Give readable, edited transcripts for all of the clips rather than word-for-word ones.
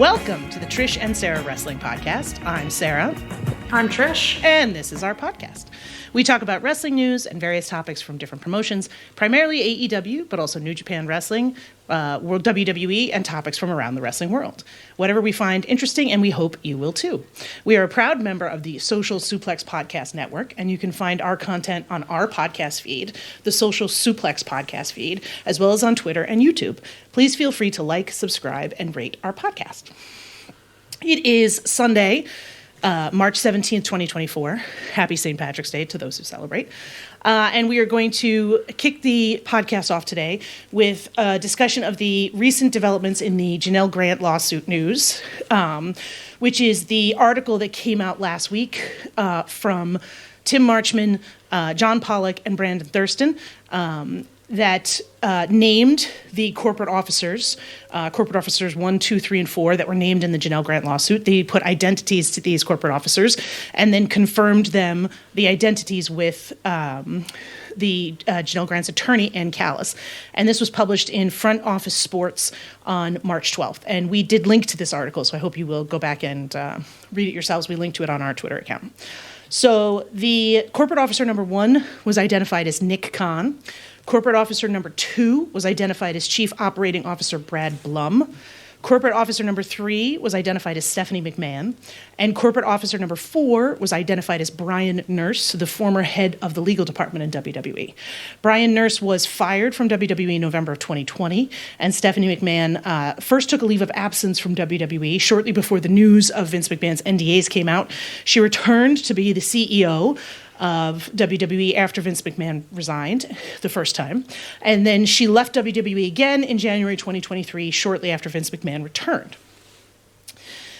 Welcome to the Trish and Sarah Wrestling Podcast. I'm Sarah. I'm Trish. And this is our podcast. We talk about wrestling news and various topics from different promotions, primarily AEW, but also New Japan Wrestling, World WWE, and topics from around the wrestling world. Whatever we find interesting, and we hope you will too. We are a proud member of the Social Suplex Podcast Network, and you can find our content on our podcast feed, the Social Suplex Podcast feed, as well as on Twitter and YouTube. Please feel free to like, subscribe, and rate our podcast. It is Sunday, March 17th, 2024. Happy St. Patrick's Day to those who celebrate. And we are going to kick the podcast off today with a discussion of the recent developments in the Janel Grant lawsuit news, which is the article that came out last week from Tim Marchman, John Pollock, and Brandon Thurston, that named the corporate officers 1, 2, 3, and 4 that were named in the Janel Grant lawsuit. They put identities to these corporate officers and then confirmed the identities with the Janel Grant's attorney, Ann Callis. And this was published in Front Office Sports on March 12th. And we did link to this article, so I hope you will go back and read it yourselves. We linked to it on our Twitter account. So the corporate officer number 1 was identified as Nick Khan. Corporate officer number 2 was identified as Chief Operating Officer Brad Blum. Corporate officer number 3 was identified as Stephanie McMahon. And corporate officer number 4 was identified as Brian Nurse, the former head of the legal department in WWE. Brian Nurse was fired from WWE in November of 2020, and Stephanie McMahon first took a leave of absence from WWE shortly before the news of Vince McMahon's NDAs came out. She returned to be the CEO of WWE after Vince McMahon resigned the first time. And then she left WWE again in January 2023, shortly after Vince McMahon returned.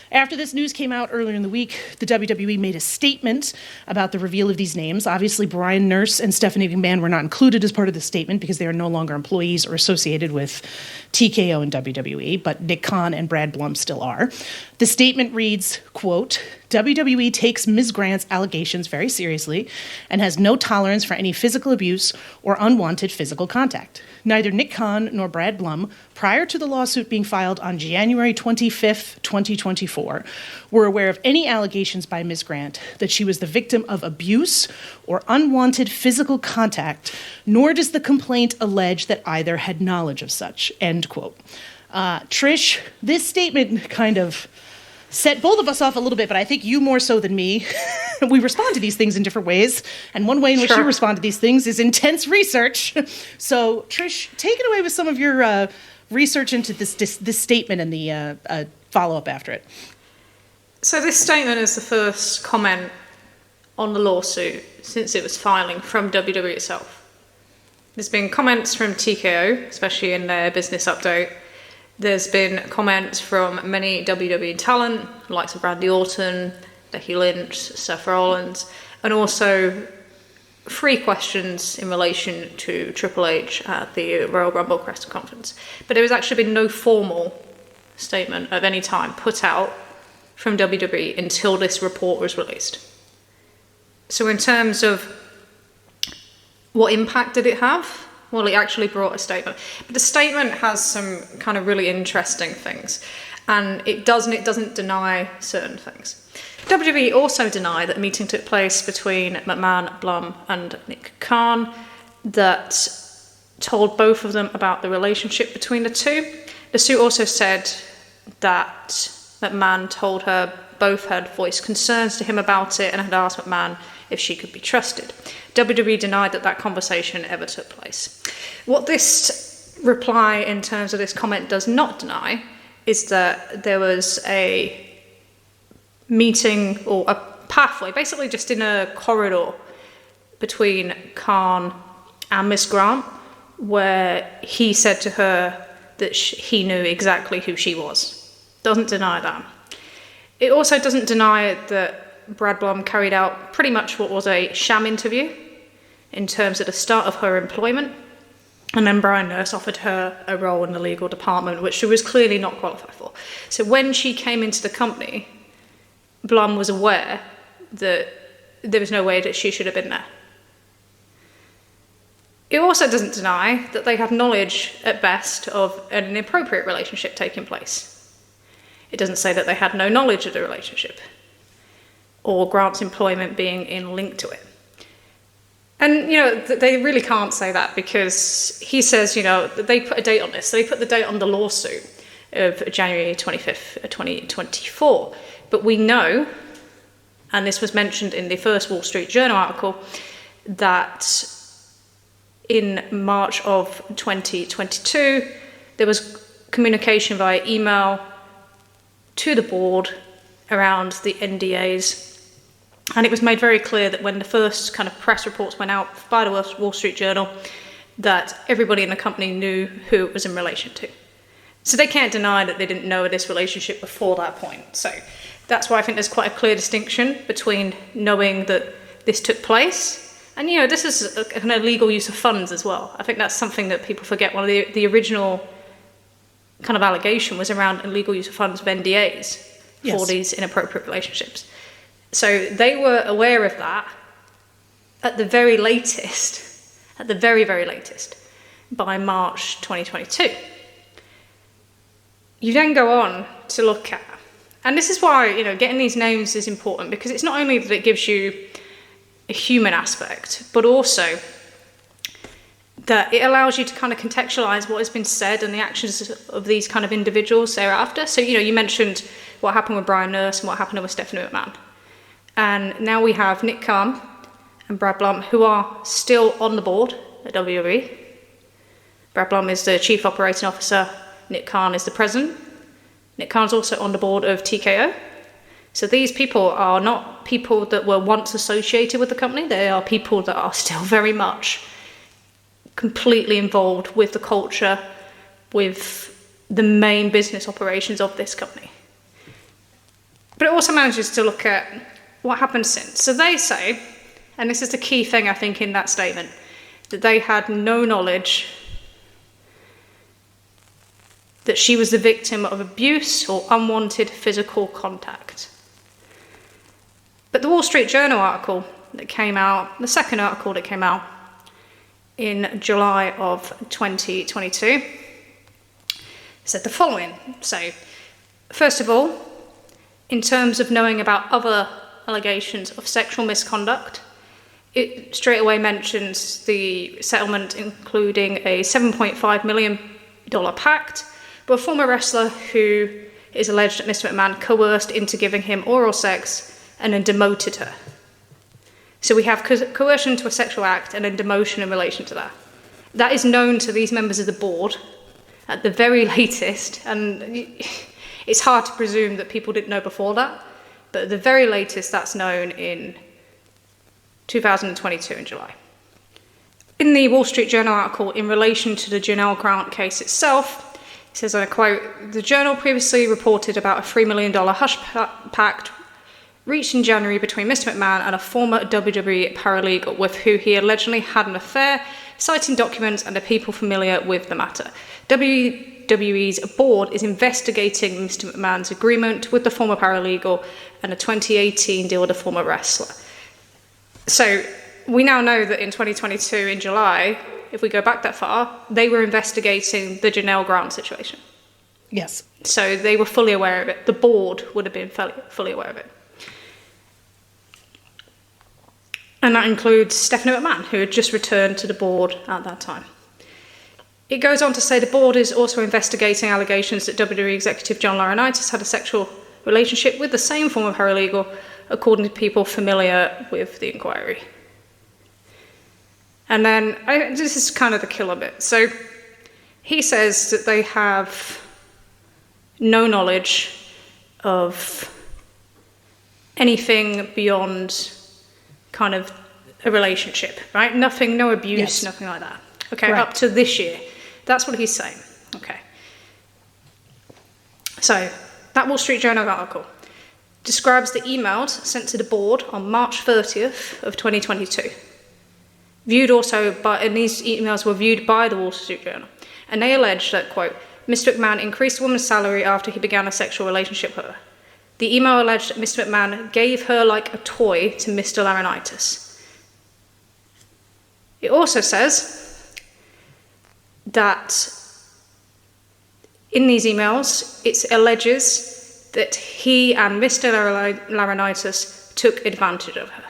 After this news came out earlier in the week, the WWE made a statement about the reveal of these names. Obviously, Brian Nurse and Stephanie McMahon were not included as part of the statement because they are no longer employees or associated with TKO and WWE, but Nick Khan and Brad Blum still are. The statement reads, quote, WWE takes Ms. Grant's allegations very seriously and has no tolerance for any physical abuse or unwanted physical contact. Neither Nick Khan nor Brad Blum, prior to the lawsuit being filed on January 25th, 2024, were aware of any allegations by Ms. Grant that she was the victim of abuse or unwanted physical contact, nor does the complaint allege that either had knowledge of such, end quote. Trish, this statement kind of set both of us off a little bit, but I think you more so than me. We respond to these things in different ways, and one way in which you respond to these things is intense research. So, Trish, take it away with some of your research into this statement and the follow-up after it. So this statement is the first comment on the lawsuit since it was filing from WWE itself. There's been comments from TKO, especially in their business update. There's been comments from many WWE talent, likes of Randy Orton, Becky Lynch, Seth Rollins, and also 3 questions in relation to Triple H at the Royal Rumble press conference. But there has actually been no formal statement of any time put out from WWE until this report was released. So in terms of what impact did it have? Well, it actually brought a statement. But the statement has some kind of really interesting things. And it doesn't deny certain things. WWE also denied that a meeting took place between McMahon, Blum, and Nick Khan that told both of them about the relationship between the two. The suit also said that McMahon told her both had voiced concerns to him about it and had asked McMahon if she could be trusted. WWE denied that conversation ever took place. What this reply in terms of this comment does not deny is that there was a meeting or a pathway, basically just in a corridor between Khan and Miss Grant, where he said to her that he knew exactly who she was. Doesn't deny that. It also doesn't deny that Brad Blum carried out pretty much what was a sham interview in terms of the start of her employment, and then Brian Nurse offered her a role in the legal department, which she was clearly not qualified for. So when she came into the company, Blum was aware that there was no way that she should have been there. It also doesn't deny that they had knowledge, at best, of an inappropriate relationship taking place. It doesn't say that they had no knowledge of the relationship or Grant's employment being in link to it. And, they really can't say that because he says, that they put a date on this. So they put the date on the lawsuit of January 25th, 2024. But we know, and this was mentioned in the first Wall Street Journal article, that in March of 2022, there was communication via email to the board around the NDAs. And it was made very clear that when the first kind of press reports went out by the Wall Street Journal, that everybody in the company knew who it was in relation to. So they can't deny that they didn't know of this relationship before that point. So that's why I think there's quite a clear distinction between knowing that this took place. And, this is an illegal use of funds as well. I think that's something that people forget. One of the original kind of allegation was around illegal use of funds of NDAs for these inappropriate relationships. So they were aware of that at the very latest, by March 2022. You then go on to look at, and this is why, getting these names is important, because it's not only that it gives you a human aspect, but also that it allows you to kind of contextualize what has been said and the actions of these kind of individuals thereafter. So, you mentioned what happened with Brian Nurse and what happened with Stephanie McMahon. And now we have Nick Khan and Brad Blum, who are still on the board at WWE. Brad Blum is the Chief Operating Officer. Nick Khan is the President. Nick Khan's also on the board of TKO. So these people are not people that were once associated with the company. They are people that are still very much completely involved with the culture, with the main business operations of this company. But it also manages to look at what happened since. So they say, and this is the key thing I think in that statement, that they had no knowledge that she was the victim of abuse or unwanted physical contact. But the Wall Street Journal article that came out, the second article that came out in July of 2022, said the following. So, first of all, in terms of knowing about other allegations of sexual misconduct, it straight away mentions the settlement including a $7.5 million pact with a former wrestler who is alleged that Mr. McMahon coerced into giving him oral sex and then demoted her. So we have coercion to a sexual act and then demotion in relation to that. That is known to these members of the board at the very latest, and it's hard to presume that people didn't know before that, but at the very latest that's known in 2022 in July. In the Wall Street Journal article in relation to the Janel Grant case itself, it says, and I quote, "The Journal previously reported about a $3 million hush pact reached in January between Mr. McMahon and a former WWE paralegal with who he allegedly had an affair, citing documents and the people familiar with the matter. WWE's board is investigating Mr. McMahon's agreement with the former paralegal and a 2018 deal with the former wrestler." So we now know that in 2022, in July, if we go back that far, they were investigating the Janel Grant situation. Yes. So they were fully aware of it. The board would have been fully aware of it. And that includes Stephanie McMahon, who had just returned to the board at that time. It goes on to say the board is also investigating allegations that WWE executive John Laurinaitis had a sexual relationship with the same former paralegal, according to people familiar with the inquiry. And then, this is kind of the killer bit. So he says that they have no knowledge of anything beyond kind of a relationship, right? Nothing, no abuse, yes. Nothing like that. Okay, Correct. Up to this year. That's what he's saying. Okay. So, that Wall Street Journal article describes the emails sent to the board on March 30th of 2022. Viewed also by, and these emails were viewed by the Wall Street Journal. And they allege that, quote, Mr. McMahon increased the woman's salary after he began a sexual relationship with her. The email alleged that Mr. McMahon gave her like a toy to Mr. Laurinaitis. It also says that in these emails, it alleges that he and Mr. Laurinaitis took advantage of her.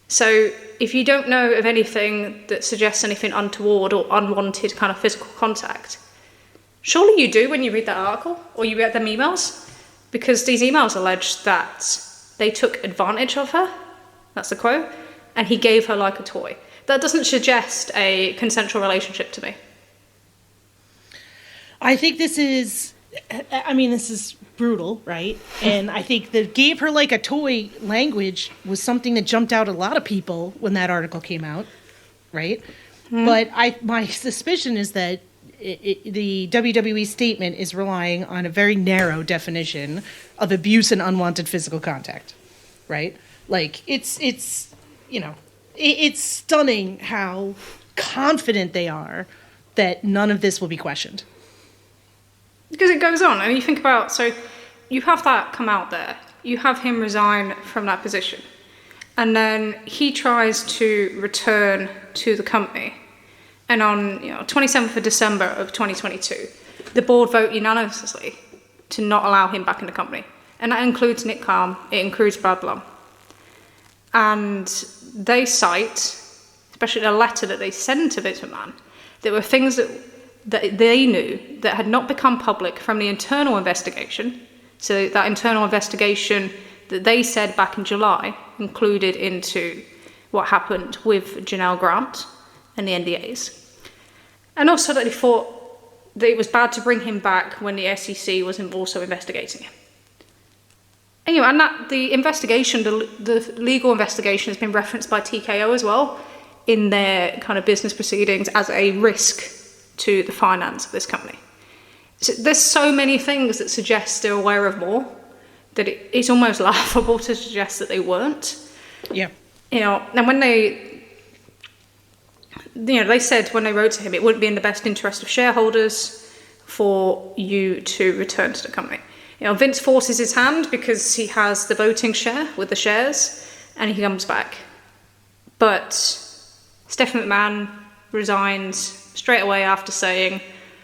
So if you don't know of anything that suggests anything untoward or unwanted kind of physical contact, surely you do when you read that article or you read them emails, because these emails allege that they took advantage of her. That's the quote. And he gave her like a toy. That doesn't suggest a consensual relationship to me. I think this is brutal, right? And I think the gave her like a toy language was something that jumped out at a lot of people when that article came out, right? But my suspicion is that the WWE statement is relying on a very narrow definition of abuse and unwanted physical contact, right? Like, it's stunning how confident they are that none of this will be questioned. Because it goes on, and you think about, so you have that come out there, you have him resign from that position, and then he tries to return to the company. And on 27th of December of 2022, the board vote unanimously to not allow him back in the company. And that includes Nick Khan, it includes Brad Blum. And they cite, especially the letter that they sent to Vince McMahon, there were things that they knew that had not become public from the internal investigation. So that internal investigation that they said back in July included into what happened with Janel Grant and the NDAs. And also that they thought that it was bad to bring him back when the SEC was also investigating him. Anyway, and that the investigation, the legal investigation, has been referenced by TKO as well in their kind of business proceedings as a risk to the finance of this company. So there's so many things that suggest they're aware of more, that it's almost laughable to suggest that they weren't. Yeah. And when they said when they wrote to him, it wouldn't be in the best interest of shareholders for you to return to the company. Vince forces his hand because he has the voting share with the shares, and he comes back. But Stephanie McMahon resigns straight away after saying,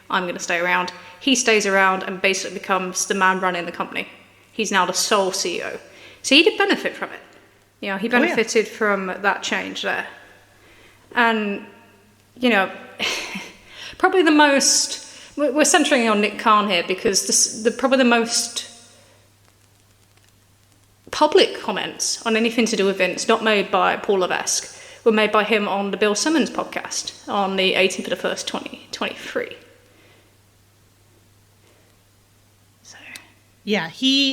I'm going to stay around. He stays around and basically becomes the man running the company. He's now the sole CEO. So he did benefit from it. He benefited from that change there. And, probably the most... We're centering on Nick Khan here because probably the most public comments on anything to do with Vince, not made by Paul Levesque, were made by him on the Bill Simmons podcast on the 18th of the 1st, 2023.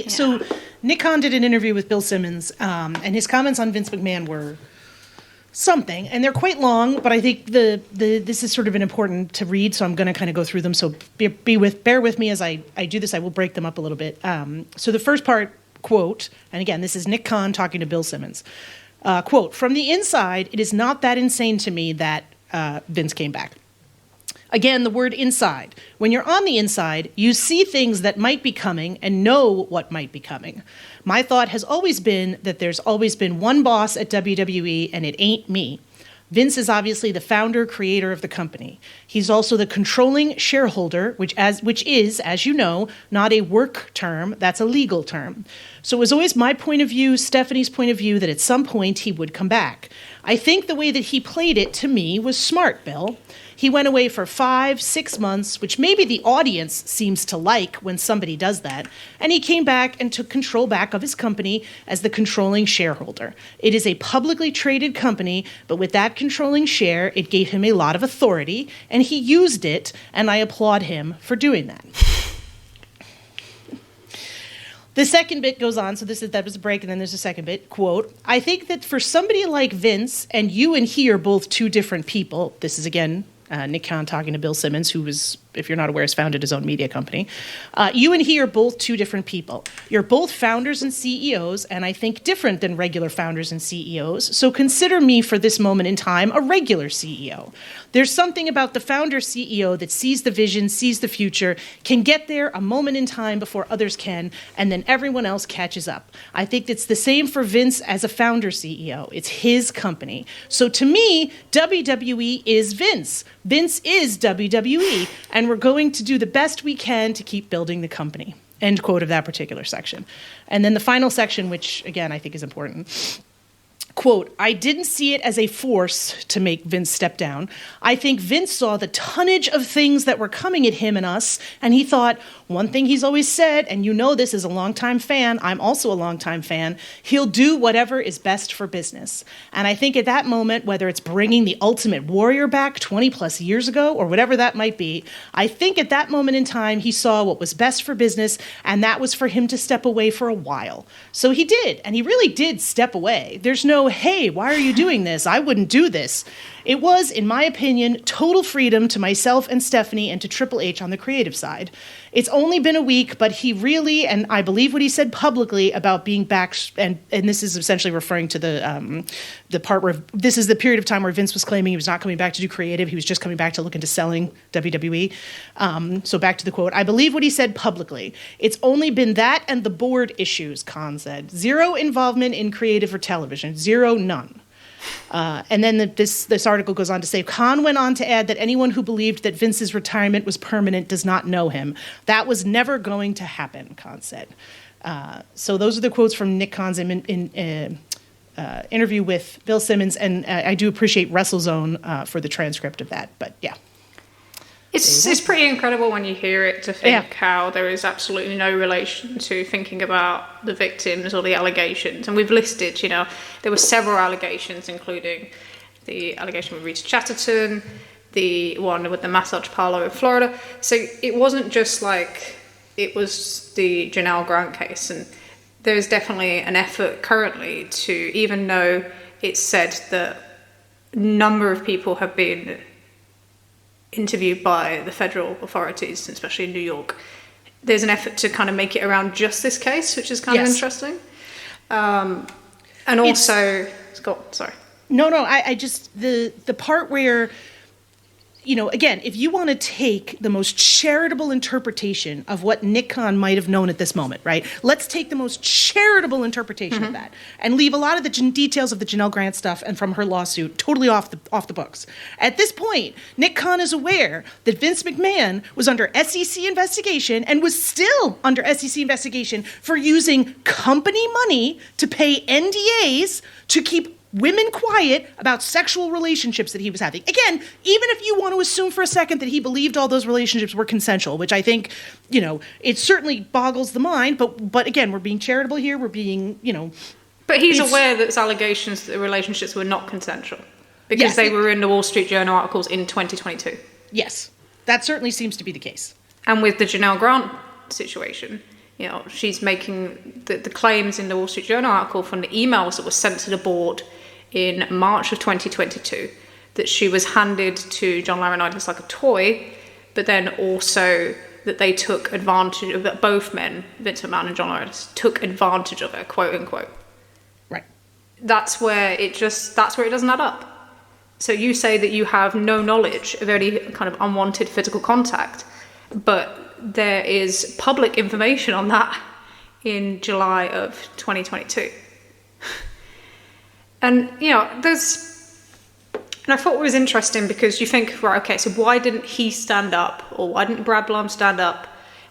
So Nick Khan did an interview with Bill Simmons, and his comments on Vince McMahon were something, and they're quite long, but I think this is sort of an important to read, so I'm going to kind of go through them. So bear with me as I do this. I will break them up a little bit. So the first part, quote, and again, this is Nick Khan talking to Bill Simmons. Quote, from the inside, it is not that insane to me that Vince came back. Again, the word inside. When you're on the inside, you see things that might be coming and know what might be coming. My thought has always been that there's always been one boss at WWE, and it ain't me. Vince is obviously the founder, creator of the company. He's also the controlling shareholder, which is, as you know, not a work term, that's a legal term. So it was always my point of view, Stephanie's point of view, that at some point he would come back. I think the way that he played it, to me, was smart, Bill. He went away for 5-6 months, which maybe the audience seems to like when somebody does that, and he came back and took control back of his company as the controlling shareholder. It is a publicly traded company, but with that controlling share, it gave him a lot of authority, and he used it, and I applaud him for doing that. The second bit goes on, so that was a break, and then there's a second bit. Quote, I think that for somebody like Vince, and you and he are both two different people, this is again Nick Khan talking to Bill Simmons, who was, if you're not aware, has founded his own media company. You and he are both two different people. You're both founders and CEOs, and I think different than regular founders and CEOs, so consider me for this moment in time a regular CEO. There's something about the founder CEO that sees the vision, sees the future, can get there a moment in time before others can, and then everyone else catches up. I think it's the same for Vince as a founder CEO. It's his company. So to me, WWE is Vince. Vince is WWE, and we're going to do the best we can to keep building the company, End quote of that particular section. And then the final section, which again I think is important. Quote, I didn't see it as a force to make Vince step down. I think Vince saw the tonnage of things that were coming at him and us, and he thought, one thing he's always said, and you know this as a longtime fan, I'm also a longtime fan, he'll do whatever is best for business. And I think at that moment, whether it's bringing the Ultimate Warrior back 20 plus years ago, or whatever that might be, I think at that moment in time, he saw what was best for business, and that was for him to step away for a while. So he did, and he really did step away. There's no, hey, why are you doing this? I wouldn't do this. It was, in my opinion, total freedom to myself and Stephanie and to Triple H on the creative side. It's only been a week, but he really, and I believe what he said publicly about being back, and this is essentially referring to the part where this is the period of time where Vince was claiming he was not coming back to do creative. He was just coming back to look into selling WWE. So back to the quote. I believe what he said publicly. It's only been that and the board issues, Khan said. Zero involvement in creative or television. Zero, none. And then this article goes on to say, Khan went on to add that anyone who believed that Vince's retirement was permanent does not know him. That was never going to happen, Khan said. So those are the quotes from Nick Khan's interview with Bill Simmons, and I do appreciate WrestleZone for the transcript of that, but yeah. It's pretty incredible when you hear it to think how there is absolutely no relation to thinking about the victims or the allegations. And we've listed, there were several allegations, including the allegation with Rita Chatterton, the one with the massage parlor in Florida. So it wasn't just like it was the Janel Grant case. And there's definitely an effort currently to, even though it's said that a number of people have been interviewed by the federal authorities, especially in New York, there's an effort to kind of make it around just this case, which is kind of interesting. And also, Scott, sorry. No, I just, the part where, again, if you want to take the most charitable interpretation of what Nick Khan might have known at this moment, right? Let's take the most charitable interpretation of that and leave a lot of the details of the Janel Grant stuff and from her lawsuit totally off the books. At this point, Nick Khan is aware that Vince McMahon was under SEC investigation and was still under SEC investigation for using company money to pay NDAs to keep women quiet about sexual relationships that he was having. Again, even if you want to assume for a second that he believed all those relationships were consensual, which I think, it certainly boggles the mind, but again, we're being charitable here, we're being, But he's aware that it's allegations that the relationships were not consensual, because they were in the Wall Street Journal articles in 2022. Yes, that certainly seems to be the case. And with the Janel Grant situation, she's making the claims in the Wall Street Journal article from the emails that were sent to the board in March of 2022 that she was handed to John Laurinaitis like a toy, but then also that they took advantage of that. Both men, Vince McMahon and John Laurinaitis, took advantage of her, quote unquote. Right. That's where it doesn't add up. So you say that you have no knowledge of any kind of unwanted physical contact, but there is public information on that in July of 2022. And, and I thought it was interesting because you think, right, okay, so why didn't he stand up, or why didn't Brad Blum stand up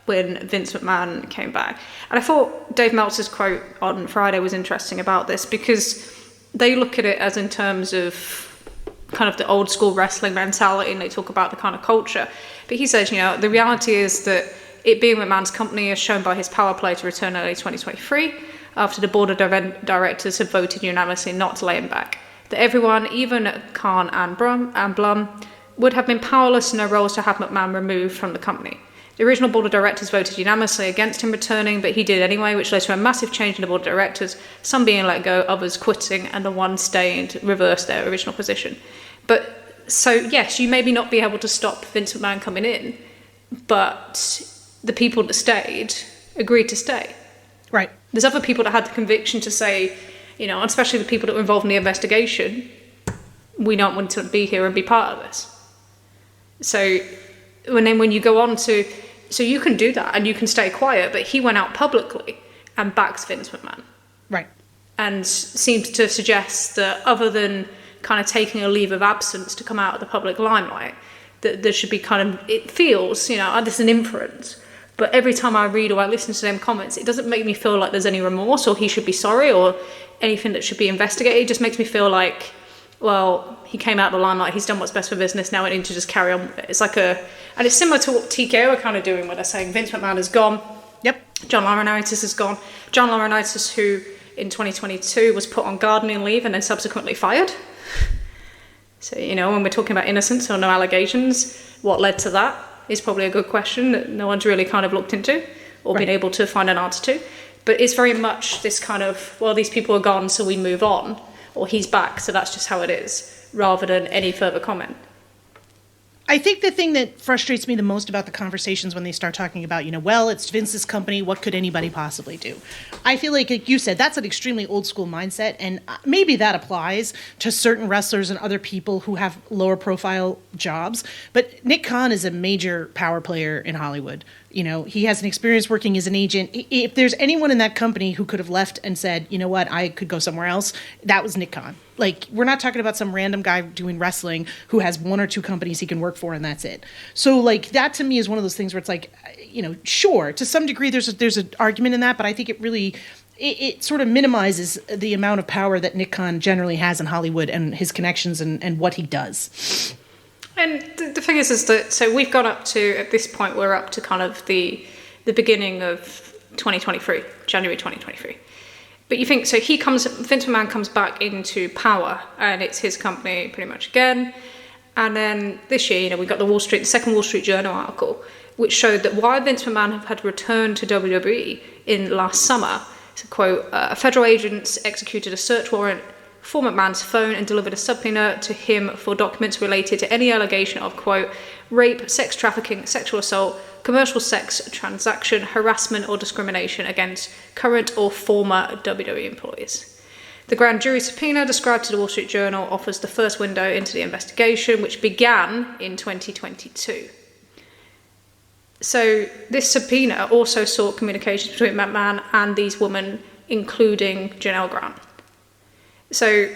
when Vince McMahon came back? And I thought Dave Meltzer's quote on Friday was interesting about this, because they look at it as in terms of kind of the old school wrestling mentality, and they talk about the kind of culture. But he says, the reality is that it being McMahon's company, as shown by his power play to return early 2023, after the board of directors had voted unanimously not to lay him back, that everyone, even Khan and Blum, would have been powerless in their roles to have McMahon removed from the company. The original board of directors voted unanimously against him returning, but he did anyway, which led to a massive change in the board of directors, some being let go, others quitting, and the ones staying to reverse their original position. But, so yes, you maybe not be able to stop Vince McMahon coming in, but the people that stayed agreed to stay. Right. There's other people that had the conviction to say, especially the people that were involved in the investigation, we don't want to be here and be part of this. So, when you go on to, so you can do that and you can stay quiet, but he went out publicly and backs Vince McMahon. Right. And seems to suggest that other than kind of taking a leave of absence to come out of the public limelight, that there should be kind of, it feels, this is an inference, But every time I read or I listen to them comments, it doesn't make me feel like there's any remorse or he should be sorry or anything that should be investigated. It just makes me feel like, well, he came out of the limelight, he's done what's best for business, now I need to just carry on with it. It's like and it's similar to what TKO are kind of doing, where they're saying Vince McMahon is gone. Yep. John Laurinaitis is gone. John Laurinaitis, who in 2022 was put on gardening leave and then subsequently fired. So, when we're talking about innocence or no allegations, what led to that is probably a good question that no one's really kind of looked into or been able to find an answer to. But it's very much this kind of, well, these people are gone, so we move on, or he's back, so that's just how it is, rather than any further comment. I think the thing that frustrates me the most about the conversations when they start talking about, well, it's Vince's company, what could anybody possibly do? I feel like you said, that's an extremely old school mindset, and maybe that applies to certain wrestlers and other people who have lower profile jobs, but Nick Khan is a major power player in Hollywood. He has an experience working as an agent. If there's anyone in that company who could have left and said, you know what, I could go somewhere else, that was Nick Khan. Like, we're not talking about some random guy doing wrestling who has one or two companies he can work for and that's it. So, like, that to me is one of those things where it's like, sure, to some degree there's an argument in that, but I think it really, it sort of minimizes the amount of power that Nick Khan generally has in Hollywood and his connections and what he does. And the thing is that, so we've got up to, at this point, we're up to kind of the beginning of 2023, January 2023. But you think, so Vince McMahon comes back into power, and it's his company pretty much again. And then this year, we got the second Wall Street Journal article, which showed that why Vince McMahon had returned to WWE in last summer. So, quote, federal agents executed a search warrant for McMahon's phone and delivered a subpoena to him for documents related to any allegation of, quote, rape, sex trafficking, sexual assault, commercial sex transaction, harassment or discrimination against current or former WWE employees. The grand jury subpoena, described to the Wall Street Journal, offers the first window into the investigation, which began in 2022. So this subpoena also sought communications between McMahon and these women, including Janel Grant. So,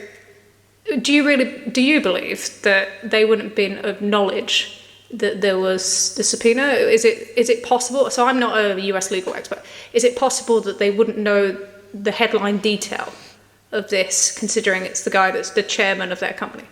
do you believe that they wouldn't have been of knowledge that there was the subpoena? Is it possible? So I'm not a US legal expert. Is it possible that they wouldn't know the headline detail of this, considering it's the guy that's the chairman of their company?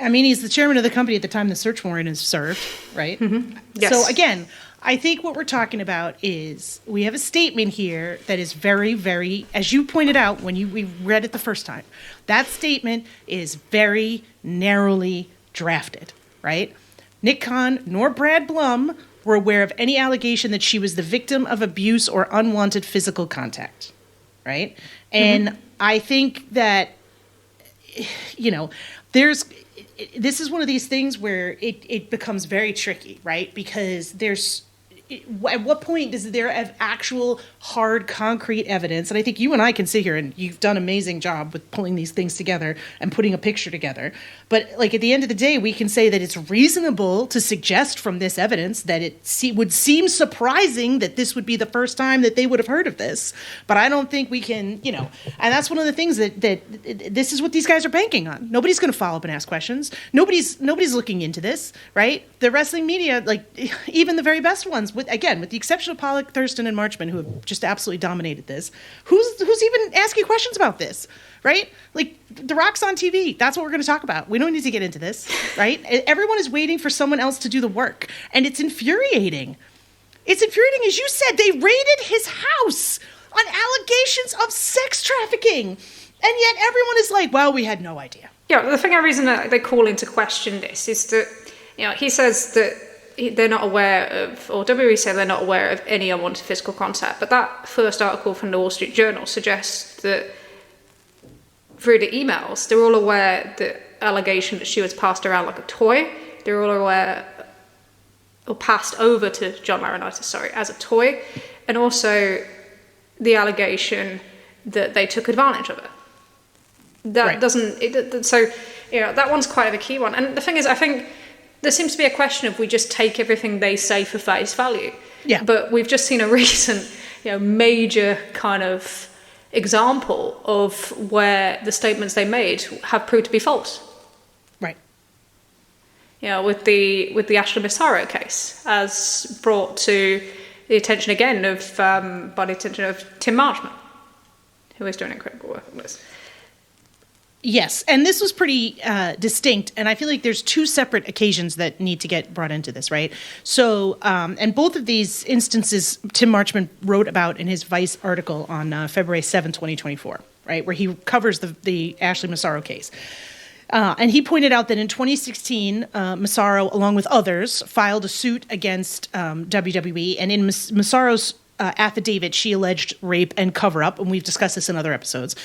I mean, he's the chairman of the company at the time the search warrant is served, right? Mm-hmm. Yes. So again, I think what we're talking about is we have a statement here that is very, very, as you pointed out when we read it the first time, that statement is very narrowly drafted, right? Nick Khan nor Brad Blum were aware of any allegation that she was the victim of abuse or unwanted physical contact, right? And I think that, this is one of these things where it becomes very tricky, right? Because at what point does there have actual hard concrete evidence? And I think you and I can sit here and you've done an amazing job with pulling these things together and putting a picture together. But like at the end of the day, we can say that it's reasonable to suggest from this evidence that would seem surprising that this would be the first time that they would have heard of this. But I don't think we can, and that's one of the things that this is what these guys are banking on. Nobody's going to follow up and ask questions. Nobody's looking into this, right? The wrestling media, like even the very best ones, with the exception of Pollock, Thurston, and Marchman, who have just absolutely dominated this, who's even asking questions about this, right? Like, The Rock's on TV. That's what we're going to talk about. We don't need to get into this, right? Everyone is waiting for someone else to do the work, and it's infuriating. It's infuriating, as you said, they raided his house on allegations of sex trafficking, and yet everyone is like, well, we had no idea. Yeah, the reason that they call into question this is that, he says that they're not aware of, or WWE say they're not aware of any unwanted physical contact. But that first article from the Wall Street Journal suggests that through the emails, they're all aware that allegation that she was passed around like a toy. They're all aware, or passed over to John Laurinaitis, as a toy. And also the allegation that they took advantage of it. That doesn't, so, that one's quite a key one. And the thing is, I think there seems to be a question of we just take everything they say for face value. Yeah. But we've just seen a recent, major kind of example of where the statements they made have proved to be false. Right. with the Ashley Massaro case, as brought to the attention again of Tim Marchman, who is doing incredible work on this. Yes, and this was pretty distinct, and I feel like there's two separate occasions that need to get brought into this, right? So, and both of these instances Tim Marchman wrote about in his Vice article on February 7, 2024, right, where he covers the Ashley Massaro case. And he pointed out that in 2016, Massaro, along with others, filed a suit against WWE, and in Massaro's affidavit, she alleged rape and cover-up, and we've discussed this in other episodes.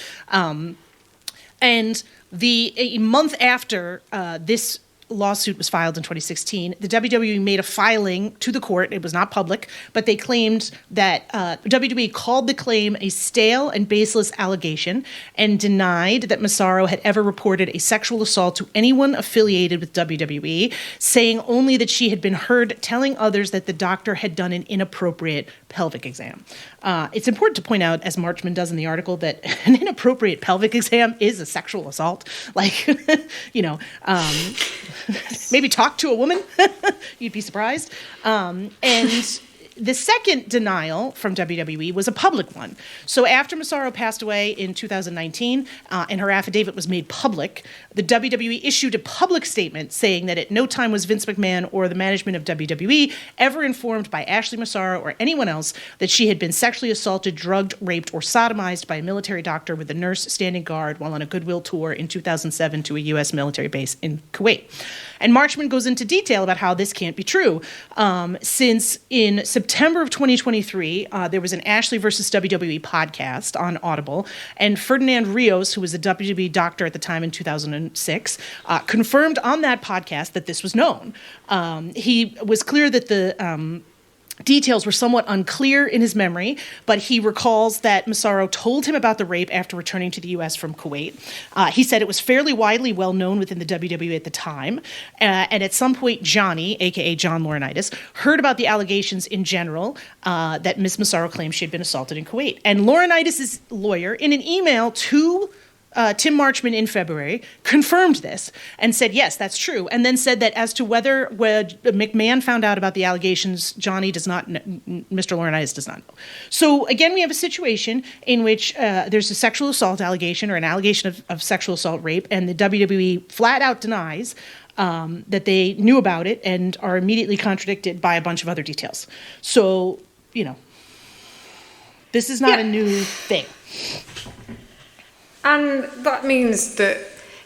And a month after this lawsuit was filed in 2016, the WWE made a filing to the court. It was not public, but they claimed that WWE called the claim a stale and baseless allegation and denied that Massaro had ever reported a sexual assault to anyone affiliated with WWE, saying only that she had been heard telling others that the doctor had done an inappropriate pelvic exam. It's important to point out, as Marchman does in the article, that an inappropriate pelvic exam is a sexual assault. Like, maybe talk to a woman. You'd be surprised. And the second denial from WWE was a public one. So after Massaro passed away in 2019 and her affidavit was made public, the WWE issued a public statement saying that at no time was Vince McMahon or the management of WWE ever informed by Ashley Massaro or anyone else that she had been sexually assaulted, drugged, raped, or sodomized by a military doctor with a nurse standing guard while on a goodwill tour in 2007 to a U.S. military base in Kuwait. And Marchman goes into detail about how this can't be true, since in September of 2023, there was an Ashley versus WWE podcast on Audible, and Ferdinand Rios, who was a WWE doctor at the time in 2006, confirmed on that podcast that this was known. He was clear that the details were somewhat unclear in his memory, but he recalls that Massaro told him about the rape after returning to the U.S. from Kuwait. He said it was fairly widely well known within the WWE at the time, and at some point Johnny, a.k.a. John Laurinaitis, heard about the allegations in general that Ms. Massaro claimed she had been assaulted in Kuwait. And Laurinaitis' lawyer, in an email to Tim Marchman in February, confirmed this and said, yes, that's true. And then said that as to whether McMahon found out about the allegations, Johnny does not, Mr. Laurinaitis does not know. So again, we have a situation in which there's a sexual assault allegation or an allegation of sexual assault rape, and the WWE flat out denies that they knew about it and are immediately contradicted by a bunch of other details. So, this is not a new thing. And that means that,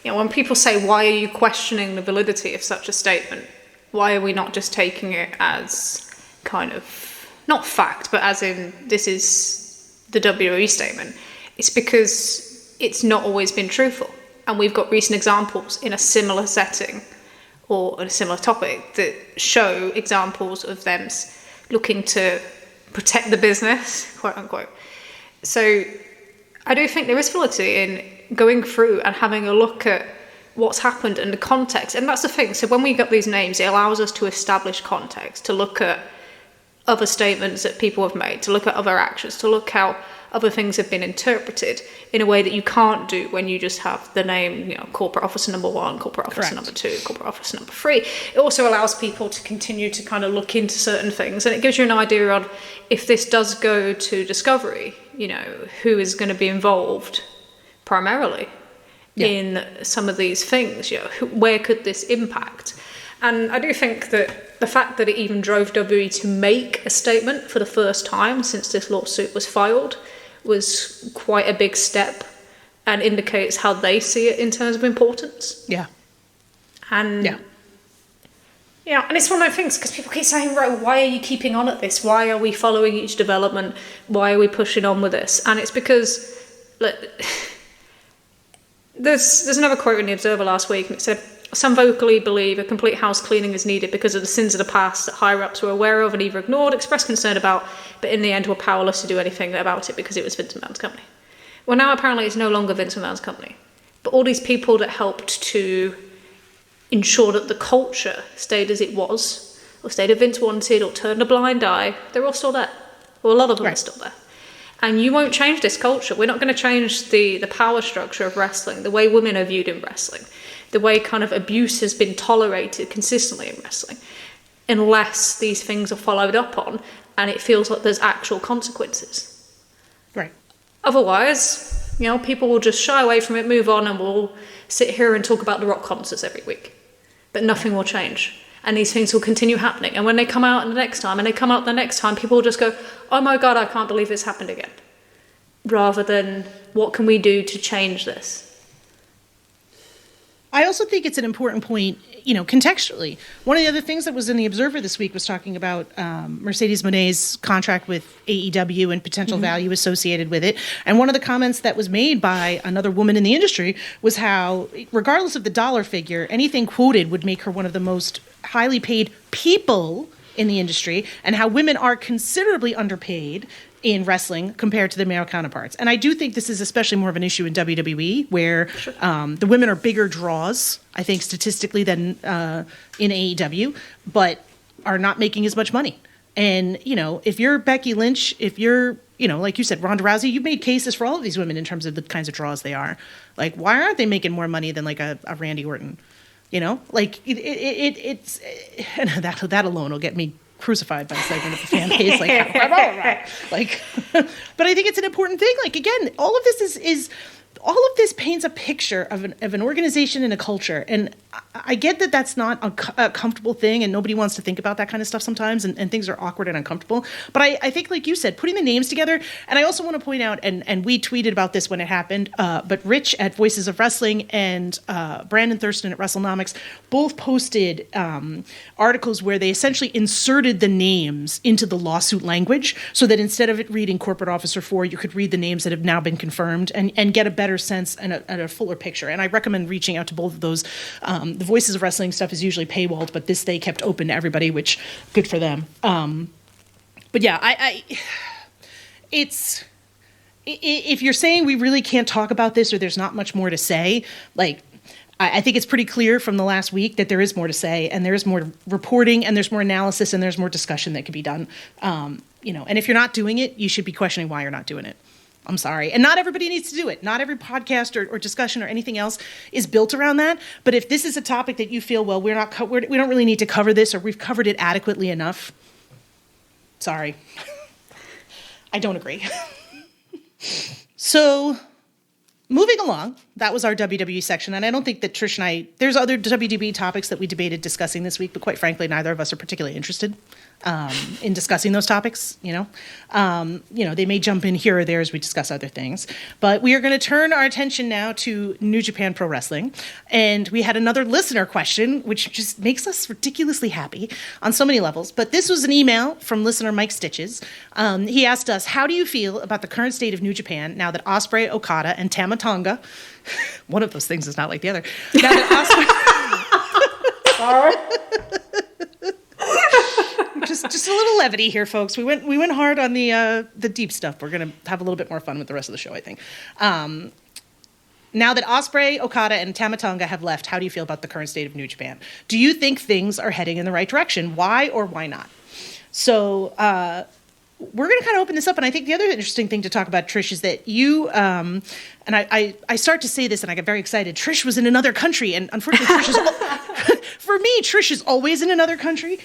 when people say, why are you questioning the validity of such a statement? Why are we not just taking it as kind of, not fact, but as in, this is the WWE statement? It's because it's not always been truthful. And we've got recent examples in a similar setting or in a similar topic that show examples of them looking to protect the business, quote unquote. So I do think there is validity in going through and having a look at what's happened and the context. And that's the thing. So when we get these names, it allows us to establish context, to look at other statements that people have made, to look at other actions, to look how other things have been interpreted in a way that you can't do when you just have the name, corporate officer number 1, corporate officer Correct. number 2, corporate officer number 3. It also allows people to continue to kind of look into certain things, and it gives you an idea on if this does go to discovery, who is going to be involved primarily in some of these things, where could this impact? And I do think that the fact that it even drove WWE to make a statement for the first time since this lawsuit was filed was quite a big step and indicates how they see it in terms of importance. Yeah. And and it's one of those things, because people keep saying, right, why are you keeping on at this? Why are we following each development? Why are we pushing on with this? And it's because there's another quote in The Observer last week, and it said, some vocally believe a complete house cleaning is needed because of the sins of the past that higher-ups were aware of and either ignored, expressed concern about, but in the end were powerless to do anything about it because it was Vince McMahon's company. Well, now apparently it's no longer Vince McMahon's company. But all these people that helped to ensure that the culture stayed as it was, or stayed as Vince wanted, or turned a blind eye, they're all still there. Well, a lot of them are still there. And you won't change this culture. We're not going to change the power structure of wrestling, the way women are viewed in wrestling, the way kind of abuse has been tolerated consistently in wrestling, unless these things are followed up on and it feels like there's actual consequences. Right. Otherwise, people will just shy away from it, move on, and we'll sit here and talk about the Rock concerts every week. But nothing will change. And these things will continue happening. And when they come out the next time, people will just go, oh my God, I can't believe it's happened again. Rather than, what can we do to change this? I also think it's an important point, contextually. One of the other things that was in the Observer this week was talking about Mercedes Moné's contract with AEW and potential value associated with it. And one of the comments that was made by another woman in the industry was how, regardless of the dollar figure, anything quoted would make her one of the most highly paid people in the industry, and how women are considerably underpaid in wrestling compared to their male counterparts. And I do think this is especially more of an issue in WWE, where the women are bigger draws, I think, statistically than in AEW, but are not making as much money. And, if you're Becky Lynch, if you're, like you said, Ronda Rousey, you've made cases for all of these women in terms of the kinds of draws they are. Like, why aren't they making more money than like a Randy Orton? It's that alone will get me crucified by a segment of the fan base. But I think it's an important thing. Like, again, all of this is all of this paints a picture of an organization and a culture. And I get that that's not a comfortable thing, and nobody wants to think about that kind of stuff sometimes, and things are awkward and uncomfortable. But I think, like you said, putting the names together, and I also want to point out, and we tweeted about this when it happened, but Rich at Voices of Wrestling and Brandon Thurston at WrestleNomics both posted articles where they essentially inserted the names into the lawsuit language, so that instead of it reading Corporate Officer 4, you could read the names that have now been confirmed and get a better sense and a fuller picture. And I recommend reaching out to both of those. The Voices of Wrestling stuff is usually paywalled, but this they kept open to everybody, which good for them. But yeah, it's, if you're saying we really can't talk about this or there's not much more to say, like, I think it's pretty clear from the last week that there is more to say, and there is more reporting, and there's more analysis, and there's more discussion that could be done. And if you're not doing it, you should be questioning why you're not doing it. I'm sorry. And not everybody needs to do it. Not every podcast or discussion or anything else is built around that. But if this is a topic that you feel, well, we don't really need to cover this, or we've covered it adequately enough, sorry. I don't agree. So, moving along, that was our WWE section. And I don't think that Trish and I, there's other WWE topics that we debated discussing this week, but quite frankly, neither of us are particularly interested in discussing those topics. They may jump in here or there as we discuss other things. But we are going to turn our attention now to New Japan Pro Wrestling. And we had another listener question, which just makes us ridiculously happy on so many levels. But this was an email from listener Mike Stitches. He asked us, how do you feel about the current state of New Japan now that Ospreay, Okada, and Tama Tonga, one of those things is not like the other, now that Ospreay... Just a little levity here, folks. We went hard on the deep stuff. We're going to have a little bit more fun with the rest of the show, I think. Now that Ospreay, Okada, and Tama Tonga have left, how do you feel about the current state of New Japan? Do you think things are heading in the right direction? Why or why not? So we're going to kind of open this up, and I think the other interesting thing to talk about, Trish, is that you, and I start to say this, and I get very excited. Trish was in another country, and unfortunately, for me, Trish is always in another country,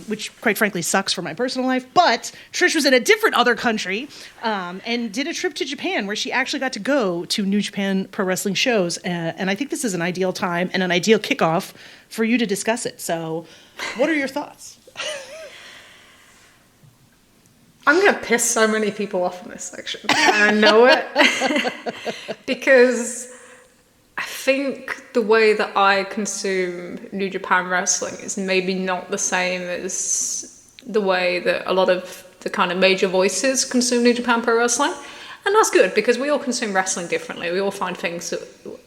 which quite frankly sucks for my personal life. But Trish was in a different other country and did a trip to Japan where she actually got to go to New Japan Pro Wrestling shows. And I think this is an ideal time and an ideal kickoff for you to discuss it. So what are your thoughts? I'm going to piss so many people off in this section. And I know it. Because I think the way that I consume New Japan Wrestling is maybe not the same as the way that a lot of the kind of major voices consume New Japan Pro Wrestling. And that's good, because we all consume wrestling differently. We all find things that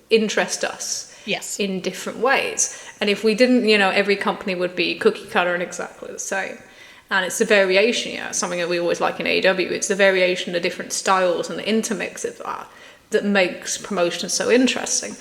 interest us in different ways. And if we didn't, every company would be cookie cutter and exactly the same. And it's the variation, something that we always like in AEW. It's the variation, the different styles and the intermix of that makes promotion so interesting.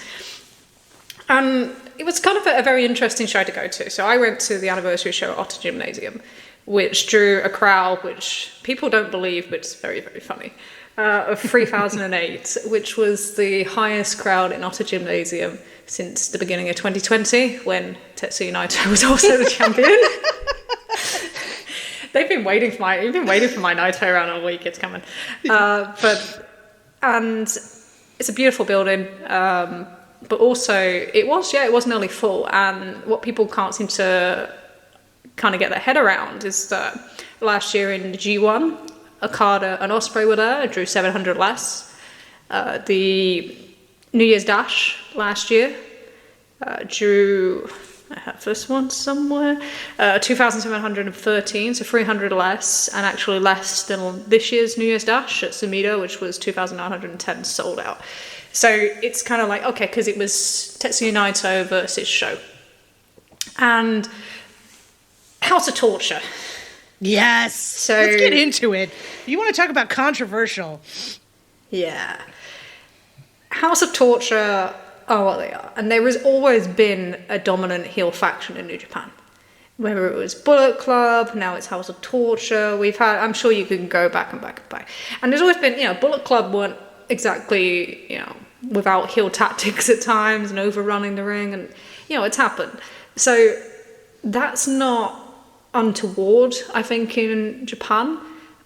And it was kind of a very interesting show to go to. So I went to the anniversary show at Otter Gymnasium, which drew a crowd which people don't believe, but it's very, very funny. of 3008, which was the highest crowd in Otter Gymnasium since the beginning of 2020, when Tetsuya Naito was also the champion. You've been waiting for my Naito round all week. It's coming. And it's a beautiful building. But also, it was nearly full. And what people can't seem to kind of get their head around is that last year in the G1, Okada and Ospreay were there, drew 700 less. The New Year's Dash last year drew, I have this one somewhere, 2,713, so 300 less, and actually less than this year's New Year's Dash at Sumida, which was 2,910 sold out. So it's kind of like, okay, because it was Tetsuya Naito versus Sho. And House of Torture. Yes. So let's get into it. You want to talk about controversial? Yeah. House of Torture are what they are, and there has always been a dominant heel faction in New Japan. Whether it was Bullet Club, now it's House of Torture. I'm sure you can go back and back and back. And there's always been, Bullet Club weren't exactly, without heel tactics at times and overrunning the ring, and it's happened. So that's not untoward, I think, in Japan,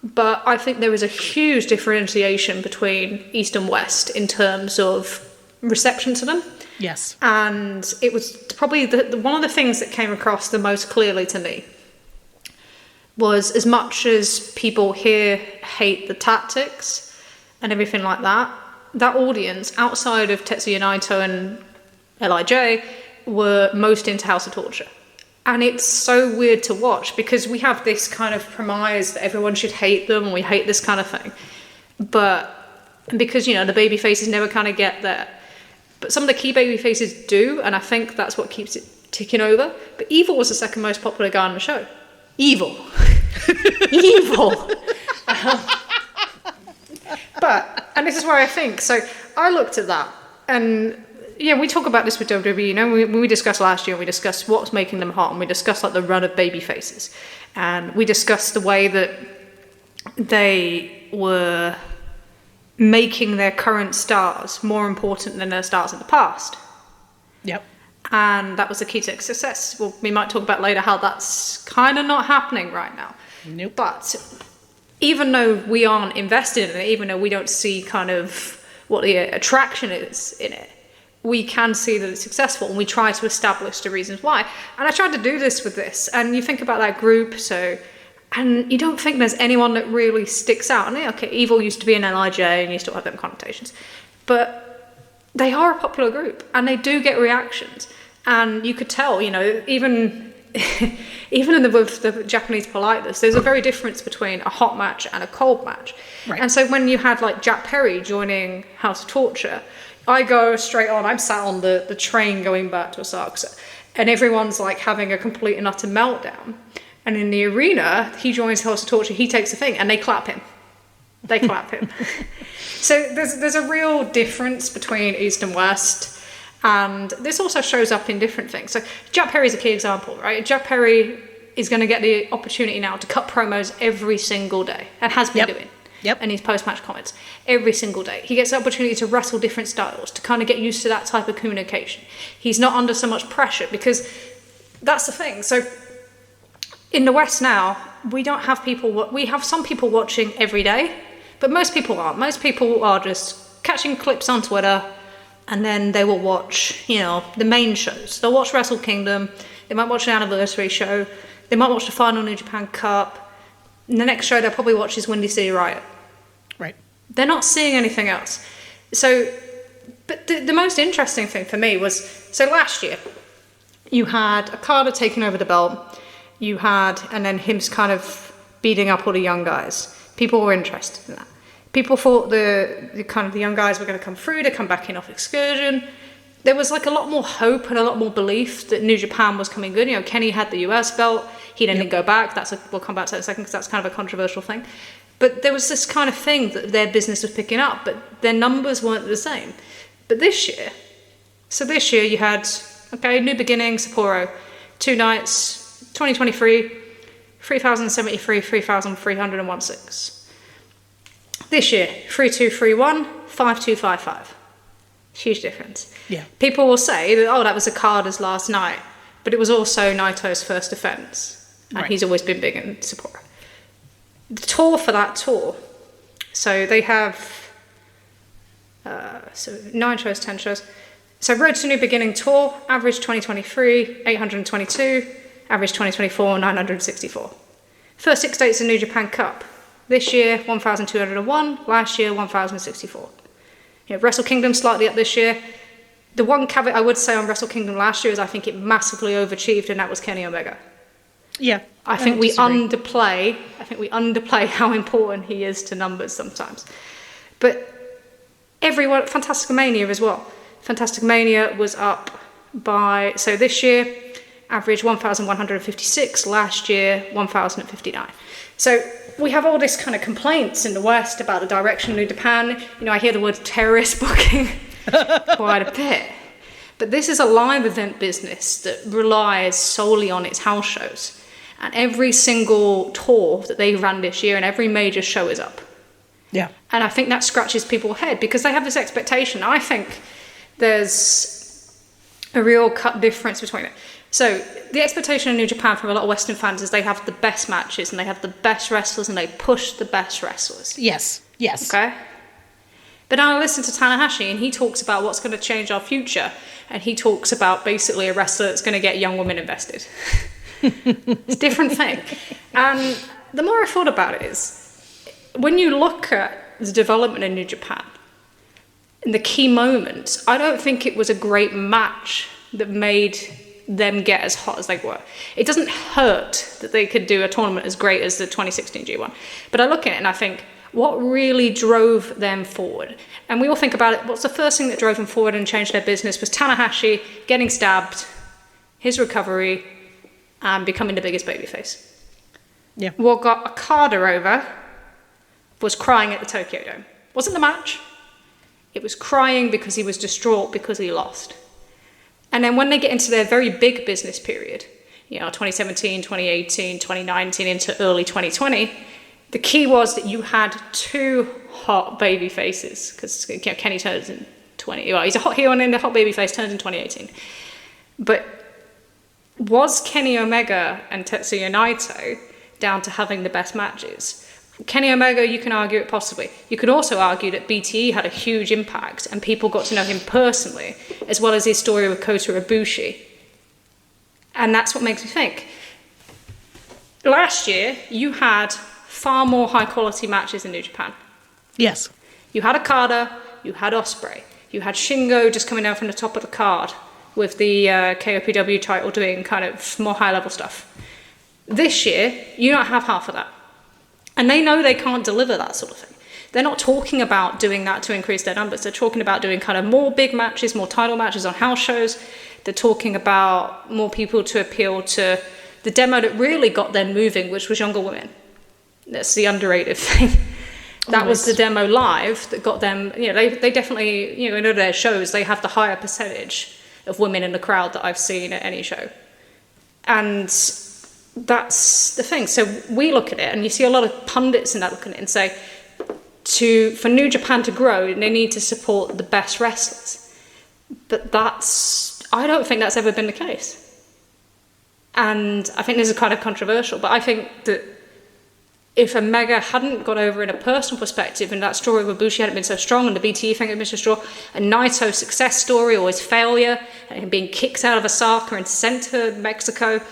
but I think there is a huge differentiation between East and West in terms of reception to them. Yes. And it was probably one of the things that came across the most clearly to me was, as much as people here hate the tactics and everything like that, that audience outside of Tetsuya Naito and LIJ were most into House of Torture. And it's so weird to watch, because we have this kind of premise that everyone should hate them and we hate this kind of thing. But because, the baby faces never kind of get there. But some of the key baby faces do, and I think that's what keeps it ticking over. But Evil was the second most popular guy on the show. Evil. Evil. And this is where I think, so I looked at that, and we talk about this with WWE, when we discussed last year, we discussed what's making them hot, and we discussed like the run of baby faces, and we discussed the way that they were making their current stars more important than their stars in the past. Yep. And that was the key to success. Well, we might talk about later how that's kind of not happening right now. Nope. But even though we aren't invested in it, even though we don't see kind of what the attraction is in it, we can see that it's successful, and we try to establish the reasons why. And I tried to do this with this, and you think about that group, and you don't think there's anyone that really sticks out. And okay, Evil used to be an LIJ, and you still have them connotations, but they are a popular group, and they do get reactions. And you could tell, even with the Japanese politeness, there's a very difference between a hot match and a cold match. Right. And so when you had like Jack Perry joining House of Torture, I go straight on. I'm sat on the train going back to Osaka, and everyone's like having a complete and utter meltdown. And in the arena, he joins House of Torture, he takes the thing, and they clap him. So there's a real difference between East and West, and this also shows up in different things. So Jack Perry's a key example, right? Jack Perry is going to get the opportunity now to cut promos every single day, and has been doing. Yep. And his post-match comments every single day. He gets the opportunity to wrestle different styles, to kind of get used to that type of communication. He's not under so much pressure, because that's the thing. So in the West now, we don't have people, we have some people watching every day, but most people aren't. Most people are just catching clips on Twitter, and then they will watch, the main shows. They'll watch Wrestle Kingdom, they might watch an anniversary show, they might watch the final New Japan Cup, and the next show they'll probably watch is Windy City Riot. Right. They're not seeing anything else. So, but the most interesting thing for me was, so last year, you had Okada taking over the belt, and then him kind of beating up all the young guys. People were interested in that. People thought the kind of the young guys were going to come through, to come back in off excursion. There was like a lot more hope and a lot more belief that New Japan was coming good. Kenny had the US belt. He didn't go back. We'll come back to that in a second, because that's kind of a controversial thing. But there was this kind of thing that their business was picking up, but their numbers weren't the same. But this year you had, New Beginning, Sapporo, 2 nights, 2023, 3,073, 3,316. This year, 3-2-3-1, 5-2-5-5. Huge difference. Yeah. People will say that, that was Okada's last night, but it was also Naito's first defense, and he's always been big in support. The tour for that tour, so they have 9 shows, 10 shows. So Road to New Beginning tour, average 2023, 822, average 2024, 964. First 6 dates in New Japan Cup. This year, 1,201. Last year, 1,064. Wrestle Kingdom slightly up this year. The one caveat I would say on Wrestle Kingdom last year is I think it massively overachieved, and that was Kenny Omega. Yeah. I think we underplay how important he is to numbers sometimes. But everyone, Fantastic Mania as well. Fantastic Mania was up by, so this year, average 1,156, last year 1,059. So we have all this kind of complaints in the West about the direction of New Japan. I hear the word terrorist booking quite a bit. But this is a live event business that relies solely on its house shows. And every single tour that they ran this year and every major show is up. Yeah. And I think that scratches people's head because they have this expectation. I think there's a real cut difference between it. So the expectation in New Japan from a lot of Western fans is they have the best matches and they have the best wrestlers and they push the best wrestlers. Yes. Okay? But now I listen to Tanahashi and he talks about what's going to change our future. And he talks about basically a wrestler that's going to get young women invested. It's a different thing. And the more I thought about it is, when you look at the development in New Japan, in the key moments, I don't think it was a great match that made them get as hot as they were. It doesn't hurt that they could do a tournament as great as the 2016 G1. But I look at it and I think, what really drove them forward? And we all think about it, what's the first thing that drove them forward and changed their business was Tanahashi getting stabbed, his recovery, and becoming the biggest babyface. Yeah. What got Okada over was crying at the Tokyo Dome. Wasn't the match. It was crying because he was distraught because he lost. And then when they get into their very big business period, 2017, 2018, 2019, into early 2020, the key was that you had 2 hot baby faces, because Kenny turns in 20. Well, he's a hot heel and then the hot baby face turns in 2018. But was Kenny Omega and Tetsuya Naito down to having the best matches? Kenny Omega, you can argue it possibly. You could also argue that BTE had a huge impact and people got to know him personally, as well as his story with Kota Ibushi. And that's what makes me think. Last year, you had far more high-quality matches in New Japan. Yes. You had Okada, you had Ospreay, you had Shingo just coming down from the top of the card with the KOPW title doing kind of more high-level stuff. This year, you don't have half of that. And they know they can't deliver that sort of thing. They're not talking about doing that to increase their numbers. They're talking about doing kind of more big matches, more title matches on house shows. They're talking about more people to appeal to the demo that really got them moving, which was younger women. That's the underrated thing. That was the demo live that got them, they definitely, in their shows, they have the higher percentage of women in the crowd that I've seen at any show. And that's the thing. So we look at it, and you see a lot of pundits in that looking at it and say, for New Japan to grow, they need to support the best wrestlers. But I don't think that's ever been the case. And I think this is kind of controversial, but I think that if Omega hadn't got over in a personal perspective and that story of Ibushi hadn't been so strong and the BTE thing had been so strong, and Naito's success story or his failure and him being kicked out of Osaka and sent to Mexico,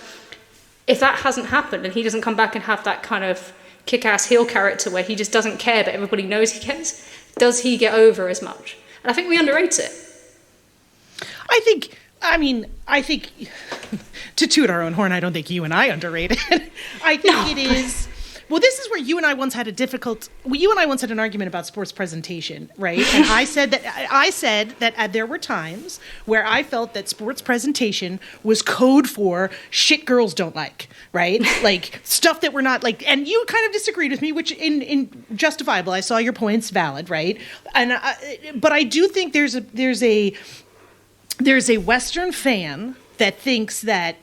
if that hasn't happened and he doesn't come back and have that kind of kick-ass heel character where he just doesn't care but everybody knows he cares, does he get over as much? And I think we underrate it. I think to toot our own horn, I don't think you and I underrate it. I think it is. Well, this is where you and I once had an argument about sports presentation, right? And I said that there were times where I felt that sports presentation was code for shit girls don't like, right? Like stuff that we're not like, and you kind of disagreed with me, which in justifiable. I saw your points valid, right? And but I do think there's a Western fan that thinks that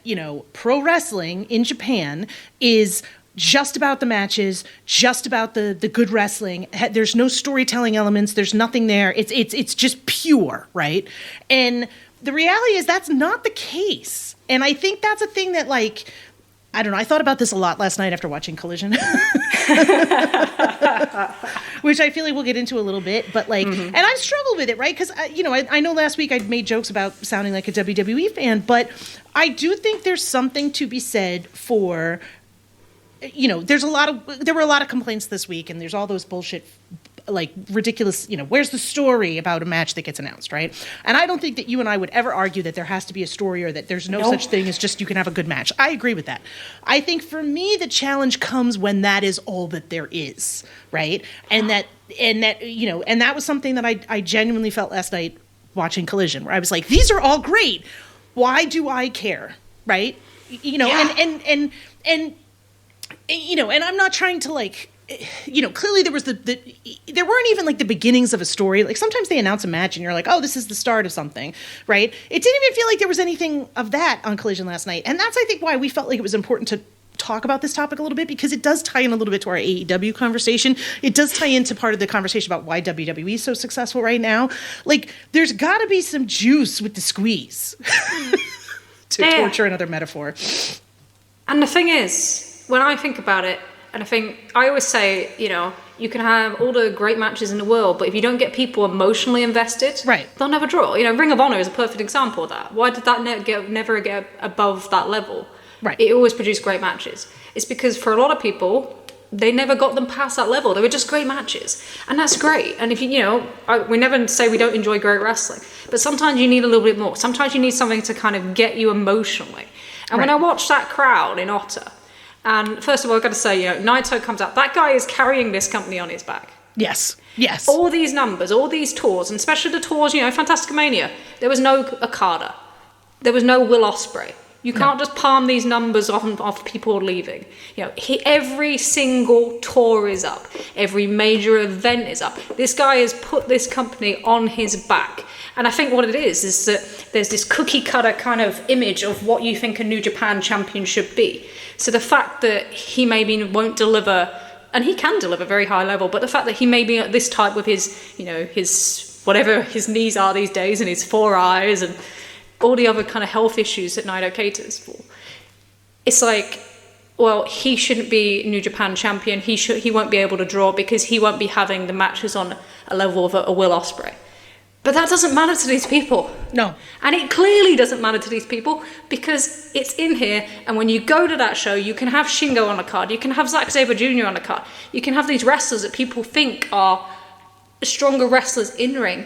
pro wrestling in Japan is just about the matches, just about the good wrestling. There's no storytelling elements. There's nothing there. It's just pure, right? And the reality is that's not the case. And I think that's a thing that, like, I don't know. I thought about this a lot last night after watching Collision, which I feel like we'll get into a little bit. But like, and I struggled with it, right? Because I know last week I made jokes about sounding like a WWE fan, but I do think there's something to be said for, there were a lot of complaints this week, and there's all those bullshit, like ridiculous, where's the story about a match that gets announced, right? And I don't think that you and I would ever argue that there has to be a story or that there's no such thing as just you can have a good match. I agree with that. I think for me, the challenge comes when that is all that there is, right? And that was something that I genuinely felt last night watching Collision, where I was like, these are all great. Why do I care, right? And I'm not trying to like, clearly there was there weren't even like the beginnings of a story. Like sometimes they announce a match and you're like, oh, this is the start of something, right? It didn't even feel like there was anything of that on Collision last night. And that's, I think, why we felt like it was important to talk about this topic a little bit, because it does tie in a little bit to our AEW conversation. It does tie into part of the conversation about why WWE is so successful right now. Like, there's got to be some juice with the squeeze to torture another metaphor. And the thing is, when I think about it, and I always say, you can have all the great matches in the world, but if you don't get people emotionally invested, right, they'll never draw. Ring of Honor is a perfect example of that. Why did that never get above that level? Right. It always produced great matches. It's because for a lot of people, they never got them past that level. They were just great matches. And that's great. And if we never say we don't enjoy great wrestling, but sometimes you need a little bit more. Sometimes you need something to kind of get you emotionally. And when I watched that crowd in Otta, and first of all, I've got to say, Naito comes out. That guy is carrying this company on his back. Yes. All these numbers, all these tours, and especially the tours, Fantastica Mania. There was no Okada. There was no Will Ospreay. You can't just palm these numbers off people leaving. Every single tour is up. Every major event is up. This guy has put this company on his back. And I think what it is that there's this cookie cutter kind of image of what you think a New Japan champion should be. So the fact that he maybe won't deliver, and he can deliver very high level, but the fact that he may be at this type with his, his whatever his knees are these days and his 4 eyes and all the other kind of health issues that Naito caters for. It's like, well, he shouldn't be New Japan champion. He won't be able to draw because he won't be having the matches on a level of a Will Ospreay. But that doesn't matter to these people. No. And it clearly doesn't matter to these people because it's in here, and when you go to that show, you can have Shingo on the card, you can have Zack Sabre Jr. on the card, you can have these wrestlers that people think are stronger wrestlers in ring,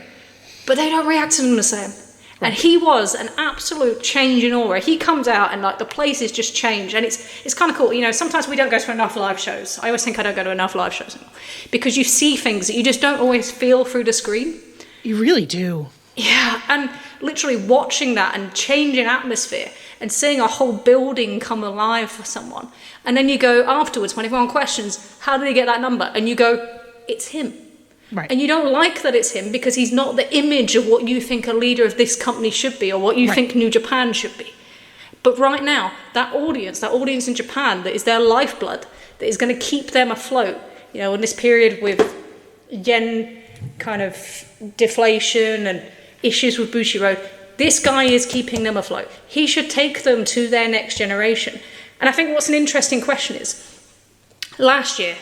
but they don't react to them the same. Right. And he was an absolute change in aura. He comes out and like the place is just changed, and it's kind of cool. Sometimes we don't go to enough live shows. I always think I don't go to enough live shows anymore because you see things that you just don't always feel through the screen. You really do. Yeah, and literally watching that and changing atmosphere and seeing a whole building come alive for someone. And then you go afterwards when everyone questions, how did he get that number? And you go, it's him. Right. And you don't like that it's him because he's not the image of what you think a leader of this company should be or what you think New Japan should be. But right now, that audience in Japan that is their lifeblood, that is going to keep them afloat, in this period with yen kind of deflation and issues with Bushiroad, this guy is keeping them afloat. He should take them to their next generation. And I think what's an interesting question is, last year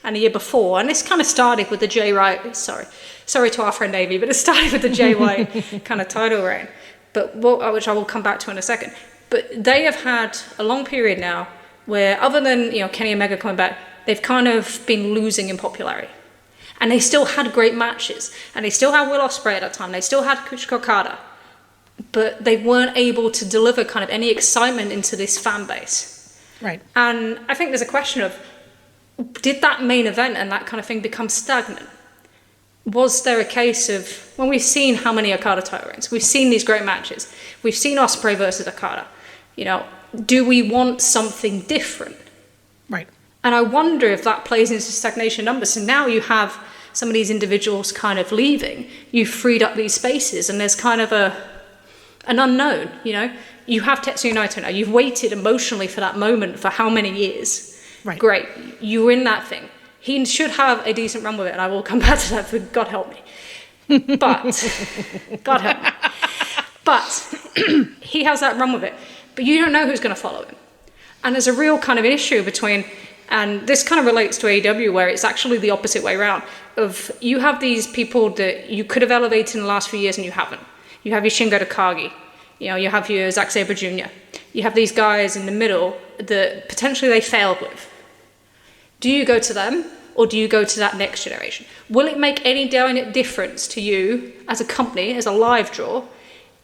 and the year before, and this kind of started with the Jay White, sorry to our friend Amy, but it started with the Jay White kind of title reign, which I will come back to in a second. But they have had a long period now where, other than Kenny Omega coming back, they've kind of been losing in popularity. And they still had great matches. And they still had Will Ospreay at that time. They still had Kuchika Okada. But they weren't able to deliver kind of any excitement into this fan base. Right. And I think there's a question of, did that main event and that kind of thing become stagnant? Was there a case of, when we've seen how many Okada title reigns, we've seen these great matches, we've seen Ospreay versus Okada, do we want something different? Right. And I wonder if that plays into stagnation numbers. So now you have some of these individuals kind of leaving. You've freed up these spaces, and there's kind of an unknown. You have Tetsuya Naito now. You've waited emotionally for that moment for how many years? Right. Great. You win that thing. He should have a decent run with it, and I will come back to that, for God help me. But, God help me. But he has that run with it. But you don't know who's going to follow him. And there's a real kind of issue between, and this kind of relates to AEW, where it's actually the opposite way around, of you have these people that you could have elevated in the last few years and you haven't. You have your Shingo Takagi. You have your Zack Sabre Jr. You have these guys in the middle that potentially they failed with. Do you go to them, or do you go to that next generation? Will it make any difference to you as a company, as a live draw,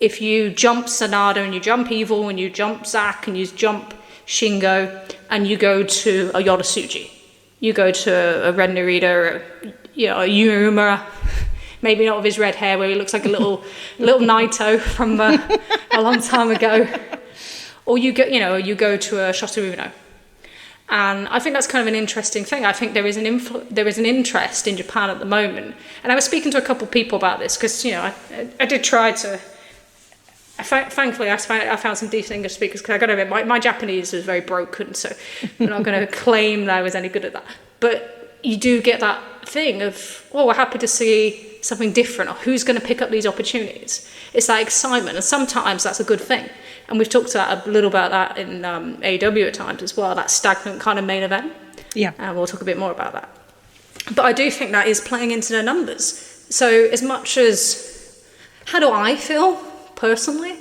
if you jump Sanada and you jump Evil and you jump Zack and you jump Shingo and you go to a Yoda Tsuji? You go to a Red Narita or a Yuma, maybe not with his red hair where he looks like a little Naito from a long time ago. Or you go to a Shota Umino. And I think that's kind of an interesting thing. I think there is an interest in Japan at the moment. And I was speaking to a couple of people about this because, I did try to... Thankfully, I found some decent English speakers because I got to admit, my Japanese was very broken, so I'm not going to claim that I was any good at that. But you do get that thing of, we're happy to see something different, or who's going to pick up these opportunities. It's that excitement, and sometimes that's a good thing. And we've talked about a little about that in AEW at times as well, that stagnant kind of main event. Yeah. And we'll talk a bit more about that. But I do think that is playing into their numbers. So as much as, how do I feel personally?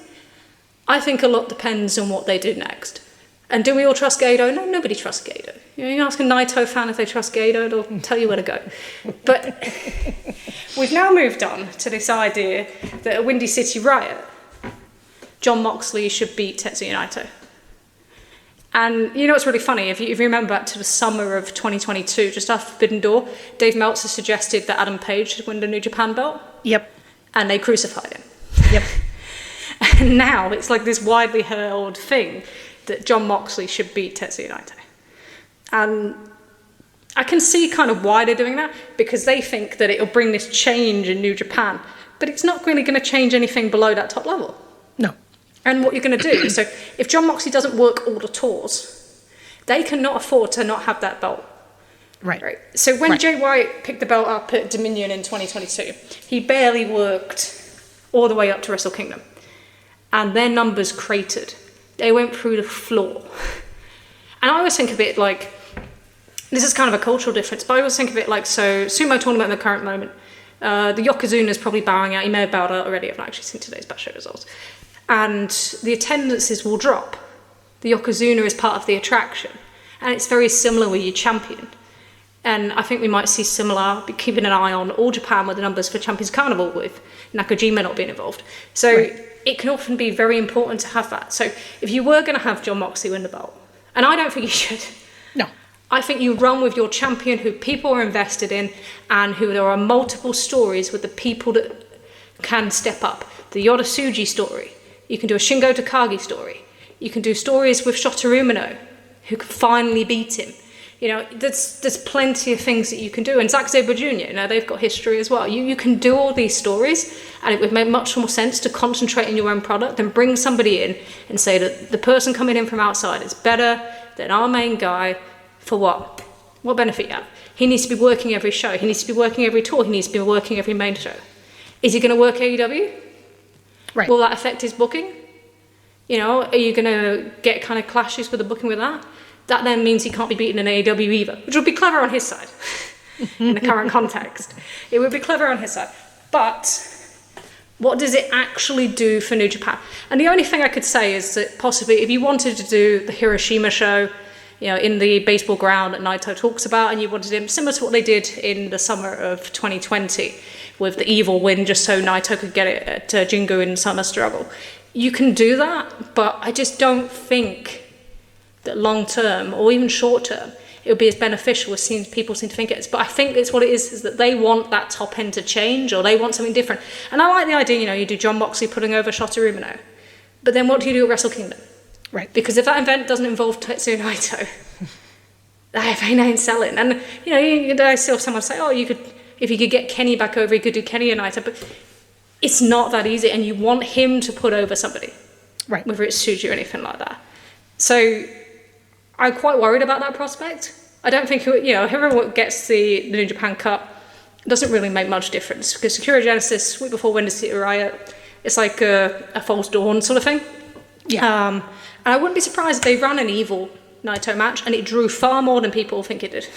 I think a lot depends on what they do next. And do we all trust Gedo? No, nobody trusts Gedo. You ask a Naito fan if they trust Gedo, they'll tell you where to go. But we've now moved on to this idea that at Windy City Riot, Jon Moxley should beat Tetsuya Naito. And it's really funny, if you remember back to the summer of 2022, just after Forbidden Door, Dave Meltzer suggested that Adam Page should win the New Japan belt. Yep. And they crucified him. Yep. And now it's like this widely held thing that Jon Moxley should beat Tetsuya Naito. And I can see kind of why they're doing that, because they think that it'll bring this change in New Japan, but it's not really going to change anything below that top level. No. And what you're going to do, so if Jon Moxley doesn't work all the tours, they cannot afford to not have that belt. Right. So when Jay White picked the belt up at Dominion in 2022, he barely worked all the way up to Wrestle Kingdom. And their numbers cratered. They went through the floor. And I always think of it like, this is kind of a cultural difference, but I always think of it like, so sumo tournament in the current moment, the Yokozuna is probably bowing out. He may have bowed out already. I've not actually seen today's batch show results. And the attendances will drop. The Yokozuna is part of the attraction. And it's very similar with your champion. And I think we might see similar, be keeping an eye on All Japan with the numbers for Champions Carnival with Nakajima not being involved. So it can often be very important to have that. So if you were going to have Jon Moxley win the belt, and I don't think you should. No. I think you run with your champion who people are invested in and who there are multiple stories with the people that can step up. The Yoda Tsuji story. You can do a Shingo Takagi story. You can do stories with Shota Umino, who can finally beat him. There's plenty of things that you can do. And Zack Sabre Jr., they've got history as well. You can do all these stories, and it would make much more sense to concentrate on your own product than bring somebody in and say that the person coming in from outside is better than our main guy for what? What benefit you have? He needs to be working every show. He needs to be working every tour. He needs to be working every main show. Is he going to work AEW? Right. Will that affect his booking? Are you going to get kind of clashes with the booking with that? That then means he can't be beaten in AEW either, which would be clever on his side in the current context. It would be clever on his side. But what does it actually do for New Japan? And the only thing I could say is that possibly if you wanted to do the Hiroshima show, in the baseball ground that Naito talks about, and you wanted him similar to what they did in the summer of 2020 with the Evil win just so Naito could get it at Jingu in Summer Struggle. You can do that, but I just don't think that long term or even short term it would be as beneficial as people seem to think it is. But I think it's what it is that they want that top end to change, or they want something different. And I like the idea, you do Jon Moxley putting over Shota Umino, but then what do you do at Wrestle Kingdom? Right. Because if that event doesn't involve Tetsuya Naito, they ain't selling. And I still have someone say, if you could get Kenny back over, you could do Kenny and Naito, but it's not that easy, and you want him to put over somebody, right? Whether it's Tsuji or anything like that. So I'm quite worried about that prospect. I don't think, whoever gets the New Japan Cup doesn't really make much difference, because Sakura Genesis, week before Windy City Riot, it's like a false dawn sort of thing. Yeah. And I wouldn't be surprised if they ran an evil Naito match and it drew far more than people think it did.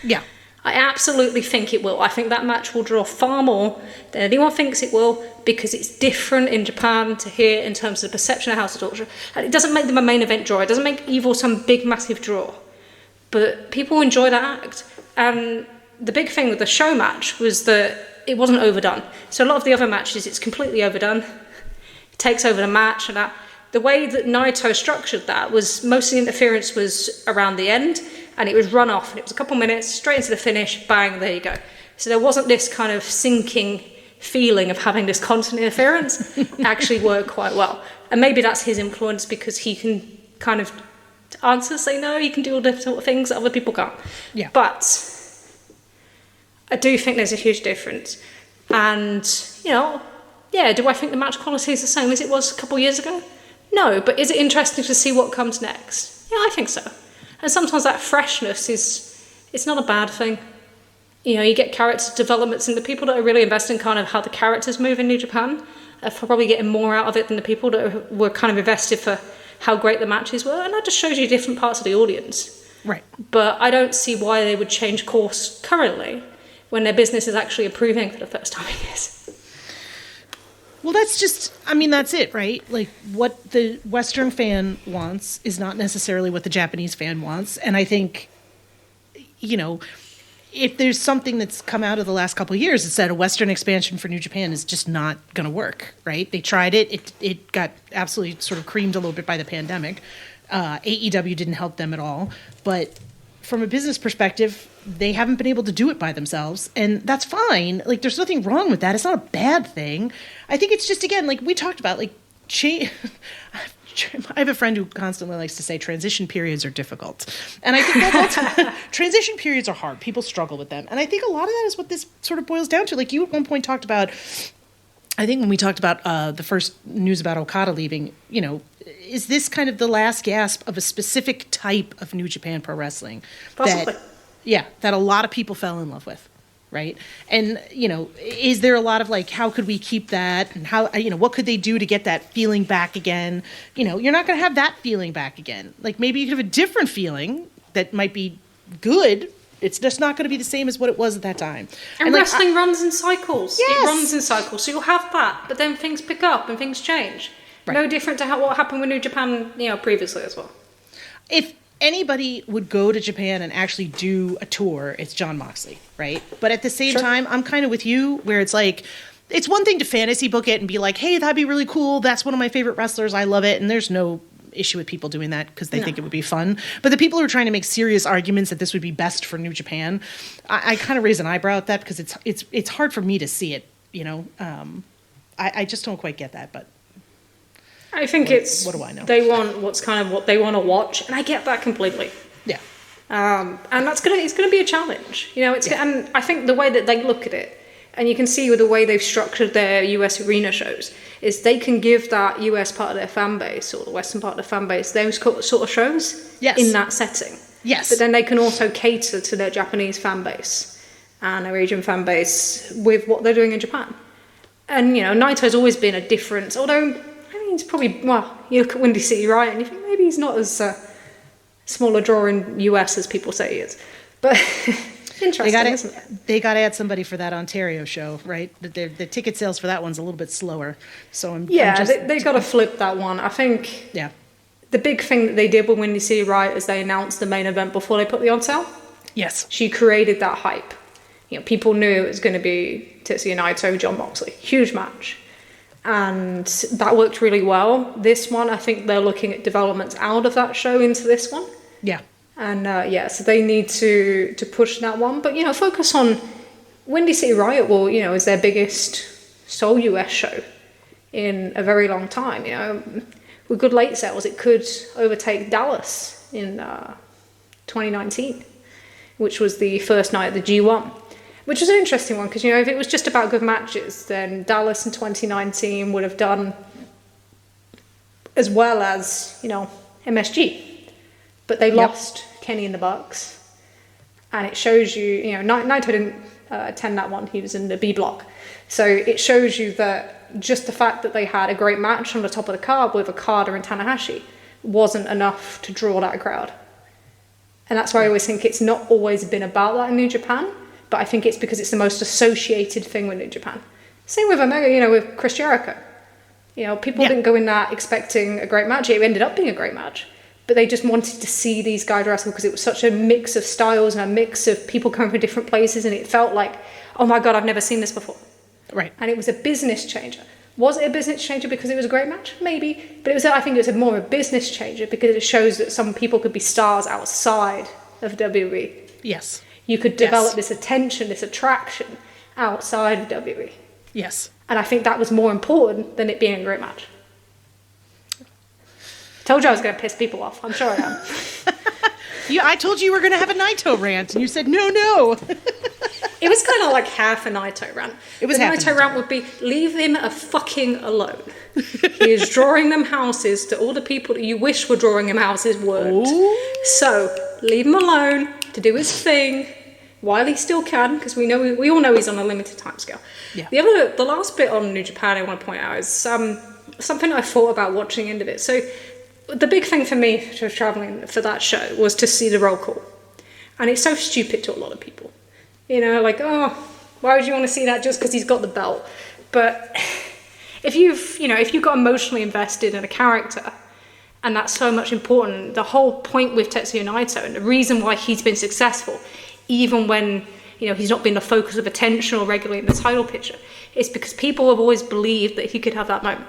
Yeah. I absolutely think it will. I think that match will draw far more than anyone thinks it will, because it's different in Japan to here in terms of the perception of House of Torture. And it doesn't make them a main event draw. It doesn't make Evil some big, massive draw. But people enjoy that act. And the big thing with the show match was that it wasn't overdone. So a lot of the other matches, it's completely overdone. It takes over the match. And the way that Naito structured that was most of the interference was around the end, and it was run off, and it was a couple minutes, straight into the finish, bang, there you go. So there wasn't this kind of sinking feeling of having this constant interference. It actually worked quite well. And maybe that's his influence, because he can kind of answer, say no, he can do all the sort of things that other people can't. Yeah. But I do think there's a huge difference. And, do I think the match quality is the same as it was a couple of years ago? No, but is it interesting to see what comes next? Yeah, I think so. And sometimes that freshness it's not a bad thing. You get character developments, and the people that are really invested in kind of how the characters move in New Japan are probably getting more out of it than the people that were kind of invested for how great the matches were. And that just shows you different parts of the audience. Right. But I don't see why they would change course currently when their business is actually improving for the first time in years. Well, that's it, right? Like, what the Western fan wants is not necessarily what the Japanese fan wants. And I think, if there's something that's come out of the last couple of years, it's that a Western expansion for New Japan is just not going to work, right? They tried it. It got absolutely sort of creamed a little bit by the pandemic. AEW didn't help them at all. But from a business perspective, they haven't been able to do it by themselves, and that's fine. Like, there's nothing wrong with that. It's not a bad thing. I think it's just, again, like we talked about, like, I have a friend who constantly likes to say transition periods are difficult. And I think that's transition periods are hard. People struggle with them. And I think a lot of that is what this sort of boils down to. Like, you at one point talked about, I think when we talked about the first news about Okada leaving, is this kind of the last gasp of a specific type of New Japan Pro Wrestling? Possibly. That a lot of people fell in love with, right? And, is there a lot of, like, how could we keep that? And how, what could they do to get that feeling back again? You're not going to have that feeling back again. Like, maybe you could have a different feeling that might be good. It's just not going to be the same as what it was at that time. And like, wrestling runs in cycles. Yes. It runs in cycles. So you'll have that, but then things pick up and things change. Right. No different to what happened with New Japan, previously as well. If anybody would go to Japan and actually do a tour, it's Jon Moxley, right? But at the same time, I'm kind of with you, where it's like, it's one thing to fantasy book it and be like, hey, that'd be really cool. That's one of my favorite wrestlers. I love it. And there's no issue with people doing that because they think it would be fun. But the people who are trying to make serious arguments that this would be best for New Japan, I kind of raise an eyebrow at that, because it's hard for me to see it. I just don't quite get that. But I think what do I know? They want what they want to watch, and I get that completely. Yeah. And it's gonna be a challenge. And I think the way that they look at it, and you can see with the way they've structured their US arena shows, is they can give that US part of their fan base, or the Western part of the fan base, those sort of shows in that setting. Yes. But then they can also cater to their Japanese fan base and their Asian fan base with what they're doing in Japan. And, Naito's always been a difference, although I think he's probably, you look at Windy City Riot and you think maybe he's not as small a draw in US as people say he is. But interesting, isn't it? They got to add somebody for that Ontario show, right? The ticket sales for that one's a little bit slower. So they got to flip that one. I think the big thing that they did with Windy City Riot is they announced the main event before they put the on sale. Yes. She created that hype. People knew it was going to be Tetsuya Naito, Jon Moxley. Huge match. And that worked really well. This one, I think they're looking at developments out of that show into this one. Yeah. And so they need to push that one. But, focus on Windy City Riot is their biggest sole US show in a very long time. With good late sales, it could overtake Dallas in 2019, which was the first night of the G1, which was an interesting one because, if it was just about good matches, then Dallas in 2019 would have done as well as, MSG. but they lost Kenny in the Bucks. And it shows you, you know, Naito didn't attend that one. He was in the B block. So it shows you that just the fact that they had a great match on the top of the card with Okada and Tanahashi wasn't enough to draw that crowd. And that's why I always think it's not always been about that in New Japan, but I think it's because it's the most associated thing with New Japan. Same with Omega, you know, with Chris Jericho. You know, people didn't go in that expecting a great match. It ended up being a great match. But they just wanted to see these guys wrestle because it was such a mix of styles and a mix of people coming from different places, and it felt like, oh my God, I've never seen this before. Right. And it was a business changer. Was it a business changer because it was a great match? Maybe. But it was, I think it was more of a business changer because it shows that some people could be stars outside of WWE. Yes. You could develop this attention, this attraction outside of WWE. Yes. And I think that was more important than it being a great match. Told you I was going to piss people off. I'm sure I am. I told you were going to have a Naito rant, and you said, no. It was kind of like half a Naito rant. It was the half Naito rant would be, leave him fucking alone. He is drawing them houses to all the people that you wish were drawing him houses weren't. Ooh. So, leave him alone to do his thing while he still can, because we all know he's on a limited timescale. Yeah. The last bit on New Japan I want to point out is something I thought about watching into it. So, the big thing for me to traveling for that show was to see the roll call. And it's so stupid to a lot of people. You know, like, oh, why would you want to see that just because he's got the belt? But if you've got emotionally invested in a character, and that's so much important, the whole point with Tetsuya Naito and the reason why he's been successful, even when, you know, he's not been the focus of attention or regularly in the title picture, is because people have always believed that he could have that moment.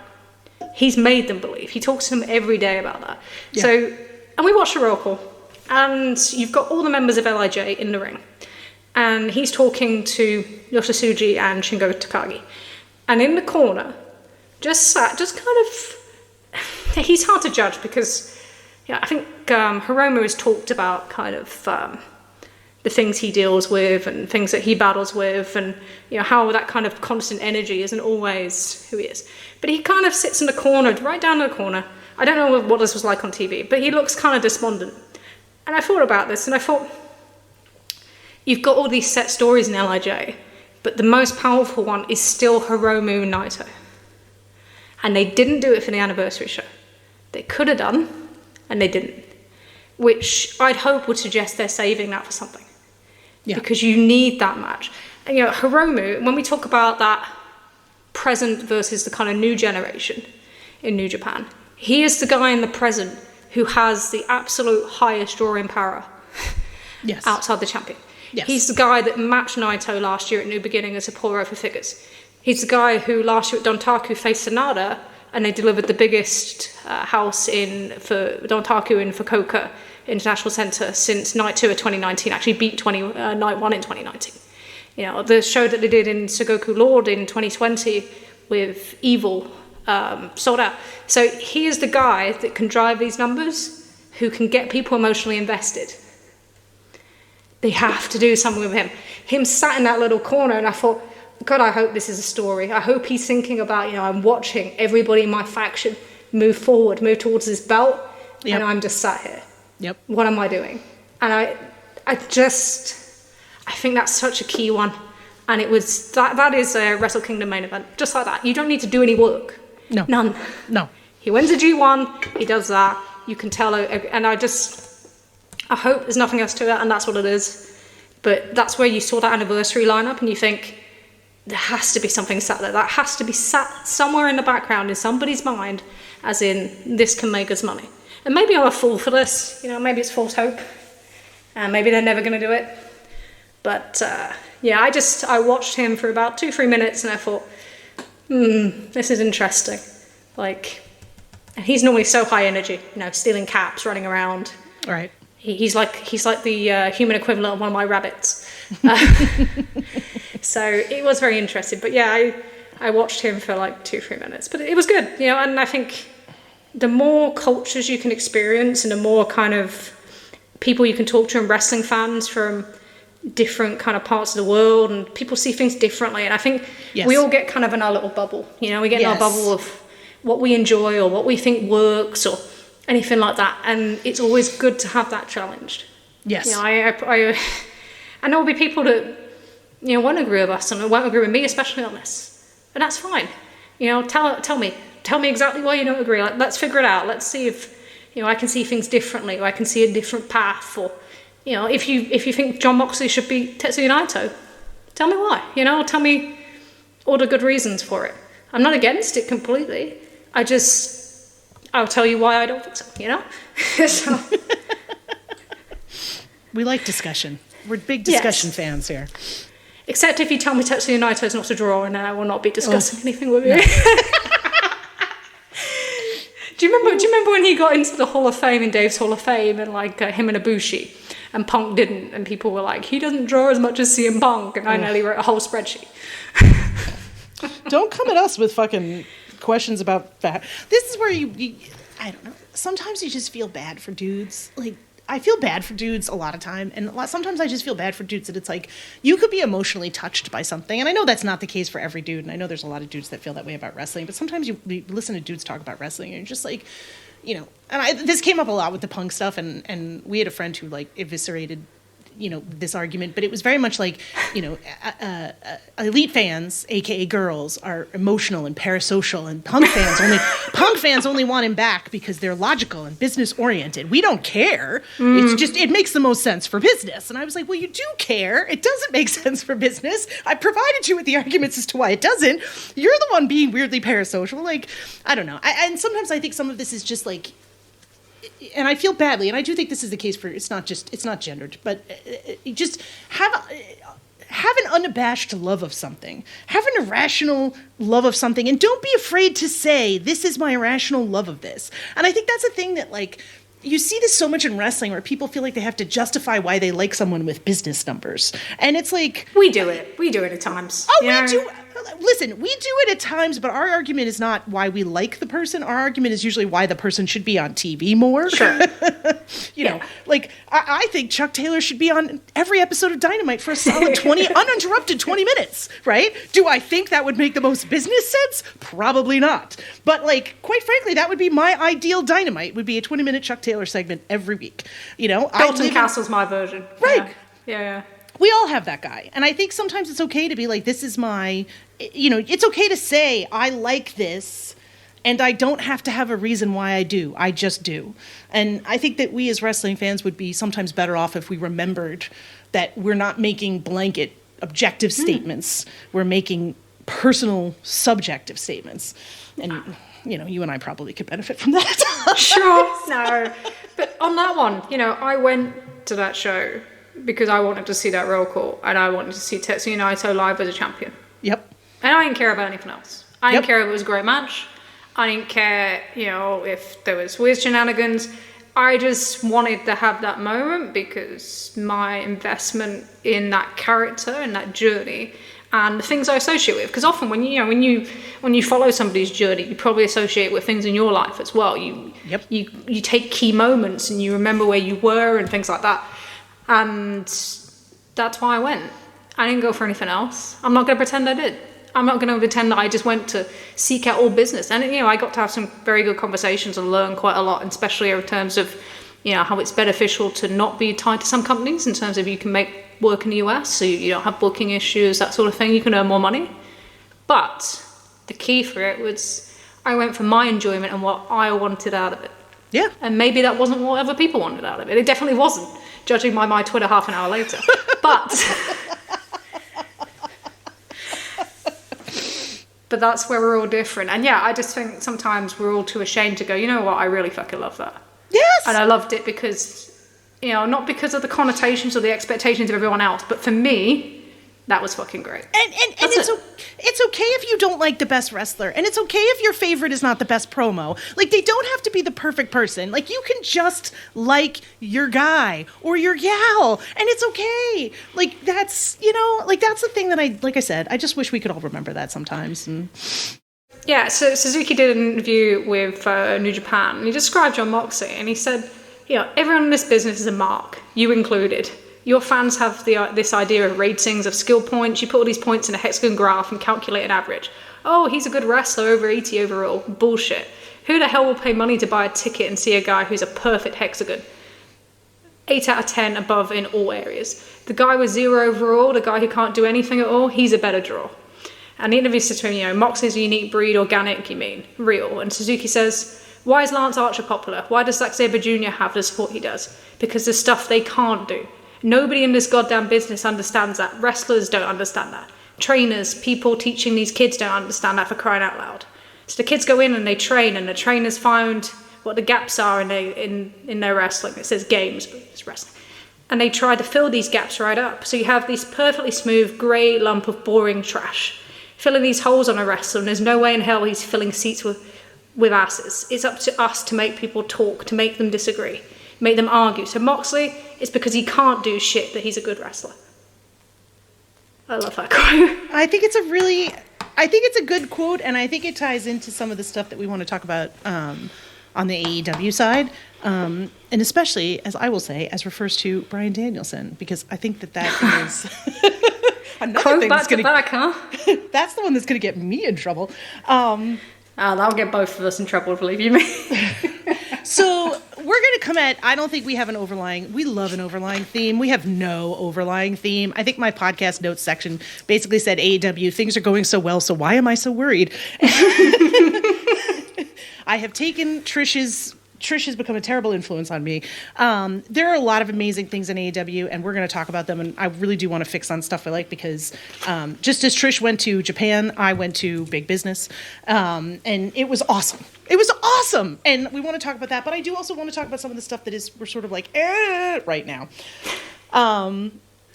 He's made them believe. He talks to them every day about that. Yeah. So, and we watched the roll call, and you've got all the members of LIJ in the ring, and he's talking to Yoshizuji and Shingo Takagi, and in the corner, just kind of, he's hard to judge because, yeah, I think Hiromu has talked about kind of the things he deals with and things that he battles with, and you know how that kind of constant energy isn't always who he is. But he kind of sits in the corner, right down in the corner. I don't know what this was like on TV, but he looks kind of despondent. And I thought about this, and I thought, you've got all these set stories in LIJ, but the most powerful one is still Hiromu and Naito. And they didn't do it for the anniversary show. They could have done, and they didn't. Which I'd hope would suggest they're saving that for something. Yeah. Because you need that match. And, you know, Hiromu, when we talk about that present versus the kind of new generation in New Japan, he is the guy in the present who has the absolute highest drawing power outside the champion. Yes. He's the guy that matched Naito last year at New Beginning as a Sapporo for figures. He's the guy who last year at Dontaku faced Sanada, and they delivered the biggest house for Dontaku in Fukuoka International Centre since Night 2 of 2019, actually beat Night 1 in 2019. You know, the show that they did in Sugoku Lord in 2020 with Evil sold out. So he is the guy that can drive these numbers, who can get people emotionally invested. They have to do something with him. Him sat in that little corner, and I thought, God, I hope this is a story. I hope he's thinking about, you know, I'm watching everybody in my faction move forward, move towards this belt, and I'm just sat here. Yep. What am I doing? And I think that's such a key one. And it was, that is a Wrestle Kingdom main event, just like that. You don't need to do any work. No. None. No. He wins a G1, he does that, you can tell, and I hope there's nothing else to it, and that's what it is. But that's where you saw that anniversary lineup, and you think, there has to be something sat there. That has to be sat somewhere in the background in somebody's mind, as in, this can make us money. And maybe I'm a fool for this, you know, maybe it's false hope, and maybe they're never going to do it. But, yeah, I watched him for about 2-3 minutes, and I thought, this is interesting. Like, and he's normally so high energy, you know, stealing caps, running around. Right. He's like the human equivalent of one of my rabbits. So it was very interesting. But yeah, I watched him for like 2-3 minutes. But it was good, you know, and I think the more cultures you can experience and the more kind of people you can talk to, and wrestling fans from different kind of parts of the world, and people see things differently. And I think we all get kind of in our little bubble, you know, we get in our bubble of what we enjoy or what we think works, or anything like that. And it's always good to have that challenged. Yes. You know, and there will be people that, you know, won't agree with us and won't agree with me, especially on this. And that's fine. You know, tell me exactly why you don't agree. Like, let's figure it out. Let's see if, you know, I can see things differently, or I can see a different path, or, you know, if you think Jon Moxley should be Tetsuya Naito, tell me why. You know, tell me all the good reasons for it. I'm not against it completely. I'll tell you why I don't think so, you know? So. We like discussion. We're big discussion fans here. Except if you tell me Tetsuya Naito is not to draw, and then I will not be discussing anything with you. No. Do you remember when he got into the Hall of Fame, in Dave's Hall of Fame, and like him and Ibushi, and Punk didn't, and people were like, he doesn't draw as much as CM Punk, and I nearly wrote a whole spreadsheet. Don't come at us with fucking questions about that. This is where you I don't know. Sometimes you just feel bad for dudes. Like, I feel bad for dudes a lot of time, and sometimes I just feel bad for dudes that it's like, you could be emotionally touched by something, and I know that's not the case for every dude, and I know there's a lot of dudes that feel that way about wrestling, but sometimes you listen to dudes talk about wrestling, and you're just like, you know, and this came up a lot with the Punk stuff, and we had a friend who, like, eviscerated, you know, this argument, but it was very much like, you know, elite fans, aka girls, are emotional and parasocial, and Punk fans only want him back because they're logical and business oriented. We don't care. It's just, it makes the most sense for business. And I was like, well, you do care. It doesn't make sense for business. I provided you with the arguments as to why it doesn't. You're the one being weirdly parasocial. Like, I don't know. And sometimes I think some of this is just like, and I feel badly, and I do think this is the case for, it's not gendered, but just have an unabashed love of something. Have an irrational love of something, and don't be afraid to say, this is my irrational love of this. And I think that's a thing that, like, you see this so much in wrestling where people feel like they have to justify why they like someone with business numbers. And it's like... We do it at times. Oh, we do. Listen, we do it at times, but our argument is not why we like the person. Our argument is usually why the person should be on TV more. Sure. You know, like, I think Chuck Taylor should be on every episode of Dynamite for a solid uninterrupted 20 minutes, right? Do I think that would make the most business sense? Probably not. But, like, quite frankly, that would be my ideal Dynamite, would be a 20-minute Chuck Taylor segment every week. You know? Dalton Castle's my version. Right. Yeah. We all have that guy. And I think sometimes it's okay to be like, this is my, you know, it's okay to say, I like this, and I don't have to have a reason why I do. I just do. And I think that we as wrestling fans would be sometimes better off if we remembered that we're not making blanket objective statements. We're making personal subjective statements. And, you know, you and I probably could benefit from that. Sure. No. But on that one, you know, I went to that show because I wanted to see that roll call, and I wanted to see Tetsuya Naito live as a champion. Yep. And I didn't care about anything else. I didn't care if it was a great match. I didn't care, you know, if there was weird shenanigans. I just wanted to have that moment because my investment in that character and that journey and the things I associate with. Because often when you follow somebody's journey, you probably associate with things in your life as well. You take key moments and you remember where you were and things like that. And that's why I went. I didn't go for anything else. I'm not going to pretend I did. I'm not going to pretend that I just went to seek out all business. And, you know, I got to have some very good conversations and learn quite a lot, and especially in terms of, you know, how it's beneficial to not be tied to some companies in terms of you can make work in the US, so you don't have booking issues, that sort of thing. You can earn more money. But the key for it was I went for my enjoyment and what I wanted out of it. Yeah. And maybe that wasn't what other people wanted out of it. It definitely wasn't, judging by my Twitter half an hour later. But that's where we're all different. And yeah, I just think sometimes we're all too ashamed to go, you know what, I really fucking love that. Yes! And I loved it because, you know, not because of the connotations or the expectations of everyone else, but for me, that was fucking great. And it's okay if you don't like the best wrestler, and it's okay if your favorite is not the best promo. Like, they don't have to be the perfect person. Like, you can just like your guy or your gal, and it's okay. Like, that's, you know, like, that's the thing that like I said, I just wish we could all remember that sometimes. And yeah, so Suzuki did an interview with New Japan, and he described Jon Moxley, and he said, you know, everyone in this business is a mark, you included. Your fans have this idea of ratings, of skill points. You put all these points in a hexagon graph and calculate an average. Oh, he's a good wrestler, over 80 overall. Bullshit. Who the hell will pay money to buy a ticket and see a guy who's a perfect hexagon? 8 out of 10 above in all areas. The guy with 0 overall, the guy who can't do anything at all, he's a better draw. And the interview said to him, Moxley's a unique breed, organic, you mean, real. And Suzuki says, why is Lance Archer popular? Why does Zack Sabre Jr. have the support he does? Because there's stuff they can't do. Nobody in this goddamn business understands that. Wrestlers don't understand that. Trainers, people teaching these kids don't understand that, for crying out loud. So the kids go in and they train, and the trainers find what the gaps are in their wrestling. It says games, but it's wrestling. And they try to fill these gaps right up. So you have this perfectly smooth grey lump of boring trash filling these holes on a wrestler, and there's no way in hell he's filling seats with asses. It's up to us to make people talk, to make them disagree, make them argue. So Moxley, it's because he can't do shit that he's a good wrestler. I love that quote. I think it's a good quote, and I think it ties into some of the stuff that we want to talk about on the AEW side, and especially, as I will say, as refers to Bryan Danielson, because I think that is another quote thing back to back, huh? That's the one that's going to get me in trouble. That'll get both of us in trouble, believe you me. So we're going to come at, I don't think we have an overlying, we love an overlying theme. We have no overlying theme. I think my podcast notes section basically said, AEW, things are going so well, so why am I so worried? I have taken Trish has become a terrible influence on me. There are a lot of amazing things in AEW, and we're going to talk about them, and I really do want to fix on stuff I like, because just as Trish went to Japan, I went to big business, and it was awesome. It was awesome, and we want to talk about that, but I do also want to talk about some of the stuff that we're sort of like, right now.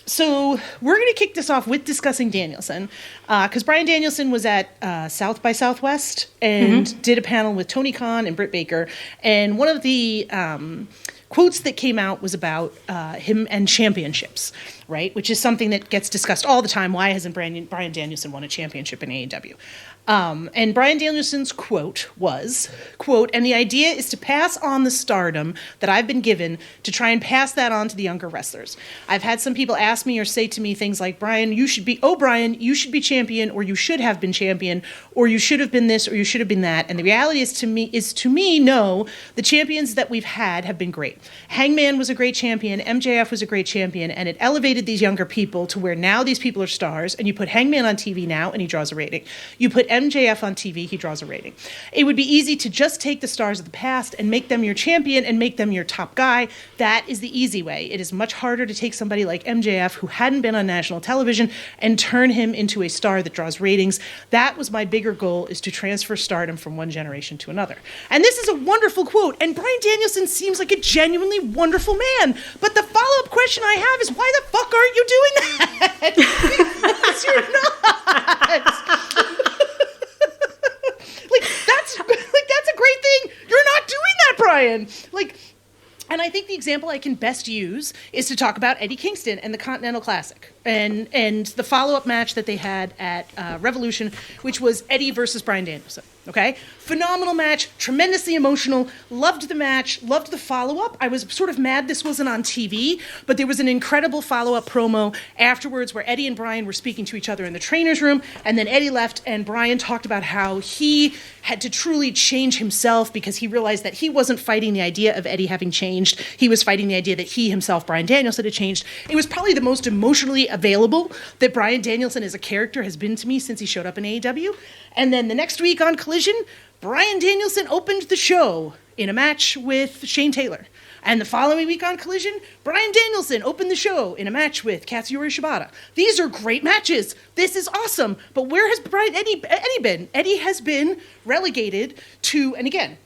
So we're going to kick this off with discussing Danielson, because Bryan Danielson was at South by Southwest and did a panel with Tony Khan and Britt Baker, and one of the quotes that came out was about him and championships, right? Which is something that gets discussed all the time. Why hasn't Bryan Danielson won a championship in AEW? And Bryan Danielson's quote was, quote, and the idea is to pass on the stardom that I've been given to try and pass that on to the younger wrestlers. I've had some people ask me or say to me things like, Bryan, you should be champion, or you should have been champion, or you should have been this, or you should have been that. And the reality is to me, no, the champions that we've had have been great. Hangman was a great champion. MJF was a great champion, and it elevated these younger people to where now these people are stars, and you put Hangman on TV now, and he draws a rating. You put MJF on TV, he draws a rating. It would be easy to just take the stars of the past and make them your champion and make them your top guy. That is the easy way. It is much harder to take somebody like MJF, who hadn't been on national television, and turn him into a star that draws ratings. That was my bigger goal, is to transfer stardom from one generation to another. And this is a wonderful quote, and Bryan Danielson seems like a genuinely wonderful man. But the follow-up question I have is, why the fuck aren't you doing that? Because you're not. That's a great thing. You're not doing that, Bryan. And I think the example I can best use is to talk about Eddie Kingston and the Continental Classic and the follow-up match that they had at Revolution, which was Eddie versus Bryan Danielson. Okay? Phenomenal match, tremendously emotional, loved the match, loved the follow-up. I was sort of mad this wasn't on TV, but there was an incredible follow-up promo afterwards where Eddie and Bryan were speaking to each other in the trainer's room, and then Eddie left, and Bryan talked about how he had to truly change himself because he realized that he wasn't fighting the idea of Eddie having changed. He was fighting the idea that he himself, Bryan Danielson, had changed. It was probably the most emotionally available that Bryan Danielson as a character has been to me since he showed up in AEW. And then the next week on Collision, Bryan Danielson opened the show in a match with Shane Taylor. And the following week on Collision, Bryan Danielson opened the show in a match with Katsuyori Shibata. These are great matches. This is awesome. But where has Eddie been? Eddie has been relegated to, and again,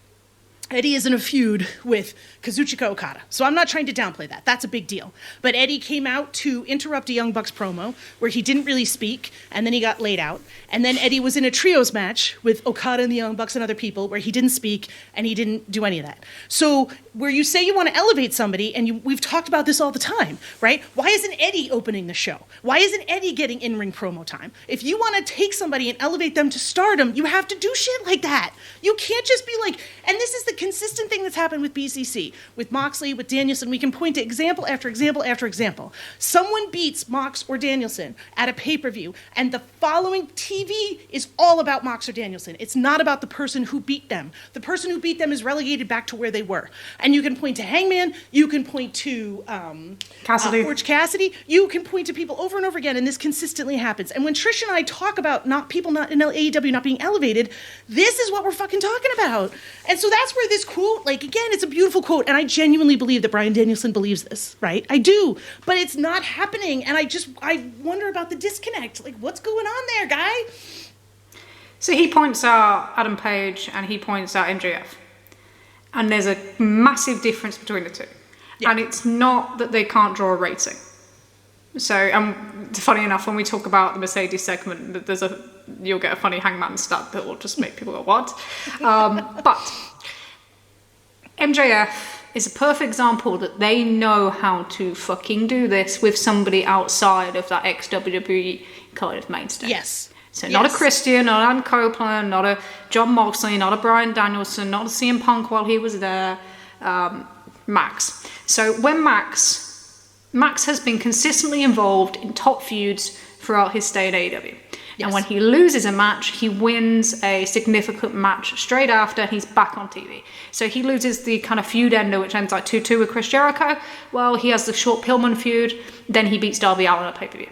Eddie is in a feud with Kazuchika Okada. So I'm not trying to downplay that. That's a big deal. But Eddie came out to interrupt a Young Bucks promo where he didn't really speak, and then he got laid out. And then Eddie was in a trios match with Okada and the Young Bucks and other people where he didn't speak, and he didn't do any of that. So where you say you want to elevate somebody, and we've talked about this all the time, right? Why isn't Eddie opening the show? Why isn't Eddie getting in-ring promo time? If you want to take somebody and elevate them to stardom, you have to do shit like that. You can't just be like, and this is the consistent thing that's happened with BCC, with Moxley, with Danielson. We can point to example after example after example. Someone beats Mox or Danielson at a pay-per-view, and the following TV is all about Mox or Danielson. It's not about the person who beat them. The person who beat them is relegated back to where they were. And you can point to Hangman, you can point to Orange Cassidy, you can point to people over and over again, and this consistently happens. And when Trish and I talk about people not in AEW not being elevated, this is what we're fucking talking about. And so that's where this quote, like, again, it's a beautiful quote, and I genuinely believe that Bryan Danielson believes this, right? I do, but it's not happening, and I wonder about the disconnect. Like, what's going on there, guy? So he points out Adam Page and he points out MJF. And there's a massive difference between the two. Yeah. And it's not that they can't draw a rating. So, funny enough, when we talk about the Mercedes segment, you'll get a funny Hangman stat that will just make people go, what? But MJF is a perfect example that they know how to fucking do this with somebody outside of that ex-WWE kind of mainstay. Yes. So not a Christian, not an Adam Copeland, not a John Moxley, not a Bryan Danielson, not a CM Punk while he was there, Max. So when Max has been consistently involved in top feuds throughout his stay at AEW. Yes. And when he loses a match, he wins a significant match straight after, and he's back on TV. So he loses the kind of feud ender, which ends like 2-2 with Chris Jericho. Well, he has the Short Pillman feud, then he beats Darby Allin at pay-per-view.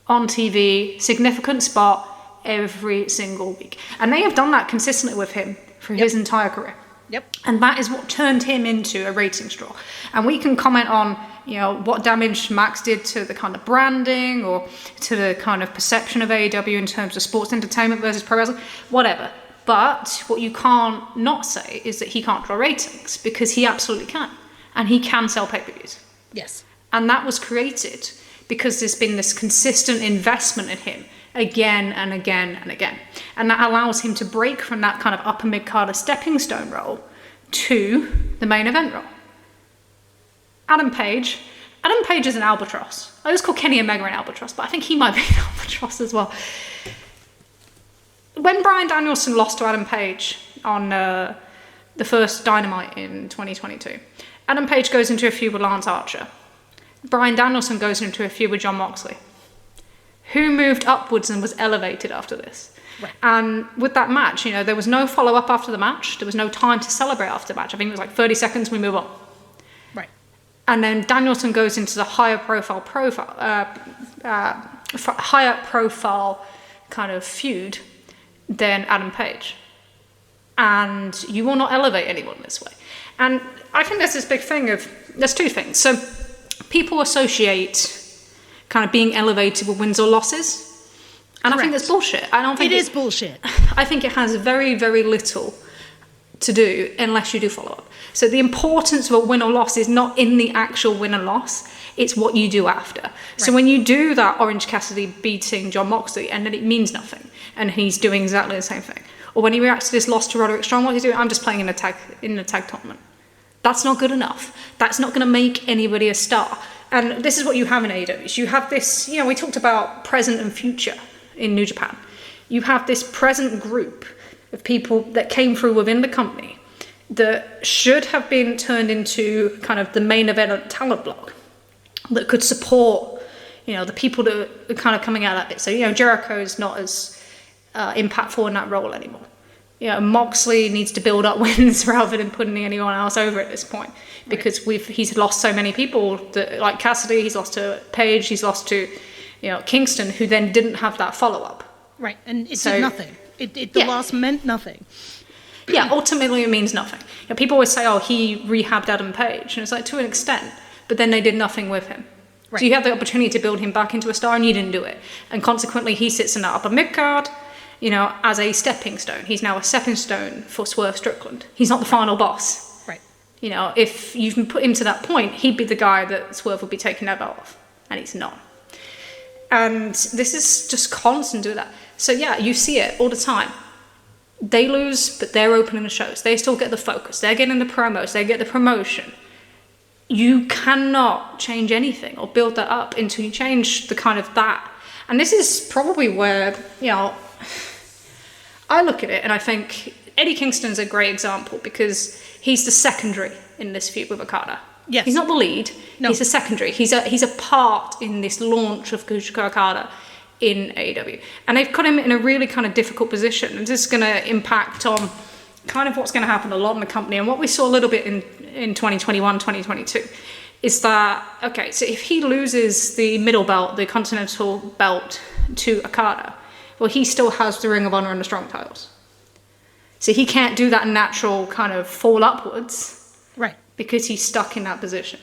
On TV, significant spot every single week. And they have done that consistently with him for his entire career. Yep. And that is what turned him into a ratings draw. And we can comment on, what damage Max did to the kind of branding or to the kind of perception of AEW in terms of sports entertainment versus pro wrestling, whatever. But what you can't not say is that he can't draw ratings, because he absolutely can. And he can sell pay-per-views. Yes. And that was created because there's been this consistent investment in him again and again and again. And that allows him to break from that kind of upper mid-carder stepping stone role to the main event role. Adam Page is an albatross. I always call Kenny Omega an albatross, but I think he might be an albatross as well. When Bryan Danielson lost to Adam Page on the first Dynamite in 2022, Adam Page goes into a feud with Lance Archer. Bryan Danielson goes into a feud with John Moxley. Who moved upwards and was elevated after this? Right. And with that match, there was no follow-up after the match. There was no time to celebrate after the match. I think it was like 30 seconds, we move on. Right. And then Danielson goes into the higher profile kind of feud than Adam Page. And you will not elevate anyone this way. And I think there's this big thing there's two things. So people associate kind of being elevated with wins or losses. And Correct. I think that's bullshit. I don't think it is bullshit. I think it has very, very little to do unless you do follow up. So the importance of a win or loss is not in the actual win and loss, it's what you do after. Right. So when you do that Orange Cassidy beating John Moxley and then it means nothing and he's doing exactly the same thing. Or when he reacts to this loss to Roderick Strong, what he's doing, I'm just playing in a tag tournament. That's not good enough. That's not going to make anybody a star. And this is what you have in AEW. So you have this, we talked about present and future in New Japan. You have this present group of people that came through within the company that should have been turned into kind of the main event talent block that could support, the people that are kind of coming out of it. So, Jericho's not as impactful in that role anymore. Moxley needs to build up wins rather than putting anyone else over at this point, because he's lost so many people that, like Cassidy, he's lost to Page, he's lost to Kingston, who then didn't have that follow up. Right, and it did nothing. The loss meant nothing. Yeah, ultimately it means nothing. People always say, "Oh, he rehabbed Adam Page," and it's like, to an extent, but then they did nothing with him. Right. So you had the opportunity to build him back into a star, and you didn't do it. And consequently, he sits in that upper mid card. As a stepping stone. He's now a stepping stone for Swerve Strickland. He's not the final boss. Right. If you can put him to that point, he'd be the guy that Swerve would be taking that belt off. And he's not. And this is just constant doing that. So yeah, you see it all the time. They lose, but they're opening the shows. They still get the focus. They're getting the promos. They get the promotion. You cannot change anything or build that up until you change the kind of that. And this is probably where, I look at it and I think Eddie Kingston's a great example because he's the secondary in this feud with Okada. Yes. He's not the lead. No. He's a secondary. He's a part in this launch of Kazuchika Okada in AEW. And they've got him in a really kind of difficult position. And this is going to impact on kind of what's going to happen a lot in the company. And what we saw a little bit in 2021, 2022 is that, okay, so if he loses the middle belt, the Continental belt to Okada, well, he still has the Ring of Honor and the Strong titles. So he can't do that natural kind of fall upwards. Right. Because he's stuck in that position.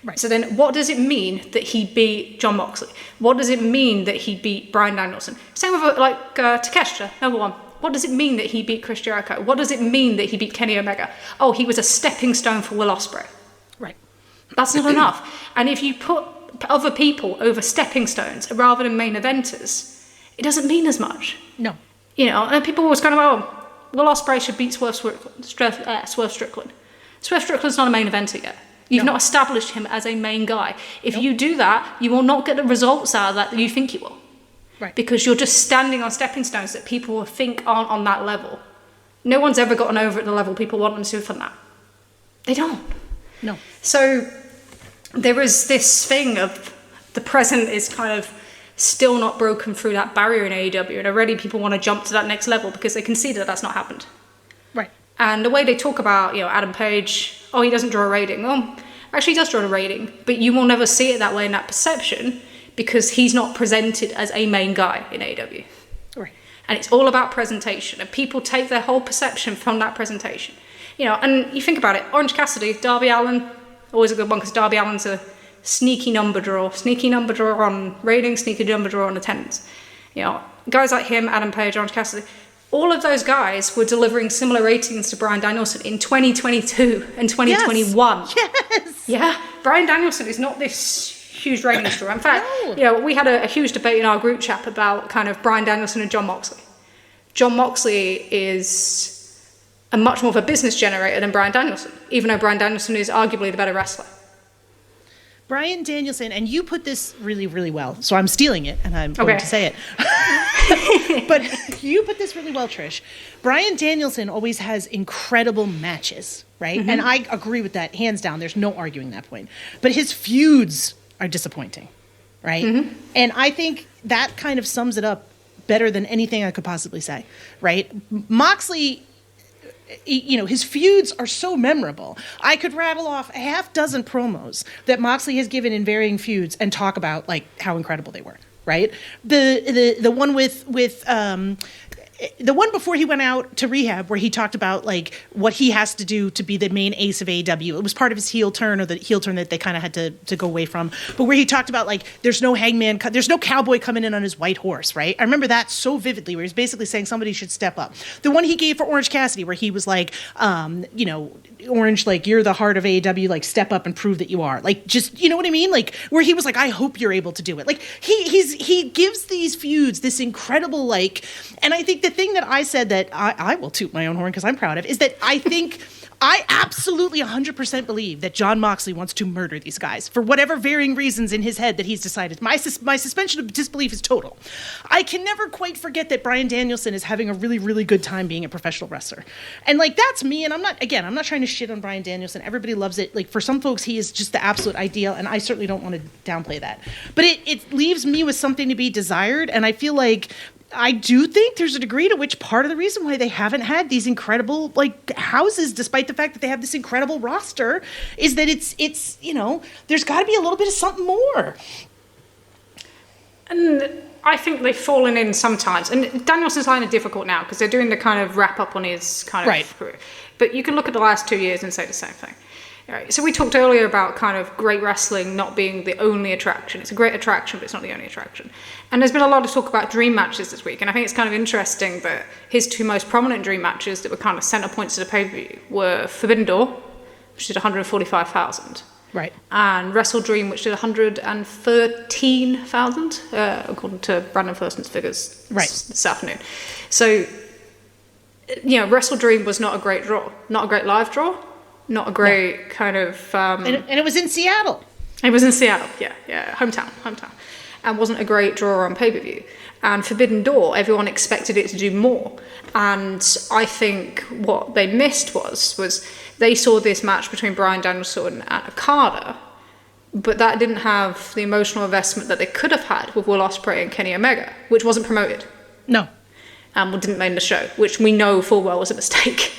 Right. So then what does it mean that he beat Jon Moxley? What does it mean that he beat Bryan Danielson? Same with Takeshita, number one. What does it mean that he beat Chris Jericho? What does it mean that he beat Kenny Omega? Oh, he was a stepping stone for Will Ospreay. Right. That's not enough. And if you put other people over stepping stones rather than main eventers, it doesn't mean as much. No. And people always kind of, Will Ospreay should beat Swerve Strickland. Swerve Strickland's not a main eventer yet. You've not established him as a main guy. If you do that, you will not get the results out of that you think you will. Right. Because you're just standing on stepping stones that people will think aren't on that level. No one's ever gotten over at the level people want them to from that. They don't. No. So there is this thing of the present is kind of still not broken through that barrier in AEW, and already people want to jump to that next level because they can see that that's not happened. Right. And the way they talk about, Adam Page, he doesn't draw a rating. Well, actually he does draw a rating, but you will never see it that way in that perception because he's not presented as a main guy in AEW. Right. And it's all about presentation, and people take their whole perception from that presentation. And you think about it, Orange Cassidy, Darby Allin, always a good one because Darby Allin's a sneaky number draw on ratings, sneaky number draw on attendance. Guys like him, Adam Page, Orange Cassidy, all of those guys were delivering similar ratings to Bryan Danielson in 2022 and 2021. Yes. Yeah. Bryan Danielson is not this huge ratings draw. In fact, we had a huge debate in our group chat about kind of Bryan Danielson and Jon Moxley. Jon Moxley is a much more of a business generator than Bryan Danielson, even though Bryan Danielson is arguably the better wrestler. Bryan Danielson, and you put this really, really well, so I'm stealing it, and I'm going to say it. But you put this really well, Trish. Bryan Danielson always has incredible matches, right? Mm-hmm. And I agree with that, hands down. There's no arguing that point. But his feuds are disappointing, right? Mm-hmm. And I think that kind of sums it up better than anything I could possibly say, right? Moxley, his feuds are so memorable. I could rattle off a half dozen promos that Moxley has given in varying feuds and talk about how incredible they were, right? The one with the one before he went out to rehab where he talked about what he has to do to be the main ace of AEW. It was part of his heel turn, or the heel turn that they kind of had to go away from. But where he talked about there's no hangman, there's no cowboy coming in on his white horse, right? I remember that so vividly, where he's basically saying somebody should step up. The one he gave for Orange Cassidy, where he was Orange, you're the heart of AEW, step up and prove that you are. Just, you know what I mean? Where he was I hope you're able to do it. He gives these feuds this incredible, and I think the thing that I said that I will toot my own horn because I'm proud of is that I think I absolutely 100% believe that Jon Moxley wants to murder these guys for whatever varying reasons in his head that he's decided. My suspension of disbelief is total. I can never quite forget that Bryan Danielson is having a really, really good time being a professional wrestler. And that's me. And I'm not trying to shit on Bryan Danielson. Everybody loves it. For some folks, he is just the absolute ideal. And I certainly don't want to downplay that. But it leaves me with something to be desired. And I feel I do think there's a degree to which part of the reason why they haven't had these incredible houses, despite the fact that they have this incredible roster, is that it's there's got to be a little bit of something more. And I think they've fallen in sometimes. And Danielson's kind of difficult now because they're doing the kind of wrap up on his kind of career. But you can look at the last 2 years and say the same thing. Right. So we talked earlier about kind of great wrestling not being the only attraction. It's a great attraction, but it's not the only attraction. And there's been a lot of talk about dream matches this week, and I think it's kind of interesting that his two most prominent dream matches that were kind of centre points of the pay-per-view were Forbidden Door, which did 145,000. Right. And Wrestle Dream, which did 113,000, according to Brandon Thurston's figures this afternoon. So Wrestle Dream was not a great draw, not a great live draw, not a great kind of. And it was in Seattle. It was in Seattle, yeah, hometown, and wasn't a great draw on pay-per-view. And Forbidden Door, everyone expected it to do more. And I think what they missed was they saw this match between Bryan Danielson and Okada, but that didn't have the emotional investment that they could have had with Will Ospreay and Kenny Omega, which wasn't promoted. No. And didn't main the show, which we know full well was a mistake.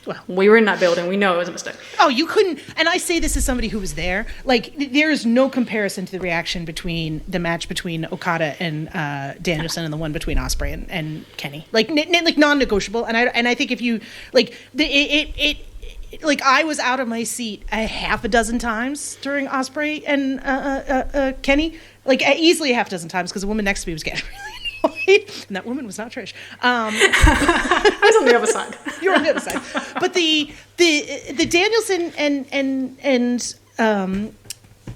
Well, we were in that building. We know it was a mistake. Oh, you couldn't. And I say this as somebody who was there. Like, there is no comparison to the reaction between the match between Okada and Danielson and the one between Ospreay and Kenny. Like, like non-negotiable. And I think if you like like I was out of my seat a half a dozen times during Ospreay and Kenny. Like easily a half a dozen times because the woman next to me was getting really annoyed, and that woman was not Trish. I was on the other side. You're on the other side. But the Danielson and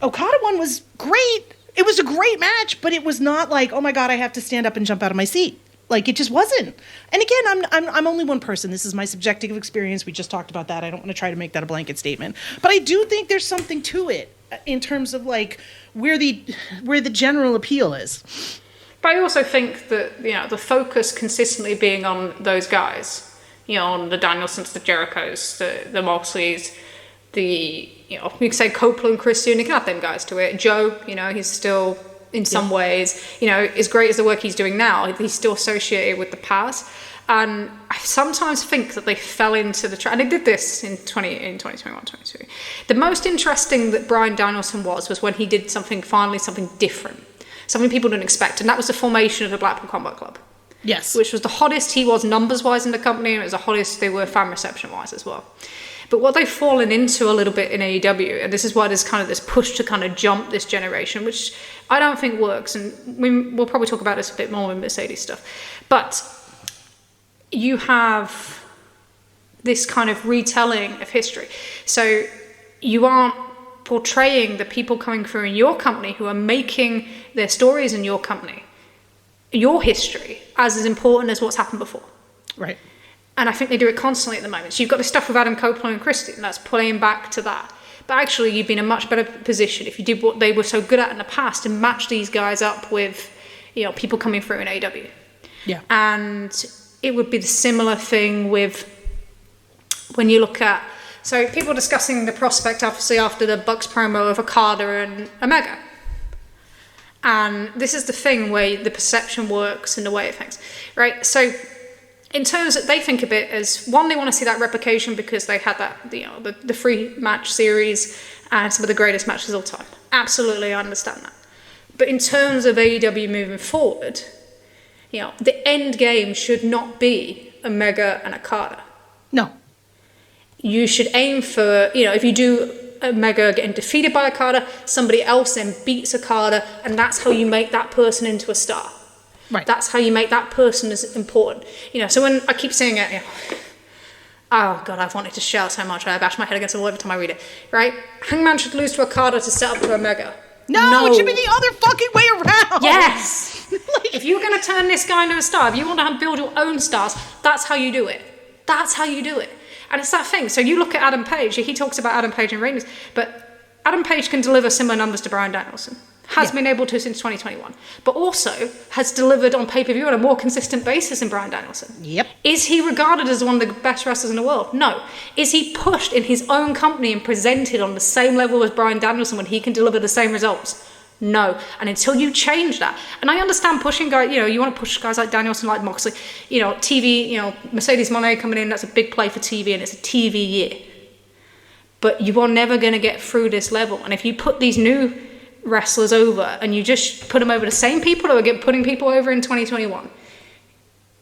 Okada one was great. It was a great match, but it was not like, oh my God, I have to stand up and jump out of my seat. Like, it just wasn't. And again, I'm only one person. This is my subjective experience. We just talked about that. I don't want to try to make that a blanket statement. But I do think there's something to it in terms of like where the general appeal is. But I also think that, the focus consistently being on those guys, on the Danielsons, the Jerichos, the Moxleys, you could say Copeland and Christian, you can add them guys to it. Joe, he's still, in some ways, as great as the work he's doing now, he's still associated with the past. And I sometimes think that they fell into the trap, and they did this in 2021, 2022. The most interesting that Bryan Danielson was when he did something different. Something people didn't expect, and that was the formation of the Blackpool Combat Club. Yes. Which was the hottest he was numbers-wise in the company, and it was the hottest they were fan reception-wise as well. But what they've fallen into a little bit in AEW, and this is why there's kind of this push to kind of jump this generation, which I don't think works, and we'll probably talk about this a bit more with Mercedes stuff. But you have this kind of retelling of history. So you aren't portraying the people coming through in your company who are making their stories in your company, your history, as important as what's happened before. Right. And I think they do it constantly at the moment. So you've got the stuff with Adam Copeland and Christian, that's playing back to that. But actually, you'd be in a much better position if you did what they were so good at in the past and match these guys up with, people coming through in AEW. Yeah. And it would be the similar thing with when you look at. So people discussing the prospect, obviously, after the Bucks promo of Okada and Omega. And this is the thing where the perception works and the way it affects, right? So in terms of, they think of it as, one, they want to see that replication because they had that, the free match series and some of the greatest matches of all time. Absolutely, I understand that. But in terms of AEW moving forward, the end game should not be Omega and Okada. No. You should aim for, if you do Omega getting defeated by Okada, somebody else then beats Okada, and that's how you make that person into a star. Right. That's how you make that person as important. So when I keep saying it, oh God, I've wanted to shout so much, I bash my head against the wall every time I read it, right? Hangman should lose to Okada to set up to Omega. No, it should be the other fucking way around. Yes. If you're going to turn this guy into a star, if you want to build your own stars, that's how you do it. That's how you do it. And it's that thing. So you look at Adam Page, he talks about Adam Page and ratings, but Adam Page can deliver similar numbers to Bryan Danielson. Has been able to since 2021. But also has delivered on pay-per-view on a more consistent basis than Bryan Danielson. Yep. Is he regarded as one of the best wrestlers in the world? No. Is he pushed in his own company and presented on the same level as Bryan Danielson when he can deliver the same results? No. And until you change that, and I understand pushing guys, you want to push guys like Danielson, like Moxley, TV, Mercedes Moné coming in, that's a big play for TV, and it's a TV year. But you are never going to get through this level. And if you put these new wrestlers over and you just put them over the same people who are putting people over in 2021,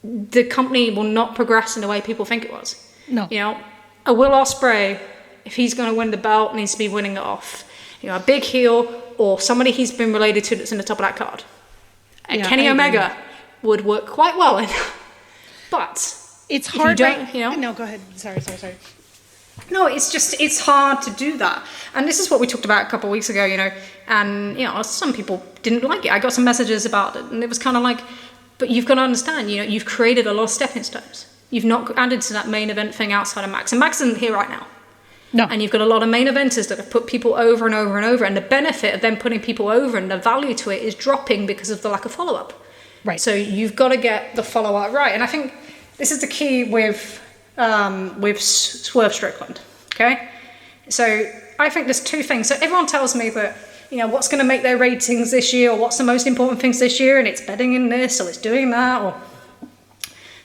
the company will not progress in the way people think it was. No. A Will Ospreay, if he's going to win the belt, needs to be winning it off. A big heel or somebody he's been related to that's in the top of that card. And Kenny Omega would work quite well in that. But it's hard. No, go ahead. Sorry. No, it's hard to do that. And this is what we talked about a couple of weeks ago, and, some people didn't like it. I got some messages about it, and it was kind of like, but you've got to understand, you've created a lot of stepping stones. You've not added to that main event thing outside of Max. And Max isn't here right now. No. And you've got a lot of main eventers that have put people over and over and over. And the benefit of them putting people over and the value to it is dropping because of the lack of follow-up. Right. So you've got to get the follow-up right. And I think this is the key with Swerve Strickland. Okay? So I think there's two things. So everyone tells me that, what's going to make their ratings this year, or what's the most important things this year, and it's betting in this, or it's doing that, or...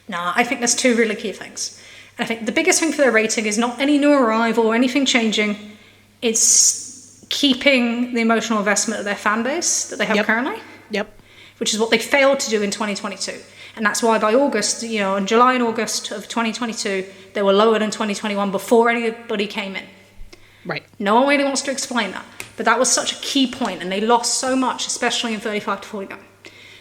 No, I think there's two really key things. And I think the biggest thing for their rating is not any new arrival or anything changing. It's keeping the emotional investment of their fan base that they have currently. Yep. Which is what they failed to do in 2022. And that's why by August, in July and August of 2022, they were lower than 2021 before anybody came in. Right. No one really wants to explain that. But that was such a key point, and they lost so much, especially in 35 to 49.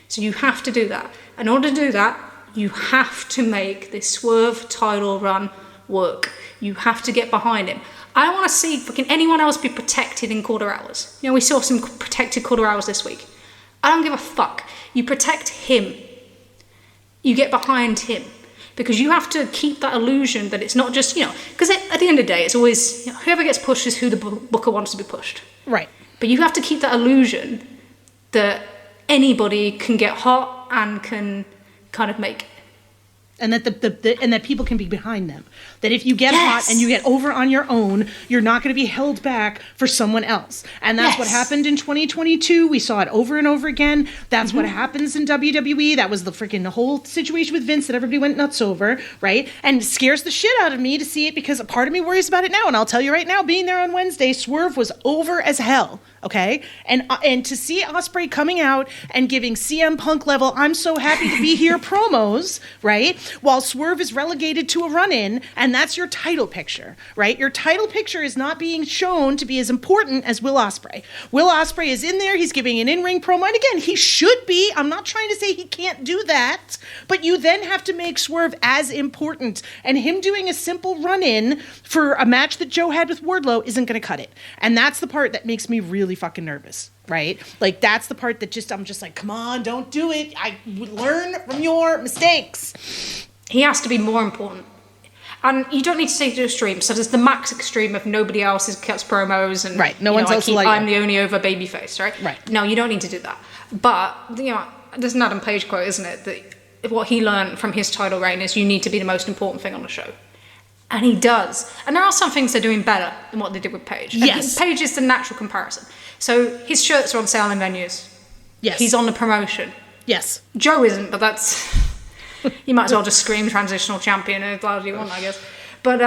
So you have to do that. In order to do that, you have to make this Swerve title run work. You have to get behind him. I don't want to see fucking anyone else be protected in quarter hours. We saw some protected quarter hours this week. I don't give a fuck. You protect him. You get behind him. Because you have to keep that illusion that it's not just, because at the end of the day, it's always, whoever gets pushed is who the booker wants to be pushed. Right. But you have to keep that illusion that anybody can get hot and can kind of make it. And that and that people can be behind them. That if you get hot and you get over on your own, you're not going to be held back for someone else. And that's what happened in 2022. We saw it over and over again. That's what happens in WWE. That was the whole situation with Vince that everybody went nuts over, right? And it scares the shit out of me to see it because a part of me worries about it now. And I'll tell you right now, being there on Wednesday, Swerve was over as hell. Okay, and to see Ospreay coming out and giving CM Punk level "I'm so happy to be here" promos, right? While Swerve is relegated to a run-in, and that's your title picture, right? Your title picture is not being shown to be as important as Will Ospreay. Will Ospreay is in there; he's giving an in-ring promo, and again, he should be. I'm not trying to say he can't do that, but you then have to make Swerve as important, and him doing a simple run-in for a match that Joe had with Wardlow isn't going to cut it, and that's the part that makes me really fucking nervous, right? Like, that's the part that I'm just like, come on, don't do it. I learn from your mistakes. He has to be more important. And you don't need to take it to extreme. So there's the max extreme of nobody else cuts promos and right. No one's else like I'm the only over babyface, right? Right. No, you don't need to do that. But there's an Adam Page quote, isn't it? That what he learned from his title reign is you need to be the most important thing on the show. And he does. And there are some things they're doing better than what they did with Page. Yes. And Page is the natural comparison. So his shirts are on sale in venues. Yes. He's on the promotion. Yes. Joe isn't, but that's... you might as well just scream transitional champion as loud as you want, I guess. But,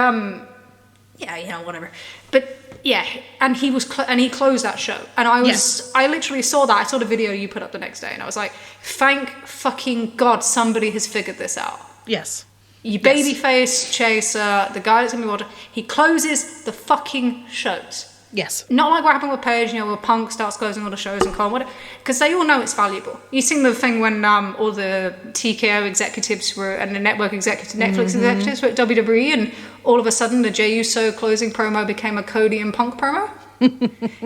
whatever. But, yeah, and he was... and he closed that show. And I literally saw that. I saw the video you put up the next day, and I was like, thank fucking God somebody has figured this out. Yes. You babyface chaser, the guy that's going to be watching, he closes the fucking shows. Yes. Not like what happened with Paige, where Punk starts closing all the shows and Cole, because they all know it's valuable. You've seen the thing when all the TKO executives were, and the network executives, Netflix executives were at WWE, and all of a sudden the Jey Uso closing promo became a Cody and Punk promo?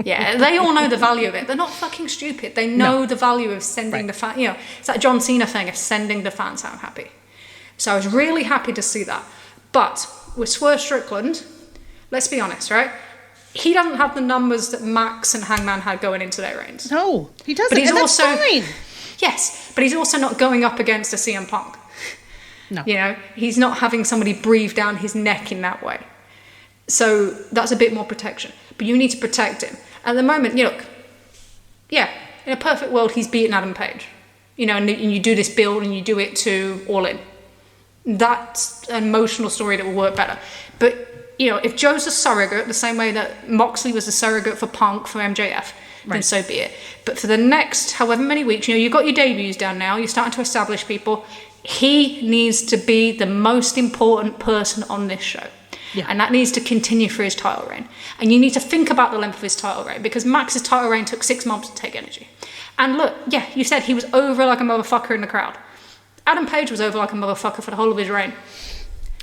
Yeah, they all know the value of it. They're not fucking stupid. They know the value of sending the fan, it's that John Cena thing of sending the fans out happy. So I was really happy to see that. But with Swerve Strickland, let's be honest, right? He doesn't have the numbers that Max and Hangman had going into their reigns. No, he doesn't. But he's and also that's fine. Yes, but he's also not going up against a CM Punk. No. He's not having somebody breathe down his neck in that way. So that's a bit more protection. But you need to protect him. At the moment, look, in a perfect world, he's beaten Adam Page. And you do this build and you do it to All In. That's an emotional story that will work better. But, if Joe's a surrogate, the same way that Moxley was a surrogate for Punk, for MJF, then so be it. But for the next however many weeks, you've got your debuts down now, you're starting to establish people. He needs to be the most important person on this show. Yeah. And that needs to continue for his title reign. And you need to think about the length of his title reign, because Max's title reign took 6 months to take energy. And look, you said he was over like a motherfucker in the crowd. Adam Page was over like a motherfucker for the whole of his reign.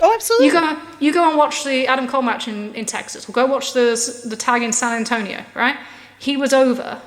Oh, absolutely. You go and watch the Adam Cole match in Texas. We'll go watch the tag in San Antonio, right? He was over,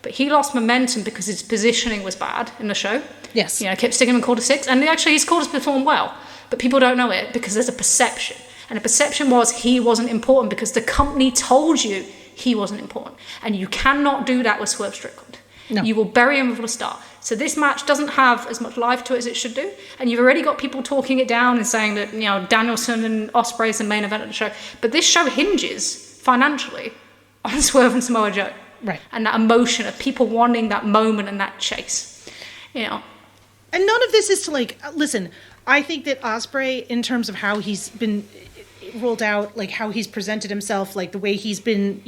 but he lost momentum because his positioning was bad in the show. Yes. Kept sticking him in quarter 6. And actually, his quarters performed well. But people don't know it because there's a perception. And the perception was he wasn't important because the company told you he wasn't important. And you cannot do that with Swerve Strickland. No. You will bury him from the start. So this match doesn't have as much life to it as it should do. And you've already got people talking it down and saying that, Danielson and Ospreay is the main event of the show. But this show hinges financially on Swerve and Samoa Joe. Right. And that emotion of people wanting that moment and that chase. And none of this is to listen, I think that Ospreay, in terms of how he's been rolled out, like how he's presented himself, like the way he's been,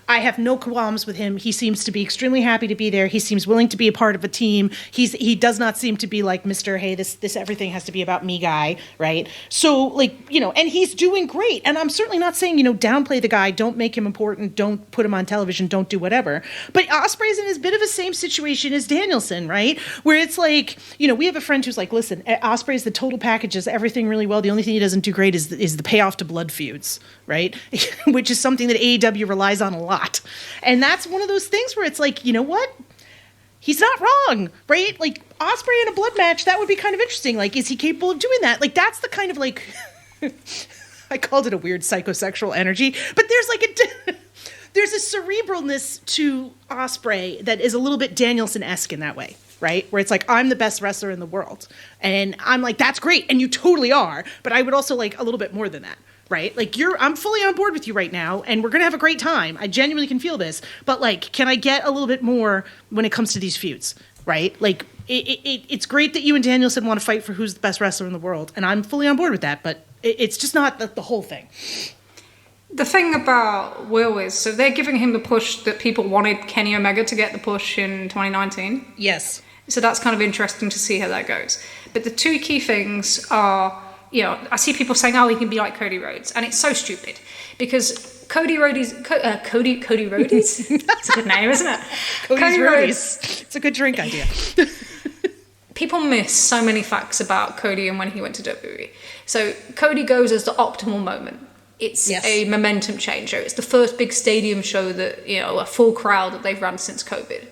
I have no qualms with him. He seems to be extremely happy to be there. He seems willing to be a part of a team. He does not seem to be like Mr. Hey, this everything has to be about me guy, right? So and he's doing great. And I'm certainly not saying, downplay the guy, don't make him important, don't put him on television, don't do whatever. But Ospreay's in a bit of the same situation as Danielson, right? Where it's like, we have a friend who's like, listen, Ospreay's the total package, does everything really well. The only thing he doesn't do great is the payoff to blood feuds, right? Which is something that AEW relies on a lot. And that's one of those things where it's like, you know what? He's not wrong, right? Like Ospreay in a blood match, that would be kind of interesting. Like, is he capable of doing that? Like, that's the kind of like, I called it a weird psychosexual energy, but there's a cerebralness to Ospreay that is a little bit Danielson-esque in that way. Right? Where it's like, I'm the best wrestler in the world. And I'm like, that's great. And you totally are. But I would also like a little bit more than that. Right? Like I'm fully on board with you right now. And we're going to have a great time. I genuinely can feel this. But like, can I get a little bit more when it comes to these feuds? Right? Like it's great that you and Danielson want to fight for who's the best wrestler in the world. And I'm fully on board with that. But it's just not the whole thing. The thing about Will is, so they're giving him the push that people wanted Kenny Omega to get the push in 2019. Yes. So that's kind of interesting to see how that goes. But the two key things are, I see people saying, oh, he can be like Cody Rhodes. And it's so stupid because Cody Rhodes, Cody Rhodes? It's a good name, isn't it? Cody Rhodes. It's a good drink idea. People miss so many facts about Cody and when he went to WWE. So Cody goes as the optimal moment. It's a momentum changer. It's the first big stadium show that, a full crowd that they've run since COVID.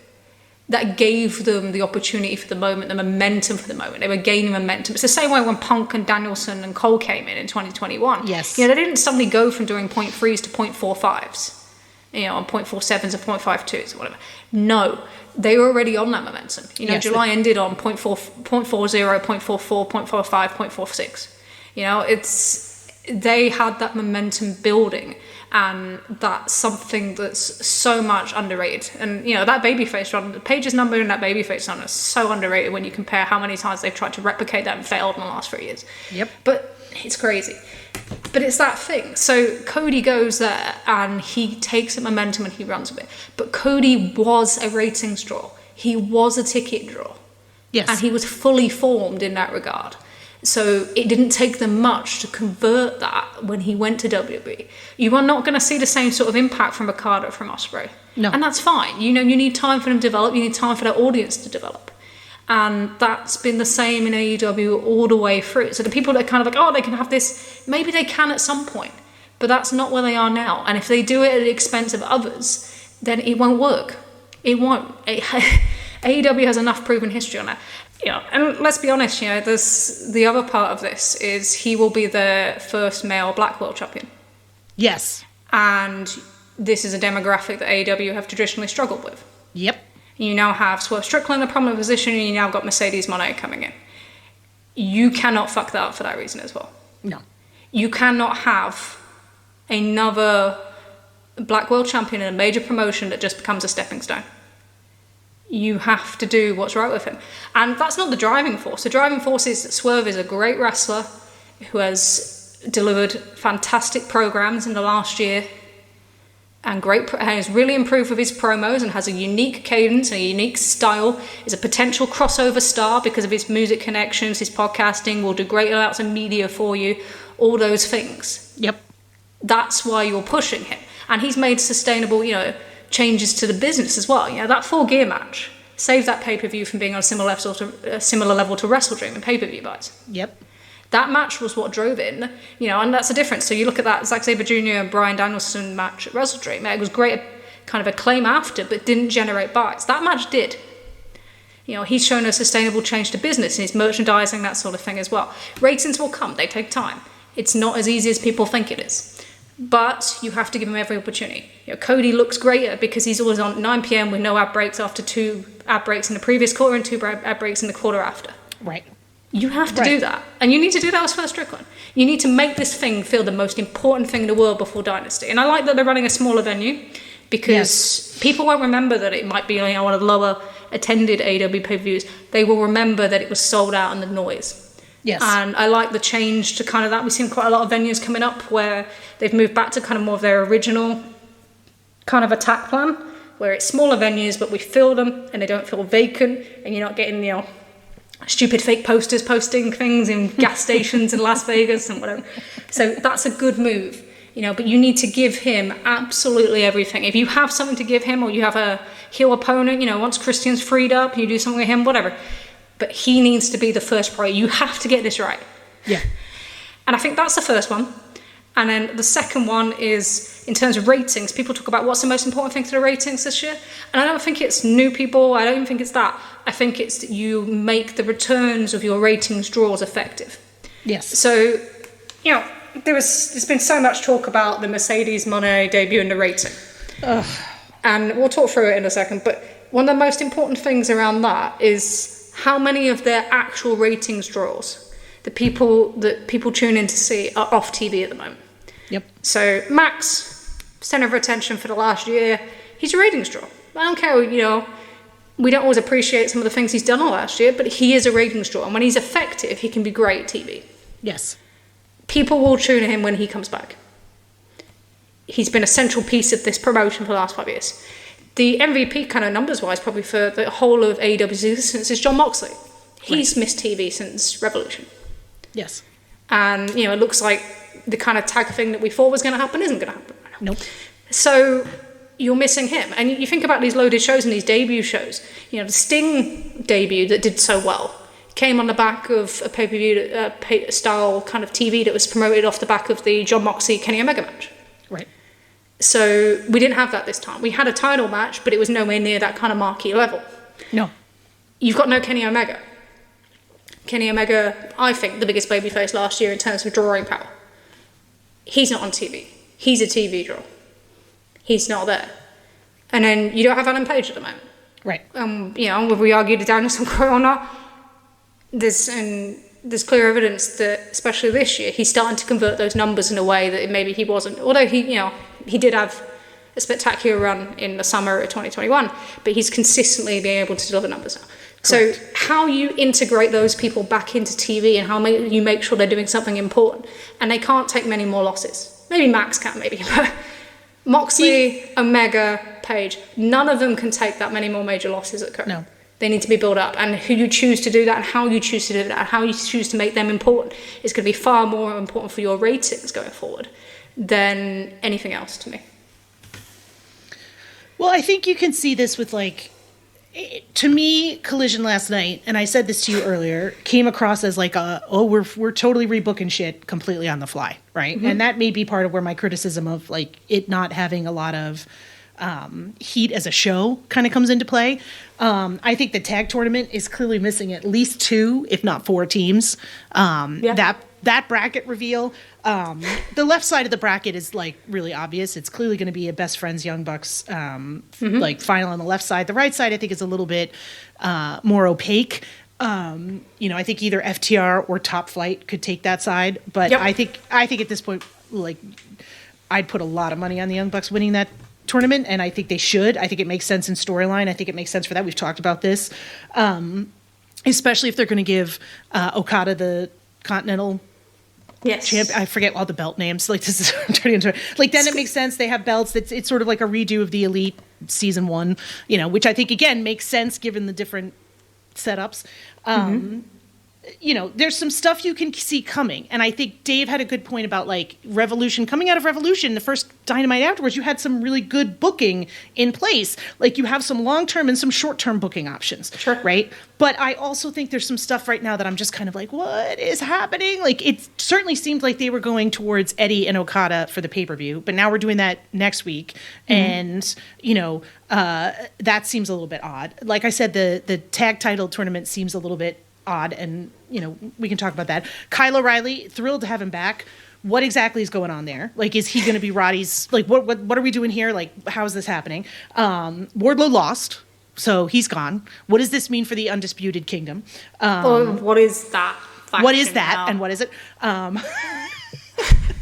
That gave them the opportunity for the moment, the momentum for the moment. They were gaining momentum. It's the same way when Punk and Danielson and Cole came in 2021. Yes. They didn't suddenly go from doing 0.3s to 0.45s, and 0.47s or 0.52s or whatever. No, they were already on that momentum. July ended on 0.40, 0.44, 0.45, 0.46. They had that momentum building, and that's something that's so much underrated. And that babyface run, Paige's number in that babyface run is so underrated when you compare how many times they've tried to replicate that and failed in the last 3 years. Yep. But it's crazy. But it's that thing. So Cody goes there and he takes the momentum and he runs with it. But Cody was a ratings draw. He was a ticket draw. Yes. And he was fully formed in that regard. So it didn't take them much to convert that when he went to WWE. You are not going to see the same sort of impact from Ricardo, from Ospreay. No. And that's fine. You need time for them to develop. You need time for that audience to develop. And that's been the same in AEW all the way through. So the people that are kind of like, oh, they can have this, maybe they can at some point. But that's not where they are now. And if they do it at the expense of others, then it won't work. It won't. AEW has enough proven history on that. And let's be honest, there's the other part of this is he will be the first male black world champion. Yes. And this is a demographic that AEW have traditionally struggled with. Yep. You now have Swerve Strickland in a prominent position, and you now got Mercedes Moné coming in. You cannot fuck that up for that reason as well. No. You cannot have another black world champion in a major promotion that just becomes a stepping stone. You have to do what's right with him. And that's not the driving force. The driving force is that Swerve is a great wrestler who has delivered fantastic programs in the last year and has really improved with his promos and has a unique cadence and a unique style, is a potential crossover star because of his music connections, his podcasting, will do great amounts of media for you, all those things. Yep. That's why you're pushing him. And he's made sustainable, changes to the business as well. That 4 Gear match saved that pay-per-view from being on a similar level to Wrestle Dream and pay-per-view buys. Yep. That match was what drove it, and that's the difference. So you look at that Zack Sabre Jr. and Bryan Danielson match at Wrestle Dream. It was great, kind of acclaim after, but didn't generate buys. That match did. He's shown a sustainable change to business in his merchandising, that sort of thing as well. Ratings will come. They take time. It's not as easy as people think it is. But you have to give him every opportunity. Cody looks greater because he's always on at 9 p.m. with no ad breaks after 2 ad breaks in the previous quarter and 2 ad breaks in the quarter after. Right. You have to do that. And you need to do that as First Strickland. You need to make this thing feel the most important thing in the world before Dynasty. And I like that they're running a smaller venue because people won't remember that it might be one of the lower attended AEW pay-per-views. They will remember that it was sold out and the noise. Yes. And I like the change to kind of that. We've seen quite a lot of venues coming up where they've moved back to kind of more of their original kind of attack plan, where it's smaller venues, but we fill them and they don't feel vacant, and you're not getting, stupid fake posters posting things in gas stations in Las Vegas and whatever. So that's a good move, but you need to give him absolutely everything. If you have something to give him, or you have a heel opponent, once Christian's freed up, you do something with him, whatever. But he needs to be the first priority. You have to get this right. Yeah. And I think that's the first one. And then the second one is, in terms of ratings, people talk about what's the most important thing to the ratings this year. And I don't think it's new people. I don't even think it's that. I think it's that you make the returns of your ratings draws effective. Yes. So, there's been so much talk about the Mercedes Moné debut and the rating. Ugh. And we'll talk through it in a second. But one of the most important things around that is how many of their actual ratings draws that people tune in to see are off TV at the moment. Yep. So Max, center of attention for the last year, he's a ratings draw. I don't care, we don't always appreciate some of the things he's done all last year, but he is a ratings draw. And when he's effective, he can be great TV. Yes. People will tune in him when he comes back. He's been a central piece of this promotion for the last 5 years. The MVP kind of numbers-wise, probably for the whole of AEW's existence, is Jon Moxley. He's missed TV since Revolution. Yes. And, it looks like the kind of tag thing that we thought was going to happen isn't going to happen right now. Nope. So you're missing him. And you think about these loaded shows and these debut shows. The Sting debut that did so well came on the back of a pay-per-view style kind of TV that was promoted off the back of the Jon Moxley-Kenny Omega match. Right. So we didn't have that this time. We had a title match, but it was nowhere near that kind of marquee level. No. You've got no Kenny Omega. Kenny Omega, I think, the biggest babyface last year in terms of drawing power. He's not on TV. He's a TV draw. He's not there. And then you don't have Adam Page at the moment. Right. Whether we argue the Danielson quote or not, there's clear evidence that, especially this year, he's starting to convert those numbers in a way that maybe he wasn't. Although he did have a spectacular run in the summer of 2021, but he's consistently being able to deliver numbers now. Correct. So how you integrate those people back into TV and how you make sure they're doing something important, and they can't take many more losses. Maybe Max can, but Moxley, Omega, Page, none of them can take that many more major losses at current. No. They need to be built up, and who you choose to do that and how you choose to do that and how you choose to make them important is going to be far more important for your ratings going forward than anything else to me. Well, I think you can see this with to me, Collision last night, and I said this to you earlier, came across as we're totally rebooking shit completely on the fly, right? Mm-hmm. And that may be part of where my criticism of it not having a lot of heat as a show kind of comes into play. I think the tag tournament is clearly missing at least 2, if not 4 teams. That bracket reveal, the left side of the bracket is really obvious. It's clearly going to be a Best Friends Young Bucks final on the left side. The right side I think is a little bit more opaque. I think either FTR or Top Flight could take that side, but yep. I think at this point I'd put a lot of money on the Young Bucks winning that tournament, and I think they should. I think it makes sense in storyline. I think it makes sense for that. We've talked about this, especially if they're going to give Okada the Continental champ. I forget all the belt names. This is turning into then it makes sense. They have belts. It's sort of like a redo of the Elite season 1, which I think again makes sense given the different setups. there's some stuff you can see coming. And I think Dave had a good point about like Revolution. Coming out of Revolution, the first Dynamite afterwards, you had some really good booking in place. Like you have some long-term and some short-term booking options. Sure. Right? But I also think there's some stuff right now that I'm just kind of like, what is happening? Like it certainly seemed like they were going towards Eddie and Okada for the pay-per-view, but now we're doing that next week. And, that seems a little bit odd. Like I said, the tag title tournament seems a little bit odd, and we can talk about that. Kyle O'Reilly, thrilled to have him back. What exactly is going on there? Like, is he going to be Roddy's? Like, what are we doing here? Like, how is this happening? Wardlow lost, so he's gone. What does this mean for the Undisputed Kingdom? What is that? What is that, and what is it?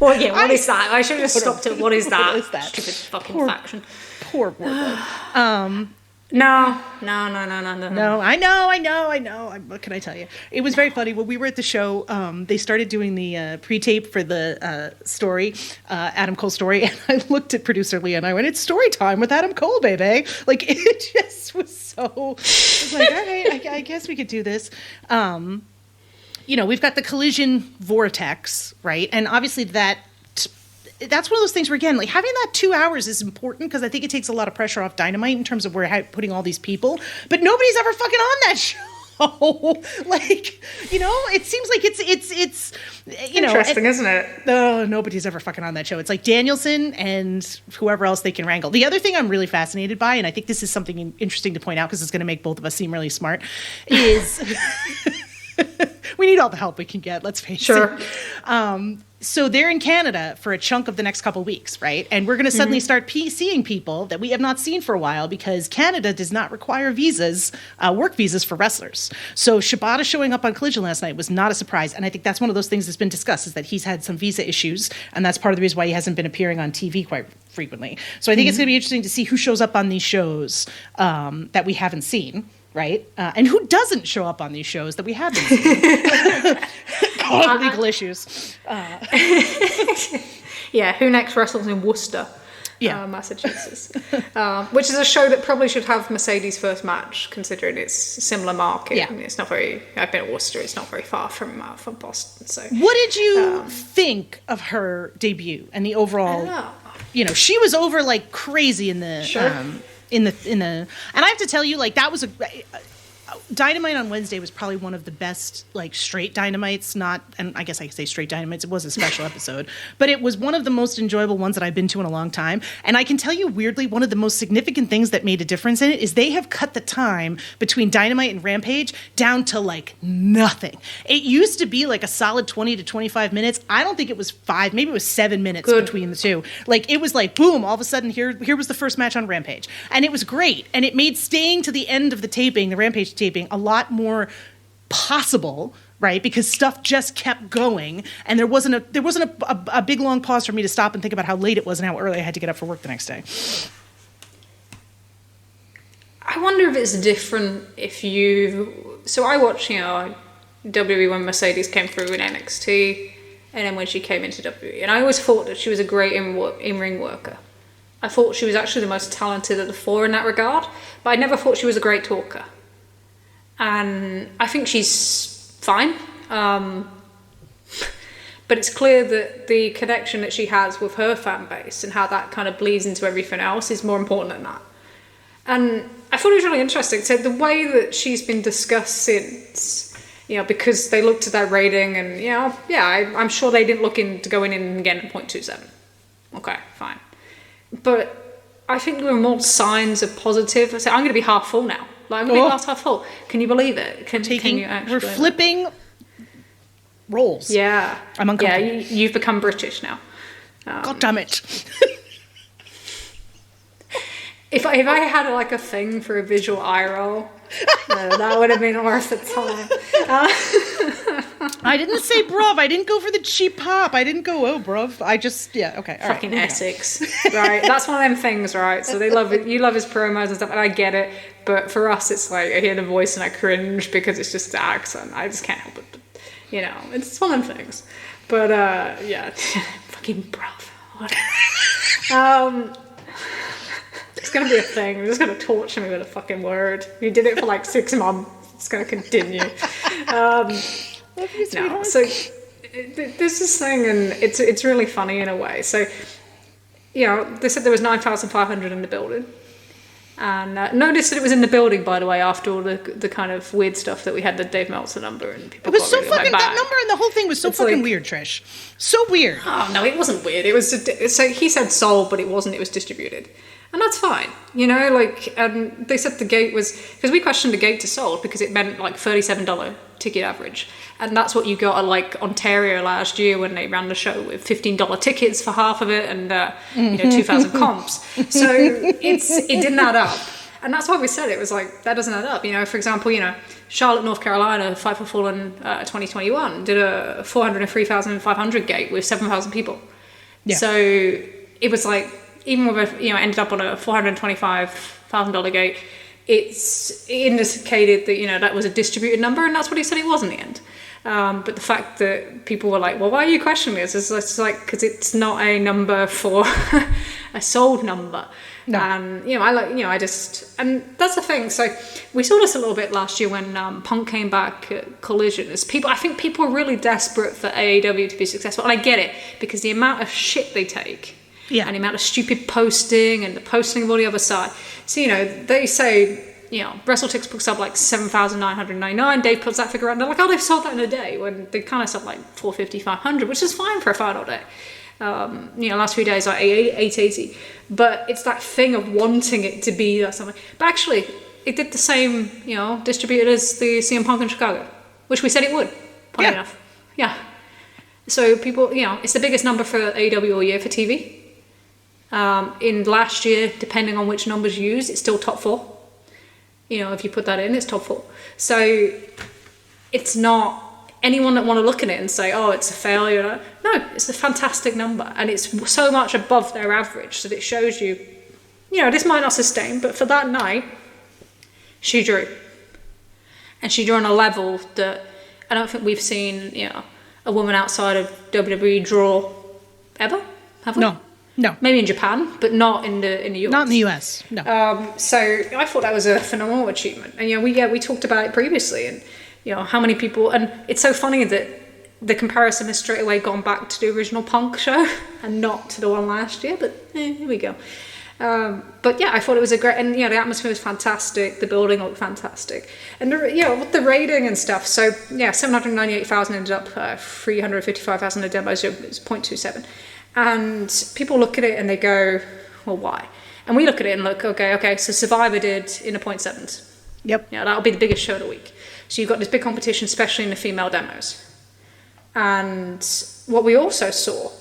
Well, yeah, what is that? I should have just stopped at what is that? What is that? Stupid fucking faction. Poor Wardlow. No. No, I know. What can I tell you? It was very funny. When we were at the show, they started doing the pre-tape for the story, Adam Cole story, and I looked at producer Leah and I went, it's story time with Adam Cole, baby. Like, it just was so... I was like, all right, I guess we could do this. We've got the Collision Vortex, right? And obviously that's one of those things where, again, like having that 2 hours is important because I think it takes a lot of pressure off Dynamite in terms of where putting all these people. But nobody's ever fucking on that show. Like, it seems like it's interesting, isn't it? No, nobody's ever fucking on that show. It's like Danielson and whoever else they can wrangle. The other thing I'm really fascinated by, and I think this is something interesting to point out because it's going to make both of us seem really smart, is we need all the help we can get. Let's face it. So they're in Canada for a chunk of the next couple weeks, right? And we're going to suddenly start seeing people that we have not seen for a while because Canada does not require visas, work visas for wrestlers. So Shibata showing up on Collision last night was not a surprise. And I think that's one of those things that's been discussed is that he's had some visa issues. And that's part of the reason why he hasn't been appearing on TV quite frequently. So I think it's going to be interesting to see who shows up on these shows that we haven't seen. Right? And who doesn't show up on these shows that we have been seeing? Legal issues. Yeah, who next wrestles in Worcester, Massachusetts? Which is a show that probably should have Mercedes' first match, considering it's similar market. Yeah. I mean, it's not very... I've been at Worcester, it's not very far from Boston, so... What did you think of her debut and the overall... she was over like crazy in the... Sure. In the and I have to tell you, like, that was Dynamite on Wednesday was probably one of the best, like, straight Dynamites, and I guess I could say straight Dynamites, it was a special episode, but it was one of the most enjoyable ones that I've been to in a long time. And I can tell you, weirdly, one of the most significant things that made a difference in it is they have cut the time between Dynamite and Rampage down to, like, nothing. It used to be, like, a solid 20 to 25 minutes. I don't think it was 5, maybe it was 7 minutes between the two. Like, it was like, boom, all of a sudden, here was the first match on Rampage. And it was great. And it made staying to the end of the taping, the Rampage taping, a lot more possible, right? Because stuff just kept going, and there wasn't a big long pause for me to stop and think about how late it was and how early I had to get up for work the next day. I wonder if it's different if you... So I watched, WWE when Mercedes came through in NXT, and then when she came into WWE, and I always thought that she was a great in-ring worker. I thought she was actually the most talented of the four in that regard, but I never thought she was a great talker. And I think she's fine. But it's clear that the connection that she has with her fan base and how that kind of bleeds into everything else is more important than that. And I thought it was really interesting. So the way that she's been discussed since, because they looked at that rating and, I'm sure they didn't look into going in again at 0.27. Okay, fine. But I think there were more signs of positive. I said, I'm going to be half full now. Like, I'm going to be glass half full. Can you believe it? Can you actually... We're flipping roles. Yeah. I'm uncomfortable. Yeah, you've become British now. God damn it. If I had like a thing for a visual eye roll, that would have been worth the time. I didn't say bruv. I didn't go for the cheap pop. I didn't go, oh, bruv. I just, okay. All fucking right, Essex, right? That's one of them things, right? So they love it. You love his promos and stuff, and I get it. But for us, it's like I hear the voice and I cringe because it's just the accent. I just can't help it. It's one of them things. But fucking bruv. Whatever. It's going to be a thing. They're just going to torture me with a fucking word. You did it for like 6 months. It's going to continue. Love you, No, sweetheart. so there's this thing, and it's really funny in a way. So, they said there was 9,500 in the building. And notice that it was in the building, by the way, after all the kind of weird stuff that we had, the Dave Meltzer number, and people. It was so fucking, that number and the whole thing was so fucking weird, Trish. So weird. Oh no, it wasn't weird. It was so he said sold, but it wasn't. It was distributed, and that's fine. And they said the gate was, because we questioned the gate to sold because it meant like $37 ticket average, and that's what you got at like Ontario last year when they ran the show with $15 tickets for half of it, and 2,000 comps. So it didn't add up, and that's why we said it was like that doesn't add up. For example, Charlotte, North Carolina, Fight for Fallen 2021 did a 403,500 gate with 7,000 people. Yeah. So it was like, even with ended up on a $425,000 gate, it indicated that that was a distributed number, and that's what he said it was in the end. But the fact that people were like, well, why are you questioning this? It's like, because it's not a number for a sold number. No. And and that's the thing. So we saw this a little bit last year when Punk came back at Collision. I think people are really desperate for AEW to be successful, and I get it, because the amount of shit they take. Yeah. And the amount of stupid posting and the posting of all the other side. So, they say, WrestleTix puts up like 7,999. Dave puts that figure out, and they're like, oh, they've sold that in a day, when they kind of sold like 450, 500, which is fine for a final day. Last few days, like 880. But it's that thing of wanting it to be something. But actually, it did the same, distributed as the CM Punk in Chicago, which we said it would, funny enough. Yeah. So people, it's the biggest number for AEW all year for TV. In last year, depending on which numbers you use, it's still top 4. If you put that in, it's top 4. So it's not anyone that want to look at it and say, oh, it's a failure. No, it's a fantastic number, and it's so much above their average that it shows you, this might not sustain, but for that night, she drew. And she drew on a level that I don't think we've seen, a woman outside of WWE draw ever, have we? No. Maybe in Japan, but not in the US. Not in the US, no. So I thought that was a phenomenal achievement. And we talked about it previously, and how many people, and it's so funny that the comparison has straight away gone back to the original Punk show and not to the one last year, but here we go. But I thought it was a great, and the atmosphere was fantastic, the building looked fantastic, and with the rating and stuff. So 798,000 ended up 355,000 a demo, so it's 0.27. And people look at it and they go, well, why? And we look at it and look, okay, so Survivor did in the 0.7s. Yep. That'll be the biggest show of the week. So you've got this big competition, especially in the female demos. And what we also saw,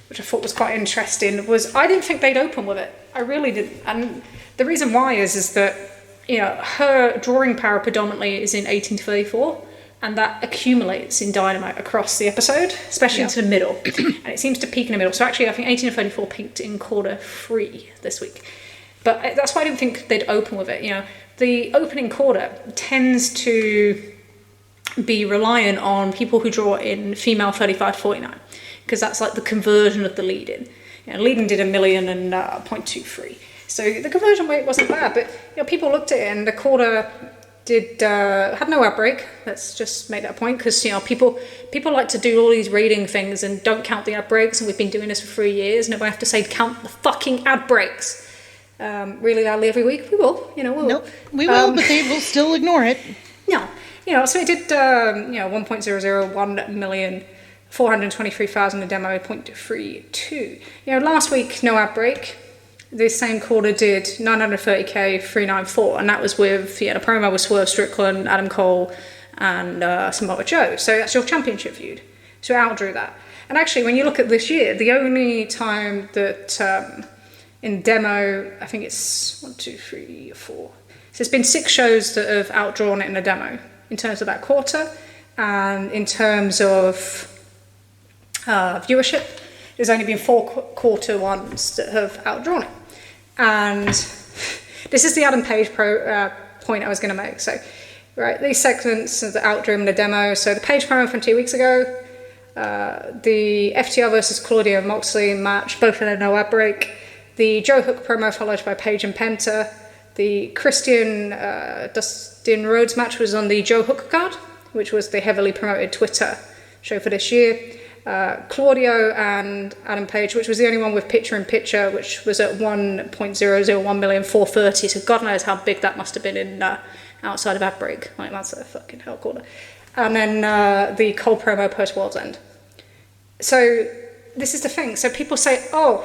which I thought was quite interesting, was I didn't think they'd open with it. I really didn't. And the reason why is that, her drawing power predominantly is in 18 to 34. And that accumulates in Dynamite across the episode, especially into the middle. And it seems to peak in the middle. So actually, I think 18 to 34 peaked in quarter 3 this week. But that's why I didn't think they'd open with it. The opening quarter tends to be reliant on people who draw in female 35 to 49. Because that's like the conversion of the lead-in. Lead-in did 1 million and 0.23. So the conversion rate wasn't bad. But people looked at it, and the quarter had no outbreak. Let's just make that point, because people like to do all these rating things and don't count the ad breaks, and we've been doing this for 3 years, and if I have to say count the fucking ad breaks really loudly every week, we will. We will. Nope, we will, but they will still ignore it. No, so it did 1.001 million, 423,000 a demo, 0.32. Last week no ad break. This same quarter did 930k 394, and that was with a promo with Swerve Strickland, Adam Cole, and Samoa Joe. So that's your championship feud. So it outdrew that. And actually, when you look at this year, the only time that in demo, I think it's 1, 2, 3, 4. So there's been 6 shows that have outdrawn it in a demo in terms of that quarter, and in terms of viewership, there's only been 4 quarter ones that have outdrawn it. And this is the Adam Page point I was going to make. So, right, these segments that outdrew in the demo. So the Page promo from 2 weeks ago, the FTR versus Claudio Moxley match, both of them no ad break. The Joe Hook promo followed by Page and Penta. The Christian Dustin Rhodes match was on the Joe Hook card. which was the heavily promoted Twitter show for this year. Claudio and Adam Page, which was the only one with picture-in-picture, which was at 1.001,430,000. So God knows how big that must have been in outside of ad break. Like, that's a fucking hell quarter. And then the Cole promo post-World's End. So this is the thing. So people say, oh,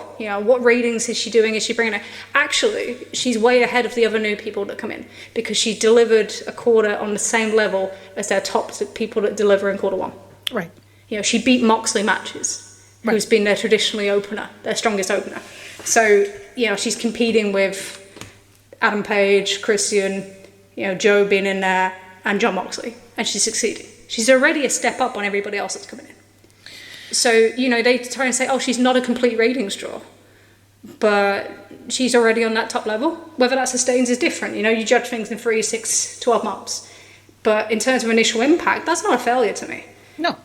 what ratings is she doing? Is she bringing it? Actually, she's way ahead of the other new people that come in because she delivered a quarter on the same level as their top people that deliver in quarter one. Right. She beat Moxley matches, who's been their traditionally opener, their strongest opener. So, she's competing with Adam Page, Christian, Joe being in there, and John Moxley, and she's succeeding. She's already a step up on everybody else that's coming in. So, they try and say, oh, she's not a complete ratings draw, but she's already on that top level. Whether that sustains is different. You judge things in 3, 6, 12 months. But in terms of initial impact, that's not a failure to me. No.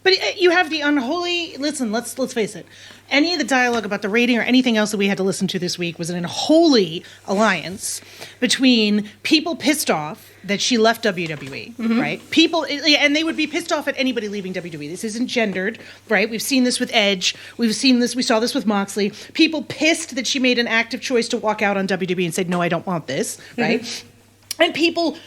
But you have the unholy... Listen, let's face it. Any of the dialogue about the rating or anything else that we had to listen to this week was an unholy alliance between people pissed off that she left WWE, right? People, and they would be pissed off at anybody leaving WWE. This isn't gendered, right? We've seen this with Edge. We saw this with Moxley. People pissed that she made an active choice to walk out on WWE and said, no, I don't want this, right? And people...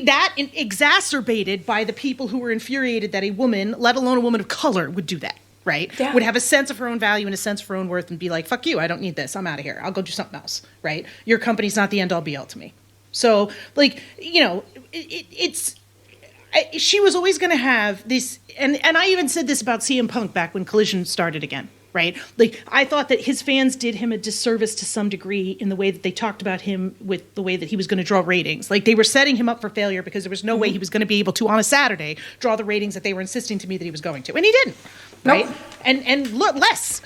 that exacerbated by the people who were infuriated that a woman, let alone a woman of color, would do that, right? Yeah. Would have a sense of her own value and a sense of her own worth and be like, fuck you, I don't need this, I'm out of here, I'll go do something else, right? Your company's not the end-all be-all to me. So, she was always going to have this, and I even said this about CM Punk back when Collision started again. Right? I thought that his fans did him a disservice to some degree in the way that they talked about him with the way that he was going to draw ratings. They were setting him up for failure because there was no way he was going to be able to, on a Saturday, draw the ratings that they were insisting to me that he was going to. And he didn't. Right? Nope. And less.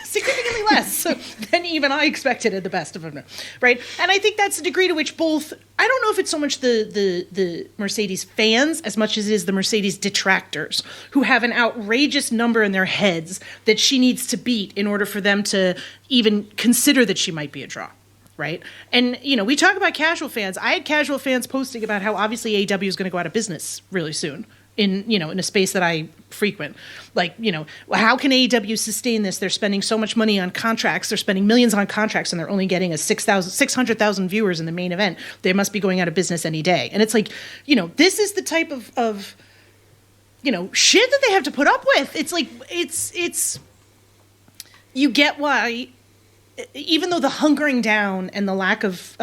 Significantly less than even I expected at the best of them, right? And I think that's the degree to which both, I don't know if it's so much the Mercedes fans as much as it is the Mercedes detractors who have an outrageous number in their heads that she needs to beat in order for them to even consider that she might be a draw. Right? And, we talk about casual fans. I had casual fans posting about how obviously AEW is going to go out of business really soon. In a space that I frequent. How can AEW sustain this? They're spending so much money on contracts. They're spending millions on contracts, and they're only getting 600,000 viewers in the main event. They must be going out of business any day. And it's this is the type of shit that they have to put up with. It's you get why... Even though the hunkering down and the lack of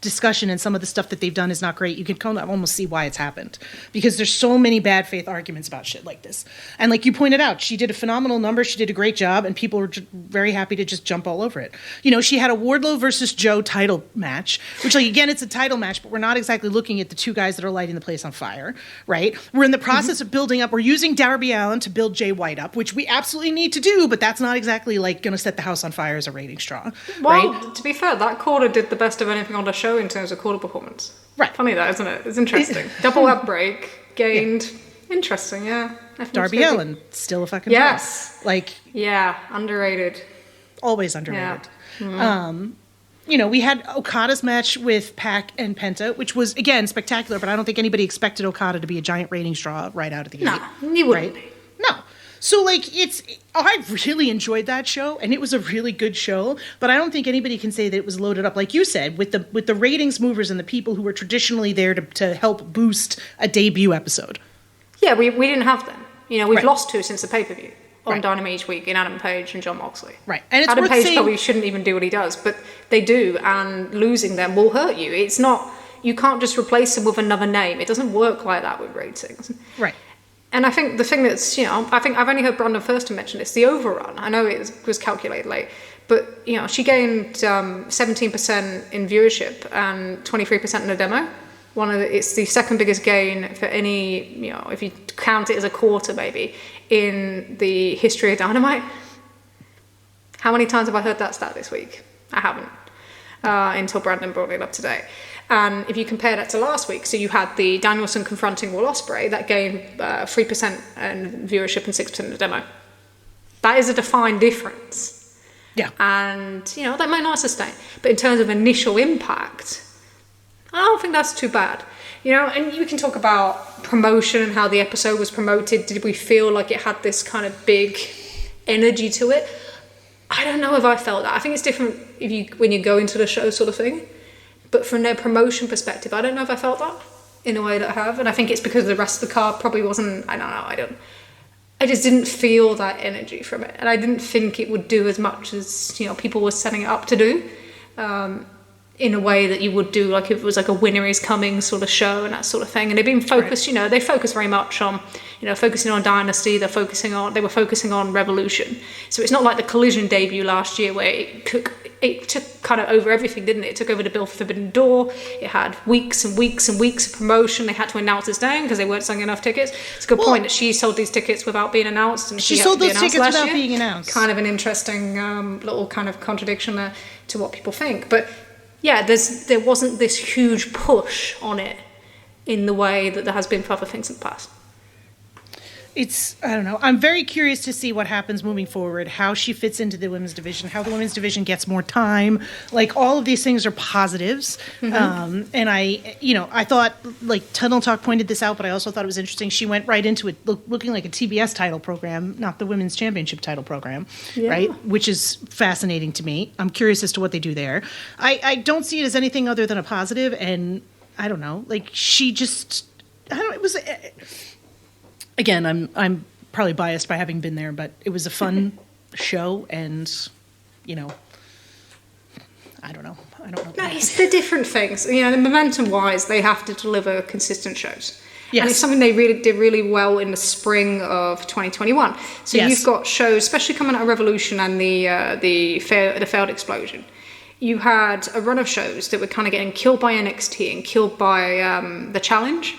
discussion and some of the stuff that they've done is not great, you can kind of almost see why it's happened. Because there's so many bad faith arguments about shit like this. And like you pointed out, she did a phenomenal number, she did a great job, and people were very happy to just jump all over it. She had a Wardlow versus Joe title match, which again, it's a title match, but we're not exactly looking at the two guys that are lighting the place on fire, right? We're in the process of building up, we're using Darby Allin to build Jay White up, which we absolutely need to do, but that's not exactly going to set the house on fire as a rating straw. Well, right? To be fair, that quarter did the best of anything on the show in terms of quarter performance. Right. Funny that, isn't it? It's interesting. Double up break, gained. Yeah. Interesting, yeah. Darby Allin, still a fucking yes. Boss. Yeah, underrated. Always underrated. Yeah. We had Okada's match with Pac and Penta, which was, again, spectacular, but I don't think anybody expected Okada to be a giant ratings draw right out of the gate. No, you wouldn't. Right? No. So, I really enjoyed that show, and it was a really good show, but I don't think anybody can say that it was loaded up, like you said, with the ratings movers and the people who were traditionally there to help boost a debut episode. Yeah, we didn't have them. We've right. lost two since the pay-per-view on right. Dynamite each week in Adam Page and John Moxley. Right. And it's Adam worth Page saying, probably shouldn't even do what he does, but they do, and losing them will hurt you. It's not, you can't just replace them with another name. It doesn't work like that with ratings. Right. And I think the thing that's, I think I've only heard Brandon Thurston mention this, the overrun. I know it was calculated late, but, she gained 17% in viewership and 23% in the demo. It's the second biggest gain for any, if you count it as a quarter maybe, in the history of Dynamite. How many times have I heard that stat this week? I haven't, until Brandon brought it up today. And if you compare that to last week, so you had the Danielson confronting Will Ospreay, that gained 3% in viewership and 6% in the demo. That is a defined difference. Yeah. And, that might not sustain. But in terms of initial impact, I don't think that's too bad. You know, and you can talk about promotion and how the episode was promoted. Did we feel like it had this kind of big energy to it? I don't know if I felt that. I think it's different when you go into the show sort of thing. But from their promotion perspective, I don't know if I felt that in a way that I have. And I think it's because the rest of the card probably wasn't, I don't know, I just didn't feel that energy from it. And I didn't think it would do as much as, you know, people were setting it up to do. In a way that you would do, like if it was like a Winner is Coming sort of show and that sort of thing. And they've been focused, you know, they focus very much on, you know, focusing on Dynasty. They were focusing on Revolution. So it's not like the Collision debut last year where it took kind of over everything, didn't it? It took over the Bill for Forbidden Door. It had weeks and weeks and weeks of promotion. They had to announce this down because they weren't selling enough tickets. It's a good point that she sold these tickets without being announced. And she sold those tickets without being announced. Kind of an interesting little kind of contradiction there to what people think. But yeah, there wasn't this huge push on it in the way that there has been for other things in the past. I don't know. I'm very curious to see what happens moving forward, how she fits into the women's division, how the women's division gets more time. Like, all of these things are positives. Mm-hmm. And I thought, like, Tunnel Talk pointed this out, but I also thought it was interesting. She went right into it looking like a TBS title program, not the women's championship title program, right? Which is fascinating to me. I'm curious as to what they do there. I don't see it as anything other than a positive, and I don't know. Like, she just, I don't know, it was... Again, I'm probably biased by having been there, but it was a fun show, and, you know, I don't know. No, it's the different things. You know, the momentum-wise, they have to deliver consistent shows. Yes. And it's something they really did really well in the spring of 2021. So you've got shows, especially coming out of Revolution and the failed explosion. You had a run of shows that were kind of getting killed by NXT and killed by the Challenge.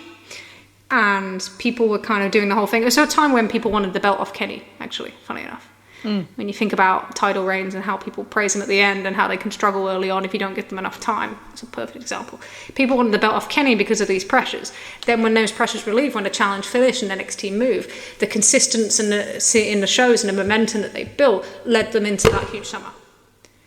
And people were kind of doing the whole thing. It was a time when people wanted the belt off Kenny, actually, funny enough. When you think about title reigns and how people praise him at the end and how they can struggle early on if you don't give them enough time. It's a perfect example. People wanted the belt off Kenny because of these pressures. Then when those pressures relieved, when the Challenge finished and NXT moved, the consistency in the shows and the momentum that they built led them into that huge summer.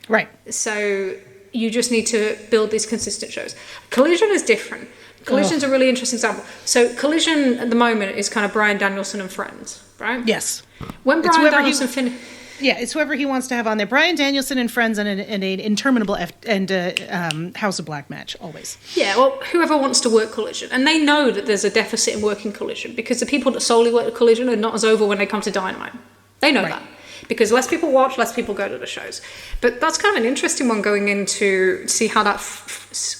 Right. So you just need to build these consistent shows. Collision is different. Collision's a really interesting example. So Collision at the moment is kind of Bryan Danielson and friends, right? Yes. When Bryan Danielson finished... Yeah, it's whoever he wants to have on there. Bryan Danielson and friends and an interminable House of Black match, always. Yeah, well, whoever wants to work Collision. And they know that there's a deficit in working Collision because the people that solely work Collision are not as over when they come to Dynamite. They know that. Because less people watch, less people go to the shows. But that's kind of an interesting one going into see how that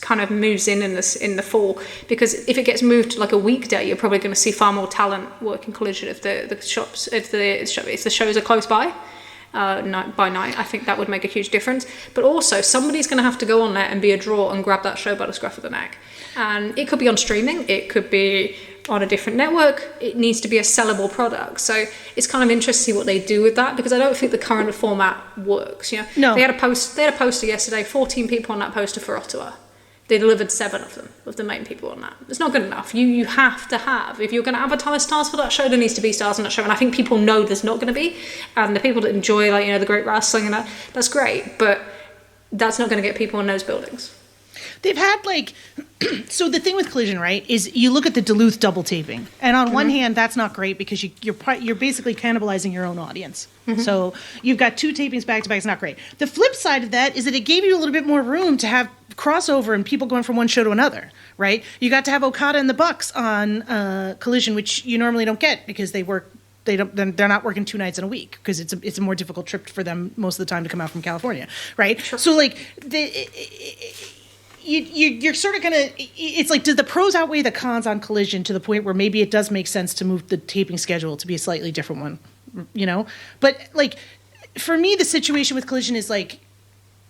kind of moves in the fall. Because if it gets moved to like a weekday, you're probably going to see far more talent working Collision if the shows are close by. Night by night, I think that would make a huge difference. But also, somebody's going to have to go on there and be a draw and grab that show by the scruff of the neck. And it could be on streaming, it could be on a different network. It needs to be a sellable product. So it's kind of interesting to see what they do with that, because I don't think the current format works. You know, no. They had a poster yesterday, 14 people on that poster for Ottawa. They delivered 7 of them, of the main people on that. It's not good enough. You have to have, if you're going to advertise stars for that show, there needs to be stars on that show. And I think people know there's not going to be. And the people that enjoy, like, you know, the great wrestling and that's great. But that's not going to get people in those buildings. They've had, like, so the thing with Collision, right, is you look at the Duluth double taping, and on one hand, that's not great because you're basically cannibalizing your own audience. So you've got 2 tapings back to back. It's not great. The flip side of that is that it gave you a little bit more room to have crossover and people going from one show to another, right? You got to have Okada and the Bucks on Collision, which you normally don't get because they're not working 2 nights in a week because it's a more difficult trip for them most of the time to come out from California, right? Sure. So like you're sort of gonna. It's like, does the pros outweigh the cons on Collision to the point where maybe it does make sense to move the taping schedule to be a slightly different one, you know? But like, for me, the situation with Collision is like,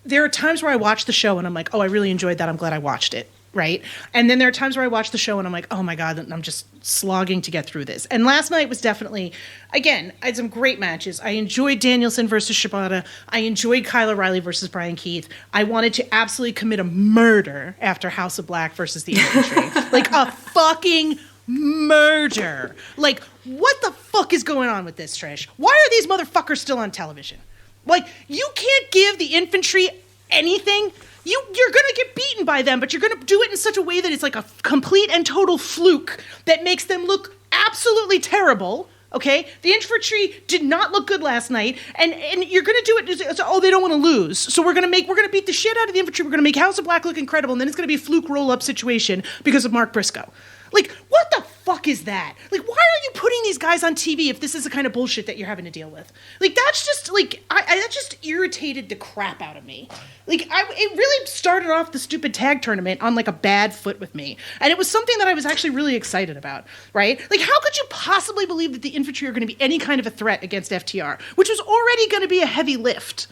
there are times where I watch the show and I'm like, oh, I really enjoyed that. I'm glad I watched it. Right. And then there are times where I watch the show and I'm like, oh my God, I'm just slogging to get through this. And last night was definitely, again, I had some great matches. I enjoyed Danielson versus Shibata. I enjoyed Kyle O'Reilly versus Brian Keith. I wanted to absolutely commit a murder after House of Black versus the Infantry. Like a fucking murder. Like, what the fuck is going on with this, Trish? Why are these motherfuckers still on television? Like, you can't give the Infantry anything. you're going to get beaten by them, but you're going to do it in such a way that it's like a complete and total fluke that makes them look absolutely terrible. Okay, the infantry did not look good last night, and you're going to do it. Oh, they don't want to lose, so we're going to beat the shit out of the infantry. We're going to make House of Black look incredible, and then it's going to be a fluke roll up situation because of Mark Briscoe. Like, what the fuck is that? Like, why are you putting these guys on TV if this is the kind of bullshit that you're having to deal with? Like, that's just, like, that just irritated the crap out of me. Like, it really started off the stupid tag tournament on, like, a bad foot with me. And it was something that I was actually really excited about, right? Like, how could you possibly believe that the infantry are going to be any kind of a threat against FTR, which was already going to be a heavy lift?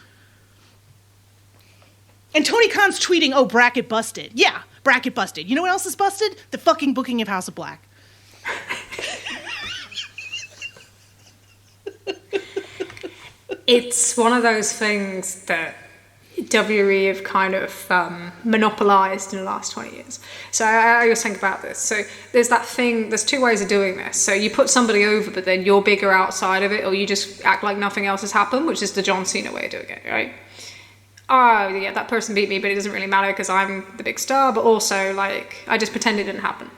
And Tony Khan's tweeting, oh, bracket busted. Yeah. Bracket busted. You know what else is busted? The fucking booking of House of Black. It's one of those things that WWE have kind of monopolized in the last 20 years. So I always think about this. So there's that thing, there's two ways of doing this. So you put somebody over, but then you're bigger outside of it, or you just act like nothing else has happened, which is the John Cena way of doing it, right? Oh, yeah, that person beat me, but it doesn't really matter because I'm the big star, but also, like, I just pretend it didn't happen.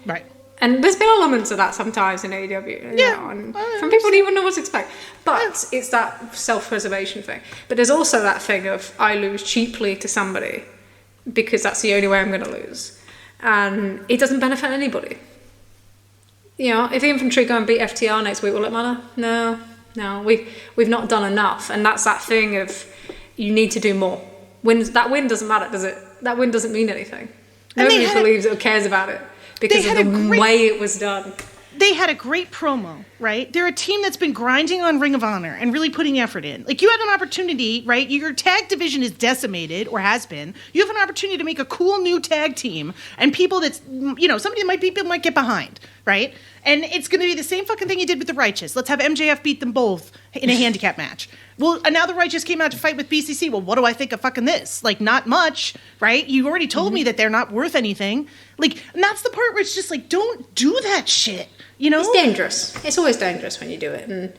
Right. And there's been elements of that sometimes in AEW, you know, and from people who don't even know what to expect. But it's that self-preservation thing. But there's also that thing of, I lose cheaply to somebody because that's the only way I'm going to lose. And it doesn't benefit anybody. You know, if the infantry go and beat FTR next week, will it matter? No, we've not done enough. And that's that thing of, you need to do more. That win doesn't matter, does it? That win doesn't mean anything. Nobody believes or cares about it because of the way it was done. They had a great promo, right? They're a team that's been grinding on Ring of Honor and really putting effort in. Like, you had an opportunity, right? Your tag division is decimated, or has been. You have an opportunity to make a cool new tag team, and people that's, you know, people might get behind, right? And it's going to be the same fucking thing you did with the Righteous. Let's have MJF beat them both in a handicap match. Well, and now the Righteous came out to fight with BCC. Well, what do I think of fucking this? Like, not much, right? You already told me that they're not worth anything. Like, and that's the part where it's just like, don't do that shit, you know? It's dangerous. It's always dangerous when you do it. And,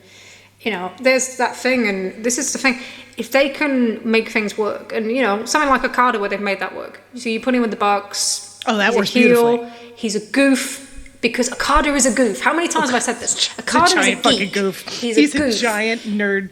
you know, there's that thing, and this is the thing. If they can make things work, and, you know, something like Okada where they've made that work. So you put him with the Bucks. Oh, that works beautifully. He's a goof. Because Okada is a goof. How many times have I said this? Okada is a fucking goof. He's a giant nerd.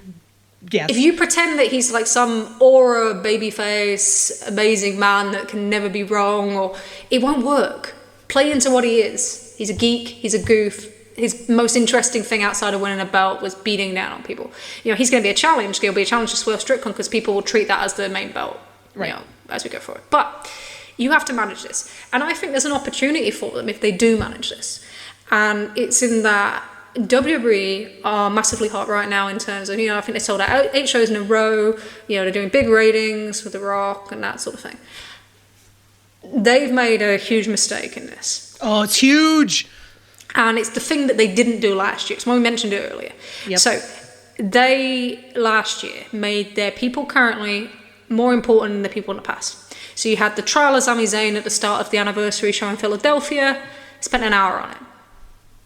Yes. If you pretend that he's like some aura, babyface, amazing man that can never be wrong, or it won't work. Play into what he is. He's a geek. He's a goof. His most interesting thing outside of winning a belt was beating down on people. You know, he's going to be a challenge. He'll be a challenge to Swerve Strickland because people will treat that as the main belt. Right. You know, as we go forward. But you have to manage this. And I think there's an opportunity for them if they do manage this. And it's in that WWE are massively hot right now in terms of, you know, I think they sold out 8 shows in a row. You know, they're doing big ratings with The Rock and that sort of thing. They've made a huge mistake in this. Oh, it's huge. And it's the thing that they didn't do last year. It's when we mentioned it earlier. Yep. So they, last year, made their people currently more important than the people in the past. So you had the trial of Sami Zayn at the start of the anniversary show in Philadelphia, spent an hour on it.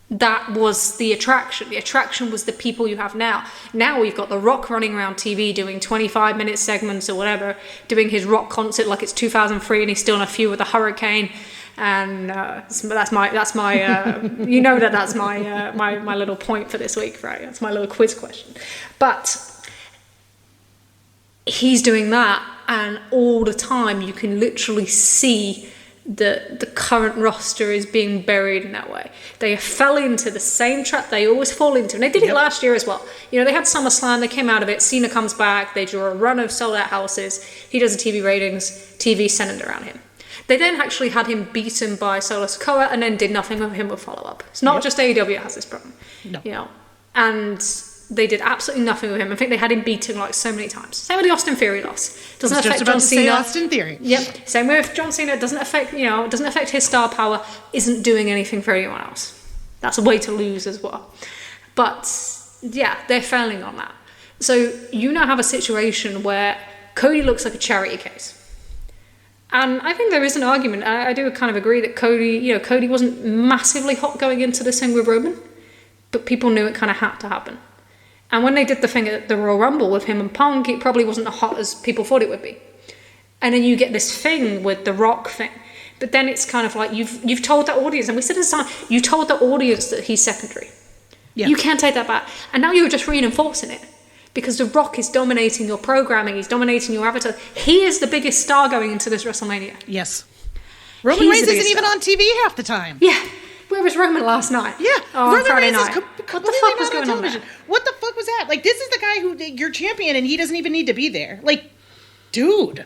That was the attraction. The attraction was the people you have now. Now we've got The Rock running around TV doing 25-minute segments or whatever, doing his rock concert like it's 2003 and he's still in a feud with a hurricane. And that's my you know that's my little point for this week, right? That's my little quiz question. But he's doing that, and all the time you can literally see the current roster is being buried in that way. They fell into the same trap they always fall into, and they did it last year as well. You know, they had SummerSlam, they came out of it, Cena comes back, they draw a run of sold out houses, he does the TV ratings, TV centered around him. They then actually had him beaten by Solo Sikoa and then did nothing with him with follow-up. It's not just AEW has this problem. No. You know, and they did absolutely nothing with him. I think they had him beaten like so many times. Same with the Austin Theory loss. Doesn't affect John Cena. Austin Theory. Yep. Same with John Cena. Doesn't affect his star power. Isn't doing anything for anyone else. That's a way to lose as well. But yeah, they're failing on that. So you now have a situation where Cody looks like a charity case. And I think there is an argument. I do kind of agree that Cody wasn't massively hot going into this thing with Roman, but people knew it kind of had to happen. And when they did the thing at the Royal Rumble with him and Punk, it probably wasn't as hot as people thought it would be. And then you get this thing with the Rock thing. But then it's kind of like you've told the audience, and we said at the time, you told the audience that he's secondary. Yeah. You can't take that back. And now you're just reinforcing it. Because The Rock is dominating your programming, he's dominating your avatar. He is the biggest star going into this WrestleMania. Yes. Roman Reigns isn't even on TV half the time. Yeah. Where was Roman last night? Yeah. On Friday night. What the fuck was going on there? What the fuck was that? Like, this is the guy who, you're champion, and he doesn't even need to be there. Like, dude.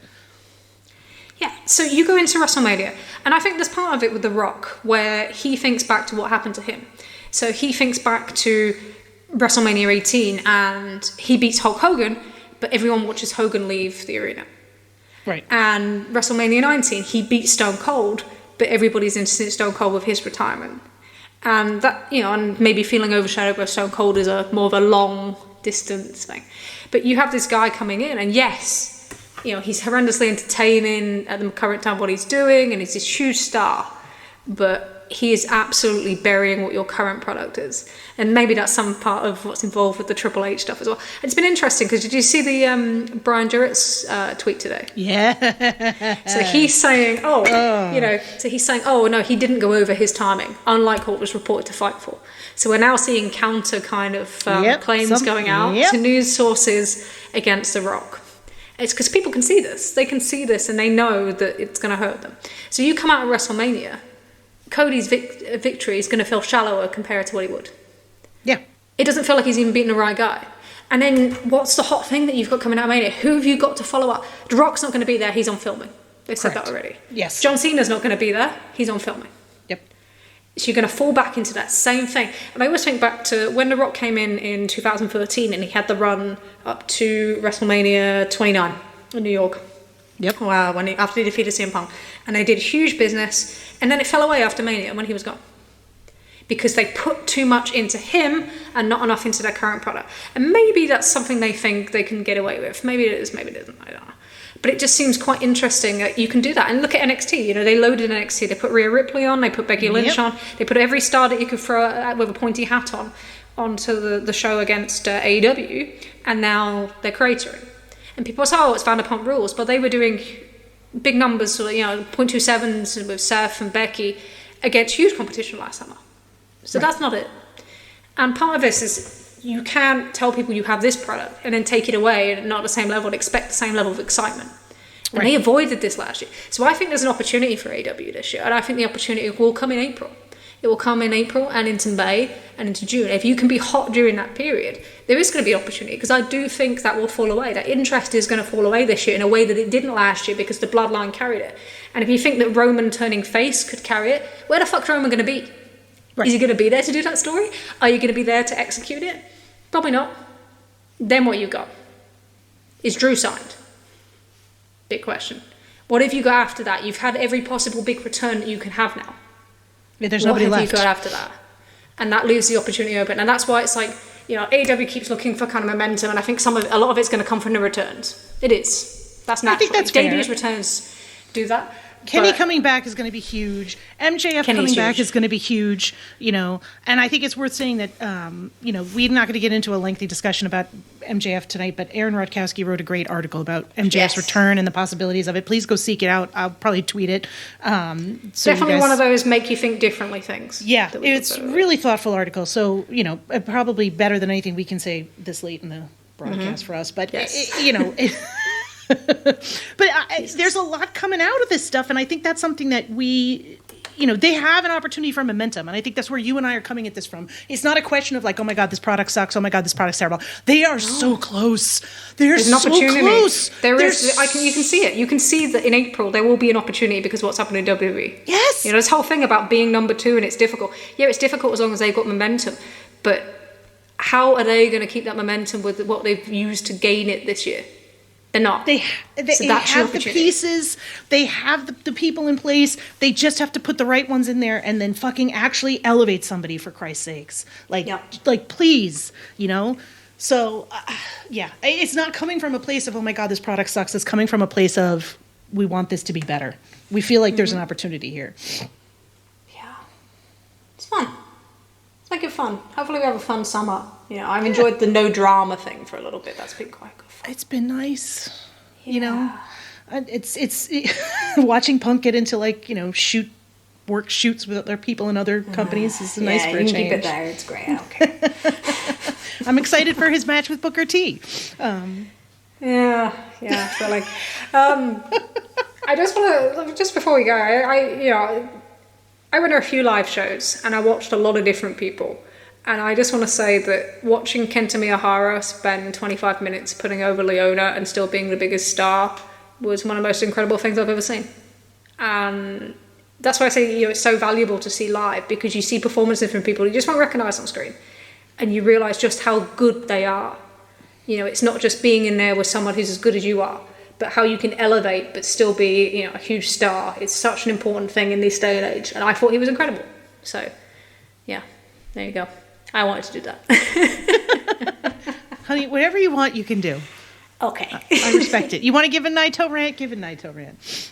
Yeah, so you go into WrestleMania, and I think there's part of it with The Rock, where he thinks back to what happened to him. So he thinks back to WrestleMania 18, and he beats Hulk Hogan, but everyone watches Hogan leave the arena. Right. And WrestleMania 19, he beats Stone Cold, but everybody's interested in Stone Cold with his retirement. And that, and maybe feeling overshadowed by Stone Cold is more of a long distance thing. But you have this guy coming in, and yes, he's horrendously entertaining at the current time what he's doing, and he's this huge star, but he is absolutely burying what your current product is. And maybe that's some part of what's involved with the Triple H stuff as well. It's been interesting, because did you see the Brian Jarrett's tweet today? Yeah. So he's saying, oh no, he didn't go over his timing, unlike what was reported to Fightful. So we're now seeing counter kind of claims going out to news sources against The Rock. It's because people can see this. They can see this, and they know that it's going to hurt them. So you come out of WrestleMania, Cody's victory is going to feel shallower compared to what he would. Yeah. It doesn't feel like he's even beating the right guy. And then what's the hot thing that you've got coming out of Mania? Who have you got to follow up? The Rock's not going to be there. He's on filming. They've said that already. Yes. John Cena's not going to be there. He's on filming. Yep. So you're going to fall back into that same thing. And I always think back to when The Rock came in 2013, and he had the run up to WrestleMania 29 in New York. Yep. Wow, after he defeated CM Punk. And they did huge business, and then it fell away after Mania when he was gone. Because they put too much into him and not enough into their current product. And maybe that's something they think they can get away with. Maybe it is, maybe it isn't, I don't know. But it just seems quite interesting that you can do that. And look at NXT, they loaded NXT. They put Rhea Ripley on, they put Becky Lynch on, they put every star that you could throw with a pointy hat onto the show against AEW, and now they're cratering. And people say, oh, it's Vanderpump Rules, but they were doing big numbers, so, 0.27s with Seth and Becky against huge competition last summer. So that's not it. And part of this is you can't tell people you have this product and then take it away and not at the same level and expect the same level of excitement. And they avoided this last year. So I think there's an opportunity for AEW this year, and I think the opportunity will come in April. It will come in April and into May and into June. If you can be hot during that period, there is going to be opportunity, because I do think that will fall away. That interest is going to fall away this year in a way that it didn't last year, because the bloodline carried it. And if you think that Roman turning face could carry it, where the fuck's Roman going to be? Right. Is he going to be there to do that story? Are you going to be there to execute it? Probably not. Then what you got? Is Drew signed? Big question. What have you got after that? You've had every possible big return that you can have now. Yeah, there's nobody left. What have you got after that? And that leaves the opportunity open. And that's why it's like, AEW keeps looking for kind of momentum, and I think a lot of it's going to come from the returns. It is. That's natural. I think that's fair. Debuts returns do that. Kenny coming back is going to be huge. MJF coming back is going to be huge, and I think it's worth saying that, we're not going to get into a lengthy discussion about MJF tonight, but Aaron Rodkowski wrote a great article about MJF's return and the possibilities of it. Please go seek it out. I'll probably tweet it. Definitely one of those make you think differently things. Yeah, it's a really thoughtful article. So, probably better than anything we can say this late in the broadcast for us. But, but there's a lot coming out of this stuff, and I think that's something that they have an opportunity for momentum, and I think that's where you and I are coming at this from. It's not a question of like, oh my God, this product sucks, oh my God, this product's terrible. They are so close. There's an opportunity. Close. You can see it. You can see that in April there will be an opportunity because what's happening in WWE. Yes. This whole thing about being number 2 and it's difficult. Yeah, it's difficult as long as they've got momentum, but how are they going to keep that momentum with what they've used to gain it this year? They're not. They have the pieces. They have the people in place. They just have to put the right ones in there and then fucking actually elevate somebody, for Christ's sakes. Like, please, So, it's not coming from a place of, oh my God, this product sucks. It's coming from a place of, we want this to be better. We feel like there's an opportunity here. Yeah. It's fun. It's making fun. Hopefully we have a fun summer. I've enjoyed the no drama thing for a little bit. That's been quite good fun. It's been nice. It's watching Punk get into like, work shoots with other people in other companies is nice for a change. Yeah, you keep it there. It's great. Okay. I'm excited for his match with Booker T. Yeah. So like, I just want to just before we go, I went to a few live shows and I watched a lot of different people, and I just want to say that watching Kenta Miyahara spend 25 minutes putting over Leona and still being the biggest star was one of the most incredible things I've ever seen, and that's why I say it's so valuable to see live, because you see performances from people you just won't recognise on screen, and you realise just how good they are. It's not just being in there with someone who's as good as you are, but how you can elevate but still be a huge star. It's such an important thing in this day and age, and I thought he was incredible. So yeah, there you go. I wanted to do that. Honey, whatever you want, you can do. Okay. I respect it. You want to give a Naito rant? Give a Naito rant.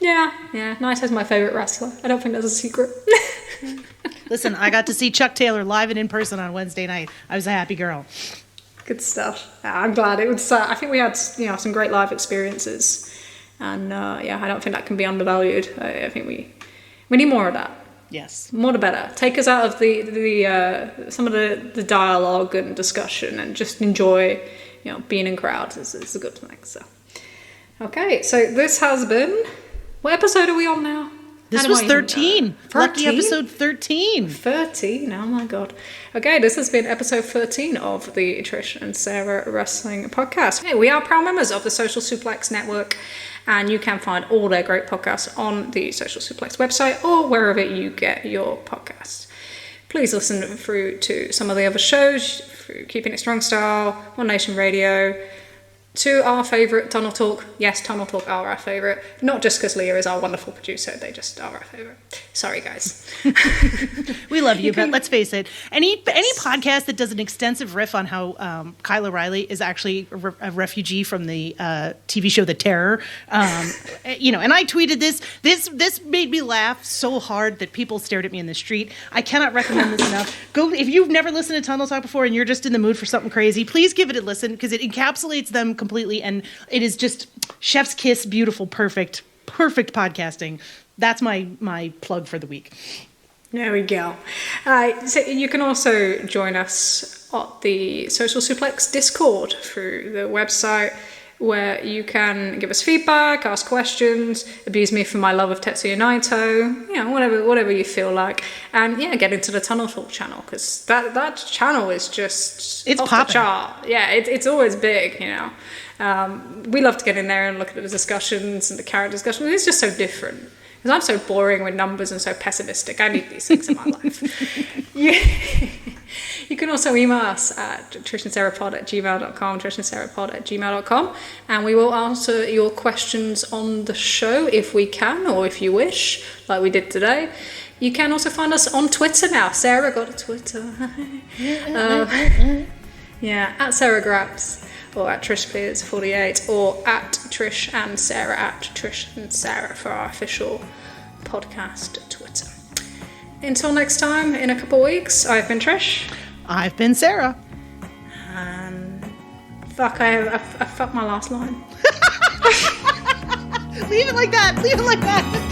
Yeah. Naito's my favourite wrestler. I don't think that's a secret. Listen, I got to see Chuck Taylor live and in person on Wednesday night. I was a happy girl. Good stuff. I'm glad it was. I think we had some great live experiences, and I don't think that can be undervalued. I think we need more of that. Yes, more the better. Take us out of the some of the dialogue and discussion, and just enjoy being in crowds. It's a good thing. So okay, so this has been. What episode are we on now? This was 13. Lucky episode 13. 13, oh my god. Okay, this has been episode 13 of the Trish and Sarah Wrestling Podcast. Hey, we are proud members of the Social Suplex Network, and you can find all their great podcasts on the Social Suplex website or wherever you get your podcasts. Please listen through to some of the other shows, through Keeping It Strong Style, One Nation Radio, to our favourite, Tunnel Talk. Yes, Tunnel Talk are our favourite. Not just because Leah is our wonderful producer, they just are our favourite. Sorry, guys. We love you, but let's face it. Any podcast that does an extensive riff on how Kyle O'Reilly is actually a refugee from the TV show The Terror, and I tweeted this. This made me laugh so hard that people stared at me in the street. I cannot recommend this enough. Go, if you've never listened to Tunnel Talk before and you're just in the mood for something crazy, please give it a listen, because it encapsulates them completely, and it is just chef's kiss, beautiful, perfect podcasting. That's my plug for the week. There we go. So you can also join us at the Social Suplex Discord through the website, where you can give us feedback, ask questions, abuse me for my love of Tetsuya Naito, whatever you feel like, and get into the Tunnel Talk channel, because that channel is just it's off popping. The chart. Yeah, it's always big. We love to get in there and look at the discussions and the character discussions. It's just so different. Because I'm so boring with numbers and so pessimistic. I need these things in my life. You can also email us at trishandsarahpod@gmail.com, trishandsarahpod@gmail.com, and we will answer your questions on the show if we can, or if you wish, like we did today. You can also find us on Twitter now. Sarah got a Twitter. At Sarah Graps, or at TrishPears48, or at Trish and Sarah, at Trish and Sarah for our official podcast Twitter. Until next time, in a couple of weeks, I've been Trish. I've been Sarah. I fucked my last line. Leave it like that.